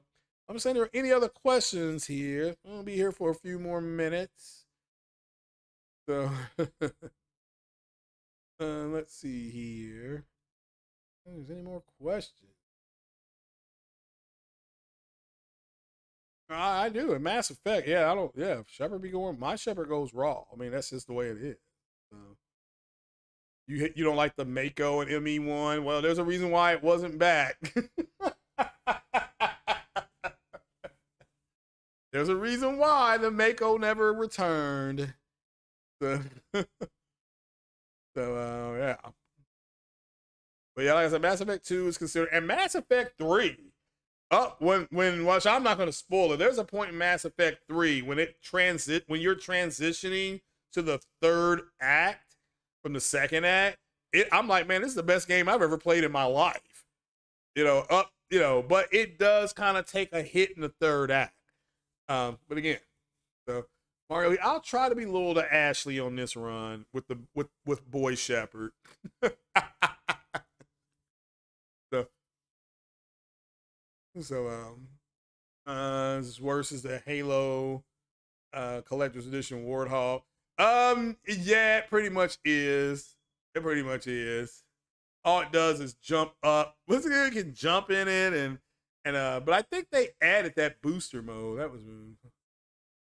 I'm saying, there are any other questions here? I'm gonna be here for a few more minutes. So let's see here. If there's any more questions? I do. In Mass Effect, yeah, I don't. Yeah, Shepard be going. My Shepard goes raw. I mean, that's just the way it is. So, you don't like the Mako and ME1? Well, there's a reason why it wasn't back. There's a reason why the Mako never returned. So, yeah. But yeah, like I said, Mass Effect 2 is considered, and Mass Effect 3. When I'm not going to spoil it. There's a point in Mass Effect 3 when when you're transitioning to the third act from the second act. I'm like, man, this is the best game I've ever played in my life. But it does kind of take a hit in the third act. But again, so Mario, I'll try to be loyal to Ashley on this run with Boy Shepard. It's worse as the Halo Collector's Edition Warthog. Yeah, it pretty much is. It pretty much is. All it does is jump up. It can jump in it but I think they added that booster mode. That was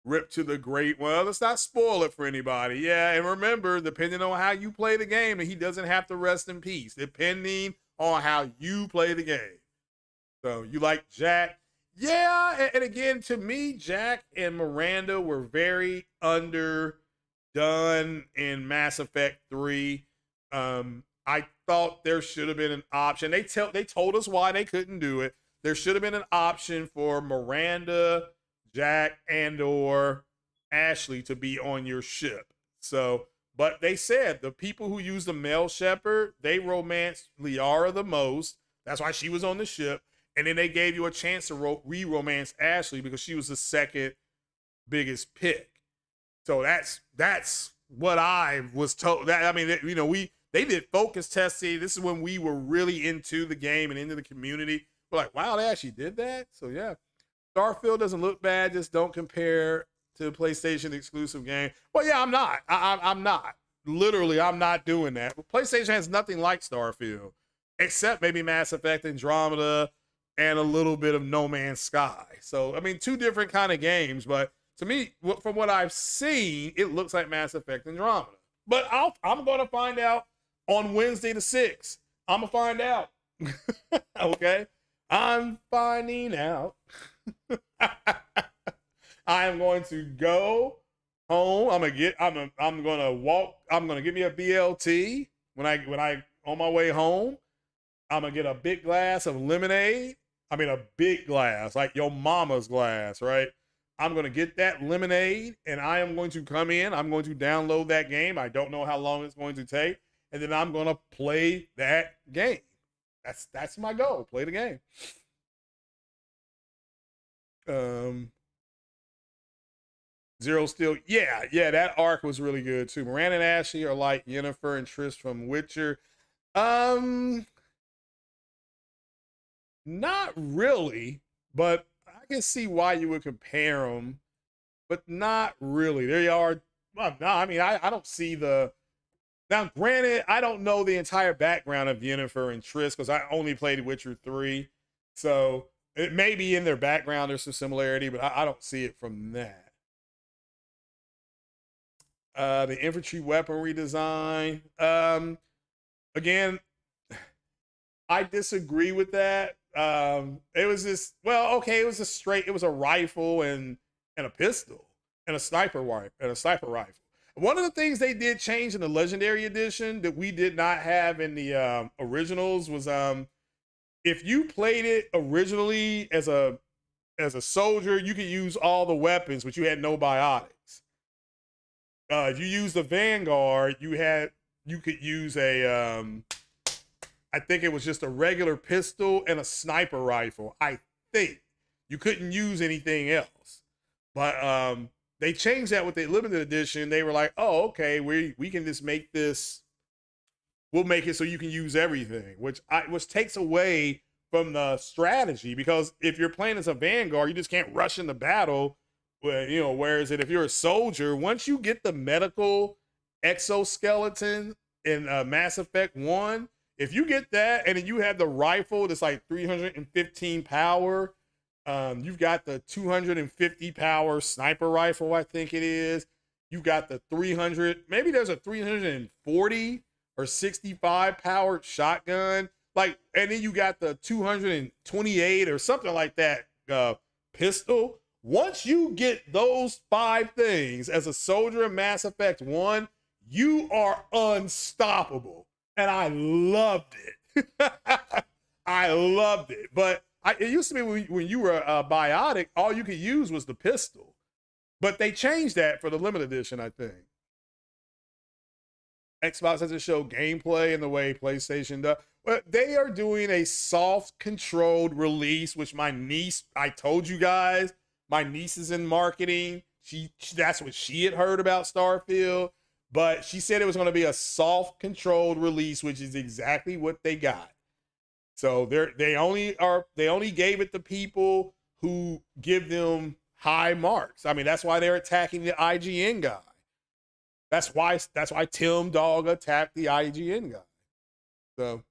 Rip to the Great. Well, let's not spoil it for anybody. Yeah, and remember, depending on how you play the game, he doesn't have to rest in peace, depending on how you play the game. So you like Jack? Yeah, and again, to me, Jack and Miranda were very underdone in Mass Effect 3. I thought there should have been an option. They told us why they couldn't do it. There should have been an option for Miranda, Jack, and/or Ashley to be on your ship. So, but they said the people who use the male Shepard, they romanced Liara the most. That's why she was on the ship. And then they gave you a chance to re-romance Ashley because she was the second biggest pick. So that's what I was told. That, I mean, they did focus testing. This is when we were really into the game and into the community. We're like, wow, they actually did that. So yeah, Starfield doesn't look bad. Just don't compare to the PlayStation exclusive game. Well, yeah, I'm not. I'm not. Literally, I'm not doing that. But PlayStation has nothing like Starfield, except maybe Mass Effect Andromeda and a little bit of No Man's Sky. So, I mean, two different kind of games, but to me, from what I've seen, it looks like Mass Effect Andromeda. But I'm going to find out on Wednesday the 6th. I'm going to find out. Okay? I'm finding out. I am going to go home. I'm going to walk. I'm going to give me a BLT when I on my way home. I'm going to get a big glass of lemonade. I mean, a big glass, like your mama's glass, right? I'm going to get that lemonade, and I am going to come in. I'm going to download that game. I don't know how long it's going to take. And then I'm going to play that game. That's my goal. Play the game. Zero Steel, yeah, that arc was really good too. Moran and Ashley are like Yennefer and Triss from Witcher. Um, Not really, but I can see why you would compare them, but not really. They are. Well, no, I mean, I don't see the. Now, granted, I don't know the entire background of Yennefer and Triss because I only played Witcher 3. So it may be in their background, there's some similarity, but I don't see it from that. The infantry weaponry design. Again, I disagree with that. It was just, well, okay, it was a rifle and a pistol and a sniper rifle. One of the things they did change in the Legendary Edition that we did not have in the originals was if you played it originally as a soldier, you could use all the weapons, but you had no biotics. If you used the Vanguard, you could use a I think it was just a regular pistol and a sniper rifle. I think you couldn't use anything else, but they changed that with the limited edition. They were like, "Oh, okay, we can just make this. We'll make it so you can use everything," which takes away from the strategy, because if you're playing as a Vanguard, you just can't rush into battle. Whereas if you're a soldier, once you get the medical exoskeleton in Mass Effect 1, if you get that and then you have the rifle that's like 315 power, you've got the 250 power sniper rifle, I think it is. You've got the 300, maybe there's a 340 or 65 powered shotgun. And then you got the 228 or something like that pistol. Once you get those 5 things as a soldier in Mass Effect 1, you are unstoppable. And I loved it. I loved it. But it used to be when you were biotic, all you could use was the pistol. But they changed that for the limited edition, I think. Xbox doesn't show gameplay in the way PlayStation does. But they are doing a soft controlled release, which my niece, I told you guys, my niece is in marketing. That's what she had heard about Starfield. But she said it was going to be a soft controlled release, which is exactly what they got. So they only gave it to people who give them high marks. I mean, that's why they're attacking the IGN guy. That's why Tim Dog attacked the IGN guy. So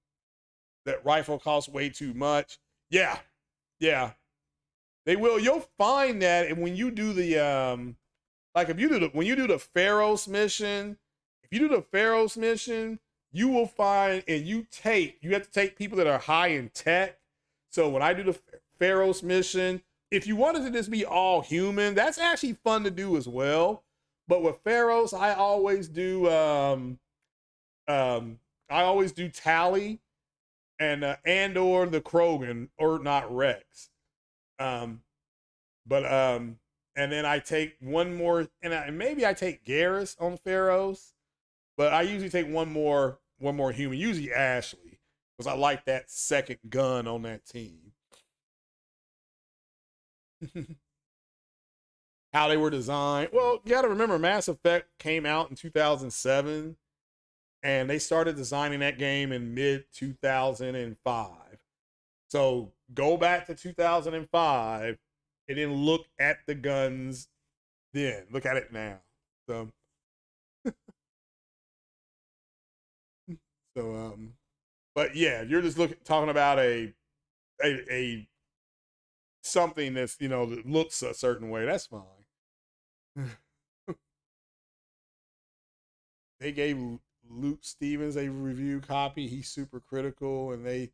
that rifle costs way too much. Yeah. They will. You'll find that, and when you do the when you do the Pharaoh's mission, you will find, and you have to take people that are high in tech. So when I do the Pharaoh's mission, if you wanted to just be all human, that's actually fun to do as well. But with Pharaoh's, I always do Tally and or the Krogan, or not Rex. And then I take one more, and maybe I take Garrus on Pharaohs, but I usually take one more human, usually Ashley, because I like that second gun on that team. How they were designed. Well, you got to remember, Mass Effect came out in 2007, and they started designing that game in mid-2005. So go back to 2005 and then look at the guns then. Look at it now. So, but yeah, you're just talking about a something that's, that looks a certain way. That's fine. They gave Luke Stevens a review copy. He's super critical, and they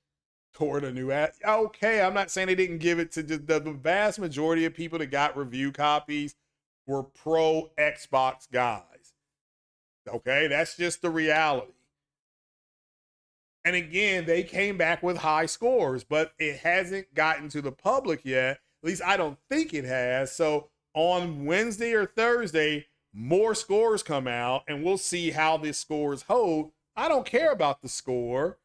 toward a new ad. Okay, I'm not saying they didn't give it to the vast majority of people that got review copies were pro Xbox guys. Okay, that's just the reality. And again, they came back with high scores, but it hasn't gotten to the public yet. At least I don't think it has. So on Wednesday or Thursday, more scores come out, and we'll see how this scores hold. I don't care about the score.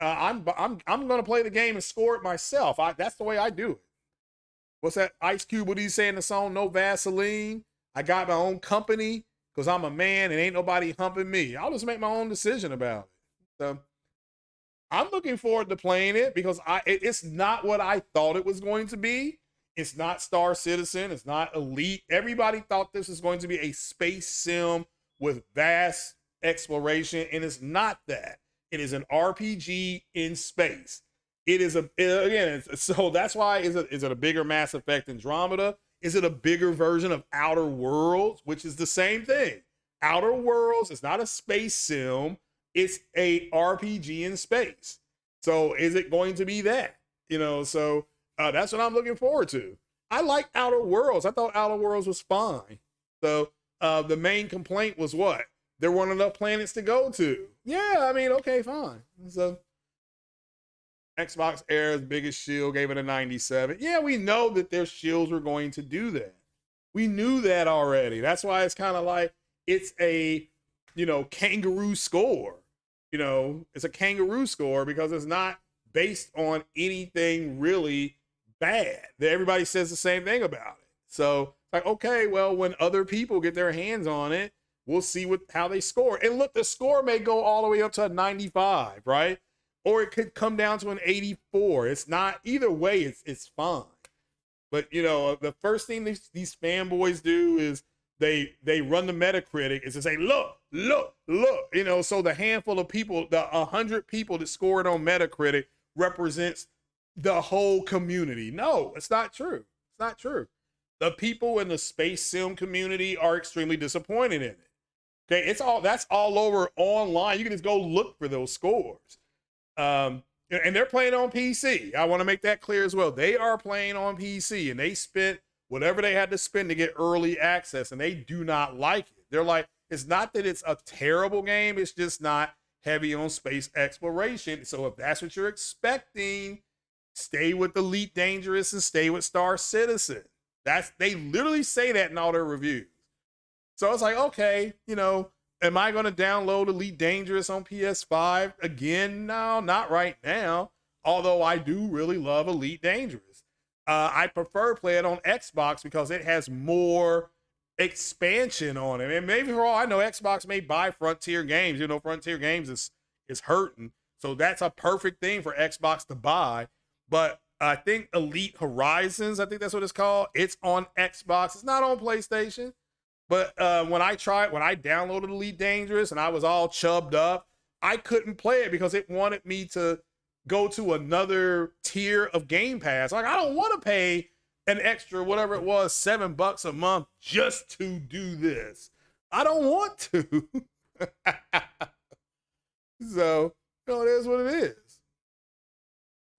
I'm gonna play the game and score it myself. That's the way I do it. What's that? Ice Cube, what do you say in the song? No Vaseline. I got my own company because I'm a man and ain't nobody humping me. I'll just make my own decision about it. So I'm looking forward to playing it because it's not what I thought it was going to be. It's not Star Citizen. It's not Elite. Everybody thought this was going to be a space sim with vast exploration, and it's not that. It is an RPG in space. It is so that's why is it a bigger Mass Effect Andromeda? Is it a bigger version of Outer Worlds, which is the same thing? Outer Worlds is not a space sim. It's a RPG in space. So is it going to be that? So that's what I'm looking forward to. I like Outer Worlds. I thought Outer Worlds was fine. So the main complaint was what? There weren't enough planets to go to. Yeah, I mean, okay, fine. So Xbox Air's biggest shield gave it a 97. Yeah, we know that their shields were going to do that. We knew that already. That's why it's kind of like it's a, kangaroo score. It's a kangaroo score because it's not based on anything really bad. Everybody says the same thing about it. So it's like, okay, well, when other people get their hands on it, we'll see how they score. And look, the score may go all the way up to a 95, right? Or it could come down to an 84. It's not, either way, it's fine. But the first thing these fanboys do is they run the Metacritic is to say, look. So the handful of people, the 100 people that scored on Metacritic represents the whole community. No, it's not true. It's not true. The people in the space sim community are extremely disappointed in it. Okay, that's all over online. You can just go look for those scores. And they're playing on PC. I want to make that clear as well. They are playing on PC and they spent whatever they had to spend to get early access, and they do not like it. They're like, it's not that it's a terrible game, it's just not heavy on space exploration. So if that's what you're expecting, stay with Elite Dangerous and stay with Star Citizen. They literally say that in all their reviews. So it's like, okay, am I going to download Elite Dangerous on PS5 again? No, not right now. Although I do really love Elite Dangerous. I prefer play it on Xbox because it has more expansion on it. And maybe for all I know, Xbox may buy Frontier Games. Frontier Games is hurting. So that's a perfect thing for Xbox to buy. But I think Elite Horizons, I think that's what it's called. It's on Xbox. It's not on PlayStation. But when I downloaded Elite Dangerous and I was all chubbed up, I couldn't play it because it wanted me to go to another tier of Game Pass. Like, I don't want to pay an extra, whatever it was, $7 a month just to do this. I don't want to. So, it is what it is.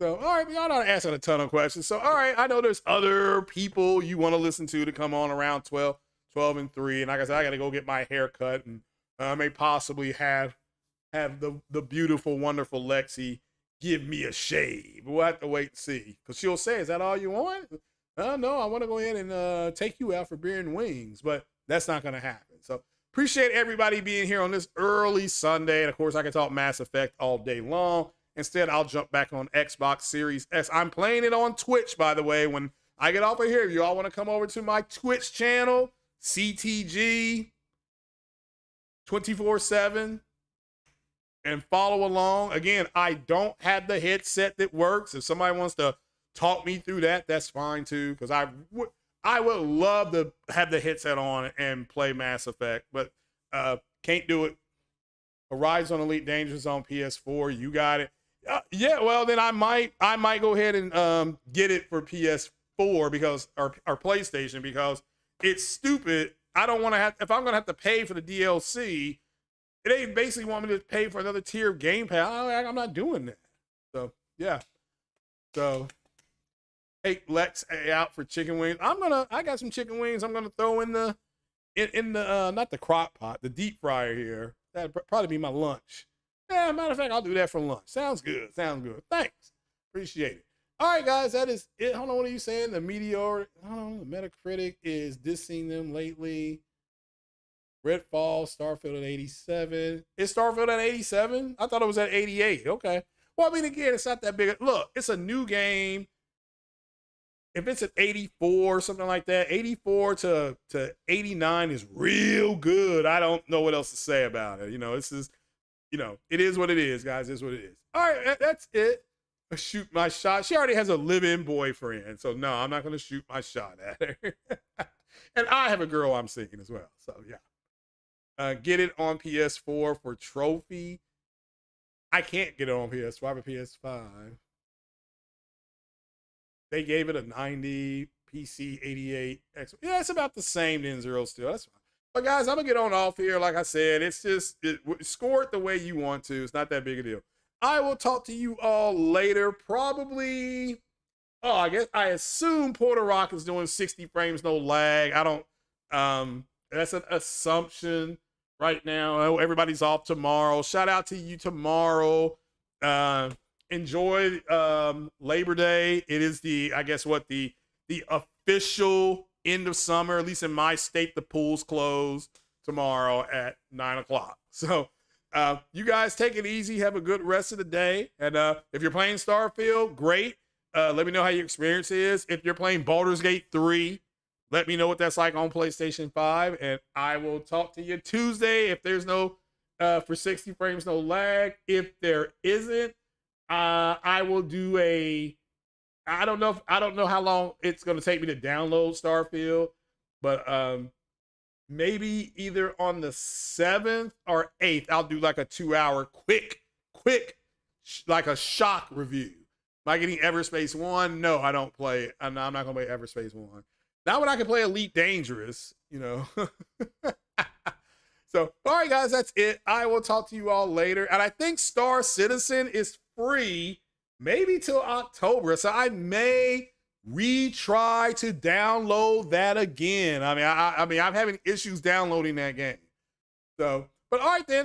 So, all right, y'all not asking a ton of questions. So, all right, I know there's other people you want to listen to come on around 12 and 3. And like I said, I got to go get my hair cut, and I may possibly have the beautiful, wonderful Lexi give me a shave. We'll have to wait and see. Because she'll say, is that all you want? No, I want to go ahead and take you out for beer and wings. But that's not going to happen. So appreciate everybody being here on this early Sunday. And of course, I can talk Mass Effect all day long. Instead, I'll jump back on Xbox Series S. I'm playing it on Twitch, by the way. When I get off of here, if you all want to come over to my Twitch channel, CTG 24/7, and follow along. Again, I don't have the headset that works. If somebody wants to talk me through that, that's fine too, because I would love to have the headset on and play Mass Effect, but can't do it. Horizon Elite Dangerous on PS4. You got it. Yeah, well then I might go ahead and get it for PS4 because or PlayStation, because it's stupid. I don't want to have, if I'm gonna have to pay for the DLC, they basically want me to pay for another tier of Game Pass. I'm not doing that. So yeah. So take Lex out for chicken wings. I got some chicken wings. I'm gonna throw in the not the crock pot, the deep fryer here. That'd probably be my lunch. Yeah, matter of fact, I'll do that for lunch. Sounds good. Sounds good. Thanks. Appreciate it. All right, guys, that is it. Hold on, what are you saying? The Meteor, the Metacritic is dissing them lately. Redfall, Starfield at 87. Is Starfield at 87? I thought it was at 88. Okay. Well, I mean, again, it's not that big. Look, it's a new game. If it's an 84 or something like that, 84 to 89 is real good. I don't know what else to say about it. You know, this is, you know, it is what it is, guys. It is what it is. All right, that's it. I shoot my shot. She already has a live-in boyfriend, so no, I'm not going to shoot my shot at her. And I have a girl I'm seeing as well, so yeah. Get it on PS4 for trophy. I can't get it on PS5 or PS5. They gave it a 90, PC 88. Yeah, it's about the same to N0 still. That's fine. But guys, I'm gonna get on off here. Like I said, it's just score it the way you want to. It's not that big a deal. I will talk to you all later. Probably. Oh, I assume Porter Rock is doing 60 frames, no lag. I don't. That's an assumption right now. Everybody's off tomorrow. Shout out to you tomorrow. Enjoy Labor Day. It is the, I guess what, the official end of summer. At least in my state, the pools close tomorrow at 9 o'clock. So you guys take it easy. Have a good rest of the day. And if you're playing Starfield, great. Let me know how your experience is. If you're playing Baldur's Gate 3, let me know what that's like on PlayStation 5. And I will talk to you Tuesday if there's no, for 60 frames, no lag. If there isn't, I will do I don't know how long it's going to take me to download Starfield, but maybe either on the 7th or 8th, I'll do like a 2-hour quick, like a shock review. Am I getting Everspace 1? No, I don't play. I'm not going to play Everspace 1. Not when I can play Elite Dangerous, you know. So, all right, guys, that's it. I will talk to you all later. And I think Star Citizen is free maybe till October. So I may retry to download that again. I mean, I'm having issues downloading that game. So, but all right then.